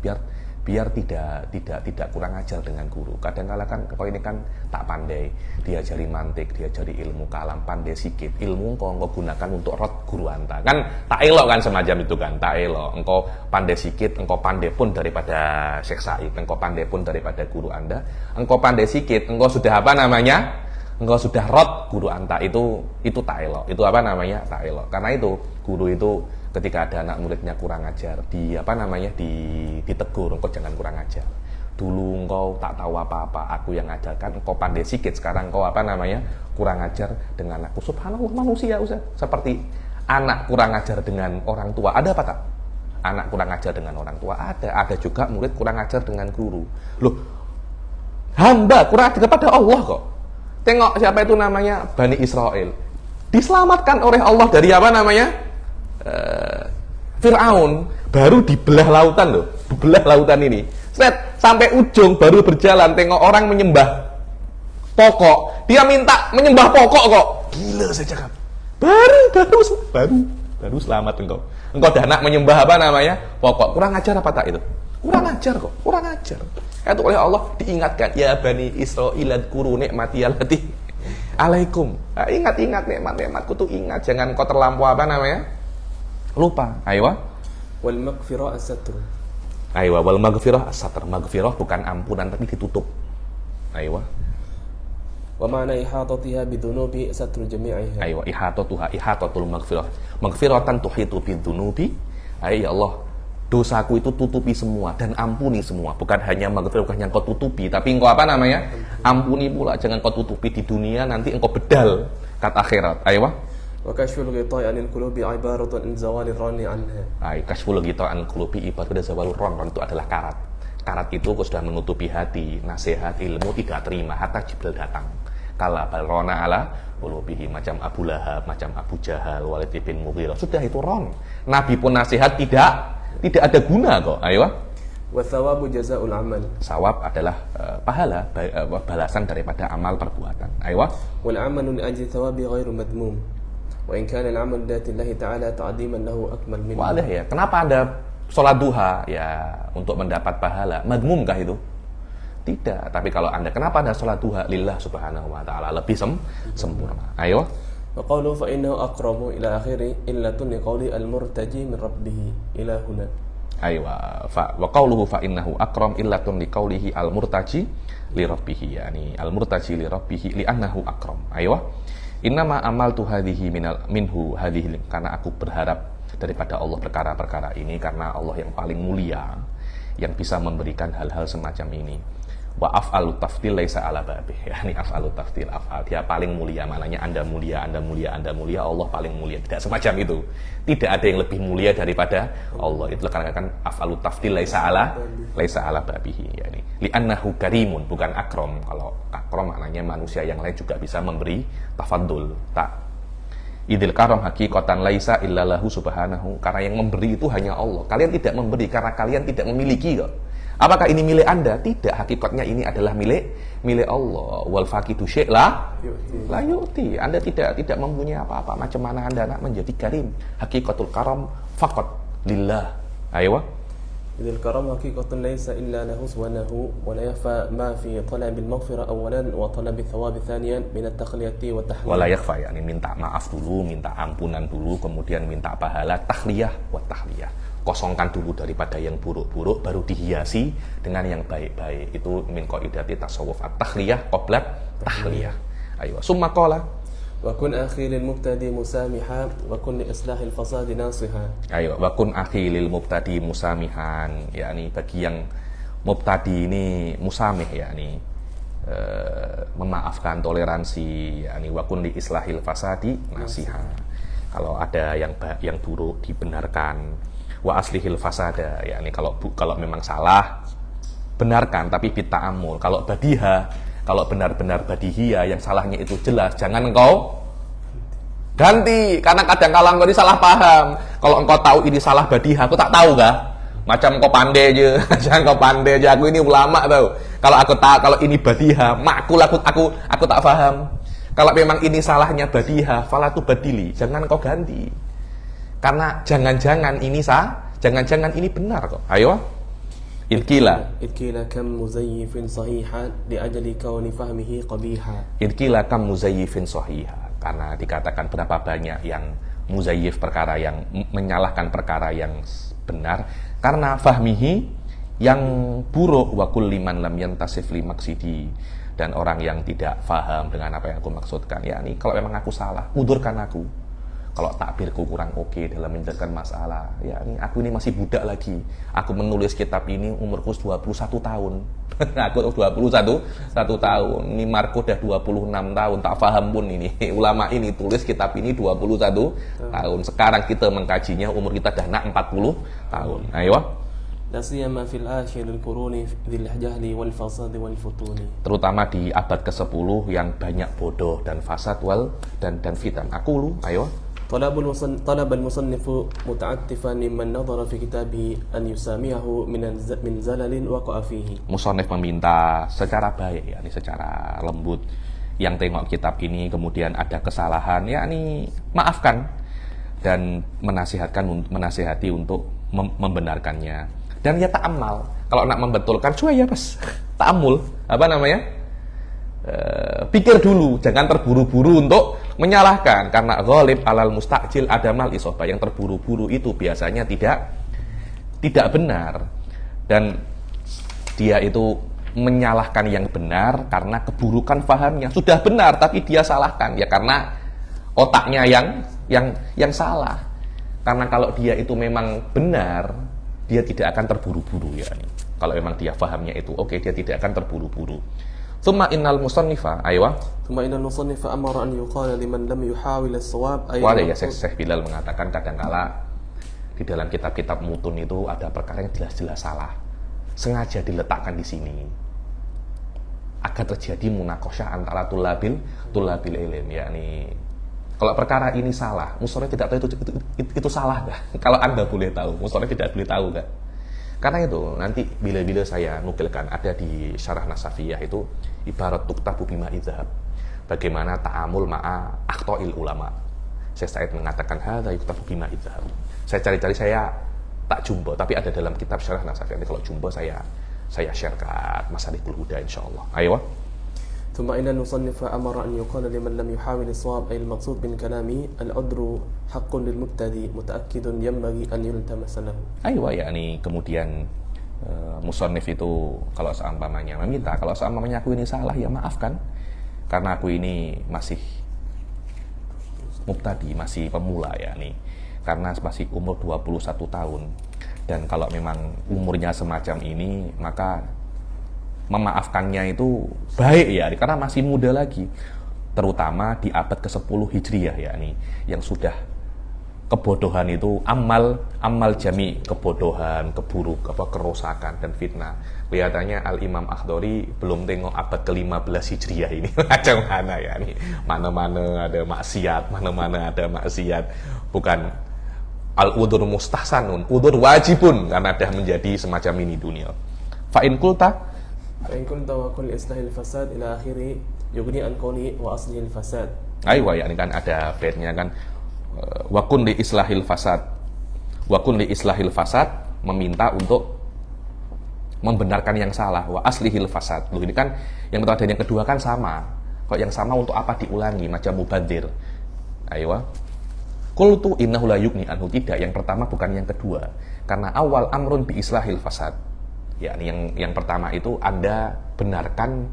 Speaker 1: biar tidak kurang ajar dengan guru. Kadang-kala kan kau ini kan tak pandai, diajari mantik, diajari ilmu kalam, pandai sikit, ilmu engkau gunakan untuk rot guru anta. Kan tak elok kan semacam itu kan, tak elok. Engkau pandai sikit, engkau pandai pun daripada Syekh Said, engkau pandai pun daripada guru Anda. Engkau pandai sikit, engkau sudah apa namanya? Engkau sudah rot guru anta, itu tak elok. Itu apa namanya? Tak elok. Karena itu guru itu ketika ada anak muridnya kurang ajar, ditegur, engkau jangan kurang ajar. Dulu engkau tak tahu apa-apa, aku yang ajarkan, engkau pandai sikit, sekarang engkau apa namanya? Kurang ajar dengan aku. Subhanallah, manusia Ustaz. Seperti anak kurang ajar dengan orang tua, ada apa tak? Anak kurang ajar dengan orang tua, ada juga murid kurang ajar dengan guru. Loh, hamba kurang ajar kepada Allah kok. Tengok siapa itu namanya? Bani Israil. Diselamatkan oleh Allah dari apa namanya? Fir'aun, baru dibelah lautan loh, belah lautan ini, sampai ujung baru berjalan, tengok orang menyembah pokok, dia minta menyembah pokok kok, gila saya cakap, baru selamat engkau dah nak menyembah apa namanya pokok, kurang ajar apa tak itu? Kurang ajar. Itu oleh Allah diingatkan, ya bani Israil dzkuru nikmati allati alaikum. Ingat nikmat-nikmatku tuh ingat, jangan kau terlampau apa namanya lupa. Aywa.
Speaker 2: Wal maghfirah as-satr.
Speaker 1: Aywa, wal maghfirah as-satr. Maghfirah bukan ampunan tapi ditutup. Aywa.
Speaker 2: Wa ma'na ihatatiha bidzunubi satru jami'iha.
Speaker 1: Aywa, ihatatul maghfirah. Maghfiratan tuhitu bidzunubi. Ya Allah, dosaku itu tutupi semua dan ampuni semua. Bukan hanya maghfirah, bukan yang kau tutupi, tapi engkau apa namanya? Ampuni pula. Jangan kau tutupi di dunia, nanti engkau bedal kata akhirat. Aywa.
Speaker 2: Wa kashful ghita'i 'anil qulubi 'ibaratun an zawali rani 'anha.
Speaker 1: Kashful ghita'i 'anil qulubi ibaratun zawalur ran itu adalah karat. Karat itu sudah menutupi hati, nasihat ilmu tidak terima hatta Jibril datang. Kala balrona ala qulubihi, macam Abu Lahab, macam Abu Jahal, Walid bin Mughirah. Sudah itu ron. Nabi pun nasihat tidak ada guna kok. Ayo.
Speaker 2: Wa thawabu jazaa'ul 'amal.
Speaker 1: Sawab adalah pahala, balasan daripada amal perbuatan. Ayo.
Speaker 2: Wal 'amalu li ajli thawabi ghairu madmum. Wa in kana al-'amal lillahi ta'ala ta'diman lahu akmal minhu. Wadah
Speaker 1: ya. Kenapa Anda sholat duha ya untuk mendapat pahala? Madmumkah itu? Tidak. Tapi kalau Anda kenapa Anda sholat duha lillah subhanahu wa ta'ala, lebih sempurna. Ayo.
Speaker 2: وقوله فإنه أقرب إلى آخره إلة لقول المرتجي من ربه إلى هنا.
Speaker 1: Aywa, wa qawluhu fa innahu akram illatun liqaulihi al-murtaji li rabbih, yani al-murtaji li rabbih li annahu akram. Aywa. Innama amaltu hadhihi minhu hadhihi, karena aku berharap daripada Allah perkara-perkara ini karena Allah yang paling mulia yang bisa memberikan hal-hal semacam ini. Wa af'alu tafdil laisa ala babih, yani af'alu tafdil, af'al dia paling mulia, maknanya Anda mulia, Anda mulia, Anda mulia, Allah paling mulia. Tidak semacam itu. Tidak ada yang lebih mulia daripada Allah. Itu karena kan af'alu tafdil laisa ala babih, yani li'annahu karimun, bukan akram. Kalau akram maknanya manusia yang lain juga bisa memberi tafaddul. Tak. Idil karam hakikatan laisa illallahu subhanahu, karena yang memberi itu hanya Allah. Kalian tidak memberi karena kalian tidak memiliki kok. Apakah ini milik Anda? Tidak, hakikatnya ini adalah milik Allah. Wal faqidu syai' la yu'ti. Anda tidak mempunyai apa-apa. Macam mana Anda nak menjadi karim? Hakikatul karam faqat lillah. Ayo.
Speaker 2: Idil karam hakikatun laisa illa lahu subhanahu wa la yakhfa ma fi talabil maghfirah awalan wa talabil thawab thaniyan min at-takhliyati wa tahliyah.
Speaker 1: Wala yakhfa, yani minta maaf dulu, minta ampunan dulu, kemudian minta pahala, tahliyah wa tahliyah. Kosongkan dulu daripada yang buruk-buruk, baru dihiasi dengan yang baik-baik. Itu min qaidati tasawuf at-tahliyah qabla tahliyah. Ayo, summa qala
Speaker 2: wa kun akhi lil mubtadi musamiha wa kun li islahil fasad nasiha.
Speaker 1: Ayo, wa kun akhi lil mubtadi musamihan, yakni bagi yang mubtadi ini musamih, yakni memaafkan, toleransi, yakni wa kun li islahil fasadi nasiha. Kalau ada yang buruk dibenarkan, wa aslihil fasada, yakni kalau memang salah benarkan tapi bita'amul. Kalau badiha, kalau benar-benar badihia yang salahnya itu jelas, jangan engkau ganti karena kadang-kala engkau ini salah paham. Kalau engkau tahu ini salah badiha, aku tak tahu kah? Macam engkau pandai aja, jangan engkau pandai aja, aku ini ulama tahu. Kalau aku tahu kalau ini badiha, makul aku tak paham. Kalau memang ini salahnya badiha, falatu badili, jangan engkau ganti. Karena jangan-jangan ini jangan-jangan ini benar kok. Ayo. Idkila
Speaker 2: kam muzayyifin sahiha li ajli kauni fahmihi qabiha.
Speaker 1: Idkila kam muzayyifin sahiha, karena dikatakan berapa banyak yang muzayyif, perkara yang menyalahkan perkara yang benar karena fahmihi yang buruk, wa kulli man lam yantasif li maksidi, dan orang yang tidak faham dengan apa yang aku maksudkan. Yakni kalau memang aku salah, udurkan aku. Kalau takbirku kurang oke dalam menjelaskan masalah, ya aku ini masih budak lagi. Aku menulis kitab ini umurku 21 tahun. Aku 21 tahun. Ini Marco udah 26 tahun, tak paham pun ini. Ulama ini tulis kitab ini 21 tahun. Sekarang kita mengkajinya umur kita dah nak 40 tahun. Ayo.
Speaker 2: Lasiyama fil akhiril quruni dzil jahli wal fasad wal futuni. Terutama
Speaker 1: di abad ke-10 yang banyak bodoh dan fasad dan fitan. Aku lu, ayo.
Speaker 2: طلب المصنف متعتفا ممن نظر في كتابه أن يسامحه من زلل وقع فيه.
Speaker 1: Musannif meminta secara baik, yakni secara lembut, yang tengok kitab ini kemudian ada kesalahan, yakni maafkan dan menasihati untuk membenarkannya. Dan ya ta'ammal, kalau nak membetulkan cuy ya pas ta'amul, apa namanya? Pikir dulu, jangan terburu-buru untuk menyalahkan, karena ghalib alal mustajil adamal isobah, yang terburu-buru itu biasanya tidak benar, dan dia itu menyalahkan yang benar karena keburukan fahamnya. Sudah benar tapi dia salahkan, ya karena otaknya yang salah. Karena kalau dia itu memang benar, dia tidak akan terburu-buru, ya. Kalau memang dia fahamnya itu oke, dia tidak akan terburu-buru. Thumma innal musannifa, aywa.
Speaker 2: Thumma innal musannifa amara an yuqala liman lam yuhawil as-shawab
Speaker 1: aywa. Ya, Syekh Bilal mengatakan kadangkala di dalam kitab-kitab mutun itu ada perkara yang jelas-jelas salah, sengaja diletakkan di sini agar terjadi munaqasyah antara tulabil ilm, yakni kalau perkara ini salah, musannif tidak tahu itu salah enggak? Kalau Anda boleh tahu, musannif tidak boleh tahu enggak? Karena itu nanti bila-bila saya nukilkan ada di Syarah Nasafiyah itu ibarat tuktabu bima idzhab. Bagaimana ta'amul ma'a akhtoil ulama. Syekh Said mengatakan hadza yuktabu bima idzhab. Saya cari-cari, saya tak jumpa, tapi ada dalam kitab Syarah Nasafiyah. Nanti kalau jumpa saya sharekan Masalikul Huda insyaallah. Ayo.
Speaker 2: ثم إن المصنف أمر أن يقال لمن لم يحاول الصواب أي المقصود من كلامي العذر حق للمبتدئ متأكد ينبغي أن يلتمس له.
Speaker 1: Aywa, yakni kemudian musannif itu kalau seumpamanya meminta, kalau seumpamanya aku ini salah ya maafkan, karena aku ini masih mubtadi, masih pemula yakni, karena masih umur 21 tahun. Dan kalau memang umurnya semacam ini, maka memaafkannya itu baik ya, karena masih muda lagi, terutama di abad ke-10 Hijriyah yakni, yang sudah kebodohan itu amal jami, kebodohan, kerusakan dan fitnah. Kelihatannya Al-Imam Akhdari belum tengok abad ke-15 Hijriyah ini macam mana ya nih. Mana-mana ada maksiat, bukan al-udur mustahsanun, udur wajibun, karena dah menjadi semacam ini dunia. Fa'in kulta
Speaker 2: wa kulli islahil fasad ila akhiri yughni an qawli wa aslihil fasad.
Speaker 1: Aywa, ya ini kan ada baitnya kan, wa kun li islahil fasad, meminta untuk membenarkan yang salah, wa aslihil fasad. Loh, ini kan yang pertama dan yang kedua kan sama. Kok yang sama untuk apa diulangi, macam mubadir. Aywa, qultu innahu la yughni anhu, tidak, yang pertama bukan yang kedua, karena awal amrun bi islahil fasad. Ya, yang pertama itu Anda benarkan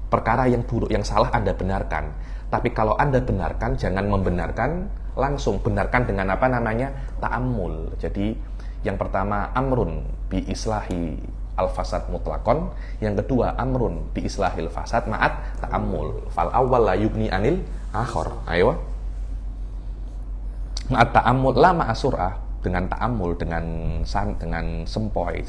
Speaker 1: perkara yang buruk, yang salah Anda benarkan. Tapi kalau Anda benarkan, jangan membenarkan langsung, benarkan dengan apa namanya? Ta'ammul. Jadi yang pertama amrun bi islahi al-fasad mutlaqon, yang kedua amrun bi islahil fasad ma'at ta'ammul. Fal awwal la yughni anil akhar. Ayo. Ma'at ta'ammul la ma'asurah, dengan ta'ammul, dengan sempoi,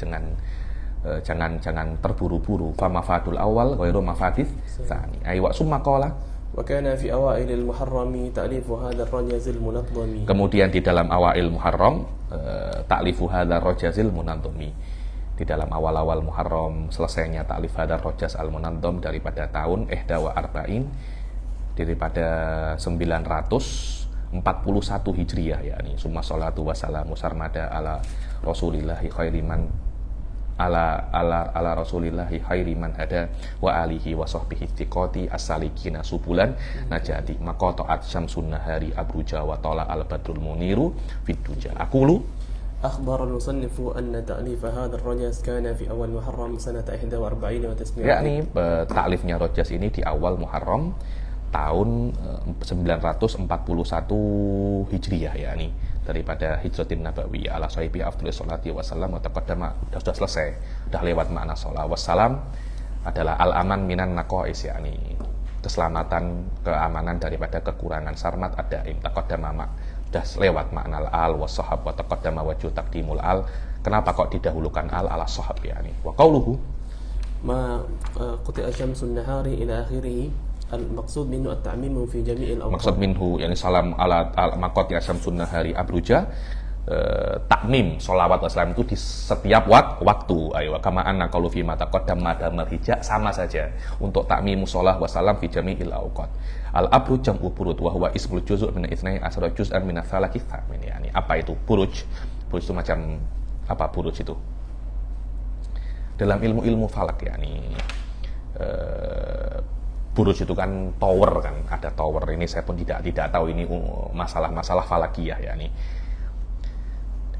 Speaker 1: jangan terburu-buru. Fa mafadul awal ghairu mafadis tsani. Aywa summa qala
Speaker 2: wa kana fi awailil muharrami ta'lifu hadzal rajazil munazzami.
Speaker 1: Kemudian di dalam awail Muharram ta'lifu hadzal rajazil munazzami. Di dalam awal-awal Muharram selesainya ta'lif hadzal rajaz al munazzam daripada tahun ihda wa arba'in, daripada 941 Hijriyah yakni. Summa sholatu wassalamu sarmada ala Rasulillahi khairiman ala Rasulillahi khairi man hada wa alihi wa sahbihi tiqati as-salikina subulan najati maqata'at syamsun nahari abruja wa tala al-badrul muniru fid duja. Aqulu
Speaker 2: أخبر المصنف أن تأليف هذا الرجز كان في أول محرم سنة 41 و900.
Speaker 1: yakni ta'lifnya Rajaz ini di awal Muharram tahun 941 Hijriyah yakni, daripada Hijratin Nabawiyah ala sahibi afdhalus sholati wassalam wa taqaddama, sudah selesai, sudah lewat makna sholat. Wassalam adalah al-aman minan naqais, yakni keselamatan, keamanan daripada kekurangan. Sarmat ada taqaddama, sudah lewat makna al wasahab wa taqaddama wajhu taqdimul al. Kenapa kok didahulukan al ala sahab yakni? Wa qauluhu
Speaker 2: ma quti'a syamsun nahari ila akhirih. Al-maksud minhu at-ta'mimu fi jami'il awqat.
Speaker 1: Maksud minhu yang salam ala maqat ya syamsun nahari abruja, takmim sholawat wassalam itu di setiap waktu. Ayo kama anna qalu fi ma taqaddam madamul hijab, sama saja untuk takmim sholah wassalam fi jami'il awqat. Al-abruj jam'u burud wa huwa ismul juz' min itsnai asra juz'an min ats-tsalaki tsamin. Yani apa itu buruj? Buruj itu macam apa buruj itu? Dalam ilmu falak yakni buruj itu kan tower, kan ada tower. Ini saya pun tidak tahu ini masalah falakiyah yakni.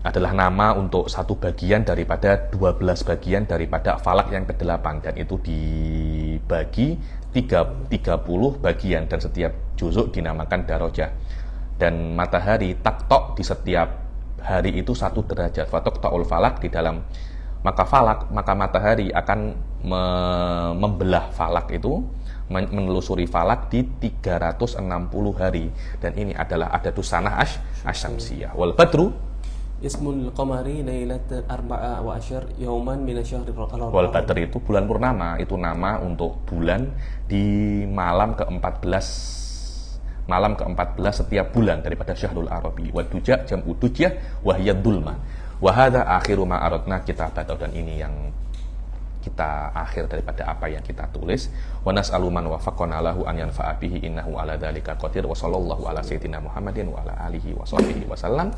Speaker 1: Adalah nama untuk satu bagian daripada 12 bagian daripada falak yang ke-8, dan itu dibagi 30 bagian, dan setiap juzuk dinamakan darajah. Dan matahari taktok di setiap hari itu 1 derajat. Fataqta'ul falak, di dalam maka matahari akan membelah falak itu, menelusuri falak di 360 hari, dan ini adalah adadus sanah asy-syamsiyah. Wal badru
Speaker 2: ismul qamari lailatul 14 yauman min asy-syahri ar-rabi'.
Speaker 1: Wal badr itu bulan purnama, itu nama untuk bulan di malam ke-14 setiap bulan daripada syahrul arabi. Wa duja jam'u dujah wa hiya dzulma. Wa hadza akhiru ma aradna kitabat, dan ini yang kita akhir daripada apa yang kita tulis. Wa nas'alu man wafaqqana lahu an yanfa'a bihi innahu ala dzalika qadir. Wa sallallahu ala sayyidina Muhammadin wa ala alihi wa sahbihi wasallam.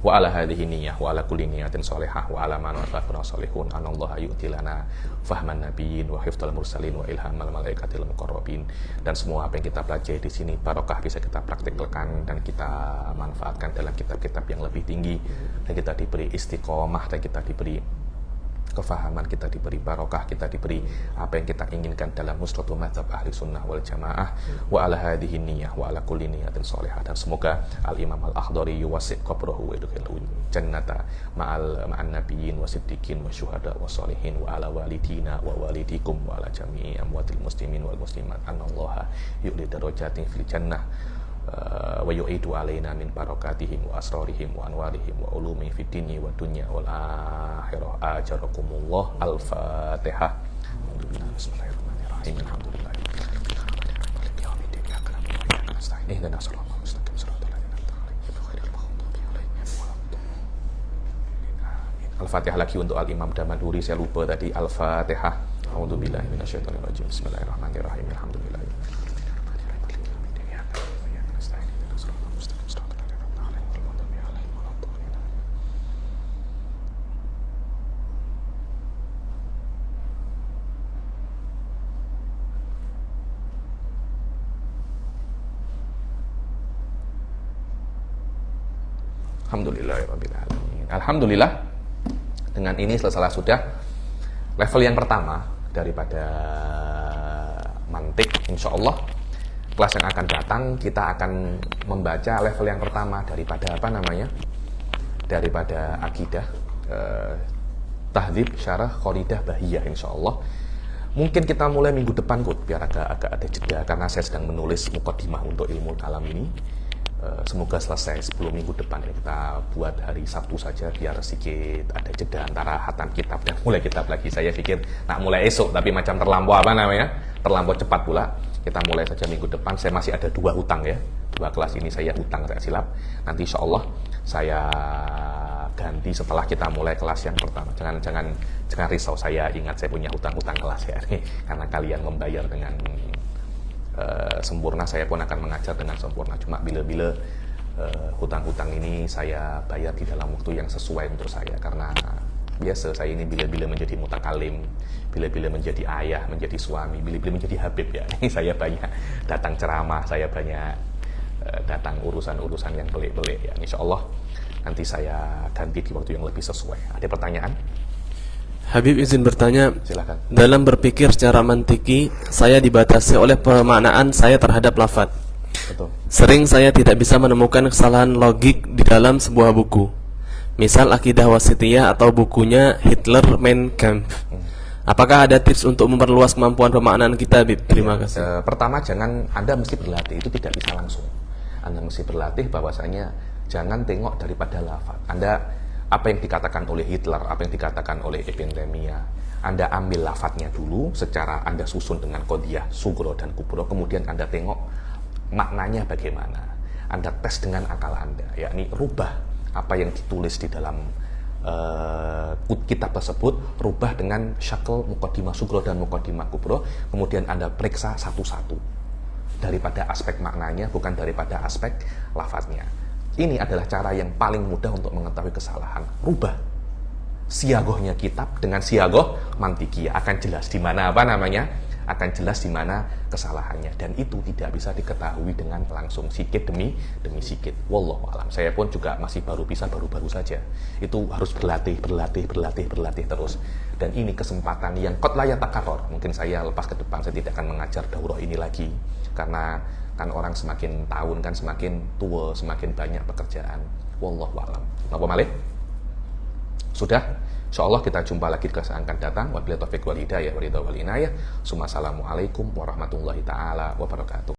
Speaker 1: wa ala hadhihi niyyah wa ala kulli niyatin shalihah wa ala man wafaqa salihun anallaha yu'ti lana fahman nabiyyin wa hifdzal mursalin wa ilhamal malaikatil muqarrabin. Dan semua apa yang kita pelajari di sini barokah bisa kita praktikkan dan kita manfaatkan dalam kitab-kitab yang lebih tinggi, dan kita diberi istiqomah, dan kita diberi kefahaman, kita diberi barokah, kita diberi apa yang kita inginkan dalam musnadu madzhab ahli sunnah wal jamaah. Wa ala hadhihi niyyah wa ala kulli niyatin shalihah. Dan semoga al-imam al-Akhdari yuwasi' qabrahu wa yudkhilhu jannata ma'an nabiyyin wa siddiqin wa syuhada wa shalihin wa ala walidina wa walidikum wa ala jami'i amwatil muslimin wal muslimat anallaha yu'li darajatin fil jannah wa yu'idu alaina min barakatihim wa asrarihim wa anwarihim wa ulumi fid dini wa dunya wal akhirah. Ajarakumullah. Al-Fatihah. Bismillahirrahmanirrahim. Alhamdulillah. Al-Fatihah lagi untuk Al-Imam Damaduri, saya lupa tadi. Al-Fatihah. A'udzubillahi minasyaitonirrajim. Bismillahirrahmanirrahim. Alhamdulillah. Alhamdulillah, dengan ini selesai sudah level yang pertama daripada mantik. Insya Allah kelas yang akan datang kita akan membaca level yang pertama daripada daripada akidah, tahdzib syarah Qoridah Bahiyah. Insya Allah mungkin kita mulai minggu depan biar agak ada jeda, karena saya sedang menulis muqaddimah untuk ilmu kalam ini. Semoga selesai sebelum minggu depan. Kita buat hari Sabtu saja biar sedikit ada jeda antara hatam kitab dan mulai kitab lagi. Saya pikir mulai esok, tapi macam terlampau cepat pula. Kita mulai saja minggu depan. Saya masih ada 2 hutang ya, 2 kelas ini saya hutang, saya silap. Nanti insya Allah saya ganti setelah kita mulai kelas yang pertama. Jangan risau, saya ingat saya punya hutang-hutang kelas ya, karena kalian membayar dengan sempurna, saya pun akan mengajar dengan sempurna. Cuma bila-bila hutang-hutang ini saya bayar di dalam waktu yang sesuai untuk saya, karena biasa saya ini bila-bila menjadi mutakalim, bila-bila menjadi ayah, menjadi suami, bila-bila menjadi habib ya. Saya banyak datang ceramah, saya banyak datang urusan-urusan yang pelik-pelik ya. Insya Allah nanti saya ganti di waktu yang lebih sesuai. Ada pertanyaan?
Speaker 2: Habib izin bertanya.
Speaker 1: Silakan.
Speaker 2: Dalam berpikir secara mantiki, saya dibatasi oleh pemaknaan saya terhadap lafaz.
Speaker 1: Betul.
Speaker 2: Sering saya tidak bisa menemukan kesalahan logik di dalam sebuah buku. Misal Akidah Wasithiyah atau bukunya Hitler Mein Kampf. Apakah ada tips untuk memperluas kemampuan pemaknaan kita, Habib? Terima kasih.
Speaker 1: Pertama, Anda mesti berlatih, itu tidak bisa langsung. Anda mesti berlatih bahwasanya jangan tengok daripada lafaz. Apa yang dikatakan oleh Hitler, apa yang dikatakan oleh Ibn Taimiyah, Anda ambil lafadznya dulu, secara Anda susun dengan qodiyah, sugro dan kubro, kemudian Anda tengok maknanya bagaimana. Anda tes dengan akal Anda, yakni rubah apa yang ditulis di dalam kitab tersebut, rubah dengan syakl muqaddimah sugro dan muqaddimah kubro, kemudian Anda periksa satu-satu daripada aspek maknanya, bukan daripada aspek lafadznya. Ini adalah cara yang paling mudah untuk mengetahui kesalahan. Rubah siagohnya kitab dengan siagoh mantikiyah, akan jelas di mana akan jelas di mana kesalahannya, dan itu tidak bisa diketahui dengan langsung sikit demi sikit. Wallahu alam. Saya pun juga masih baru saja. Itu harus berlatih terus. Dan ini kesempatan yang qad la yatakarrar. Mungkin saya lepas ke depan saya tidak akan mengajar daurah ini lagi, karena kan orang semakin tahun kan semakin tua, semakin banyak pekerjaan. Wallahu a'lam. Napa malih? Sudah? Insyaallah kita jumpa lagi di kelas akan datang. Wabillahi taufiq wal hidayah wa ridha wal inayah. Assalamualaikum warahmatullahi taala wabarakatuh.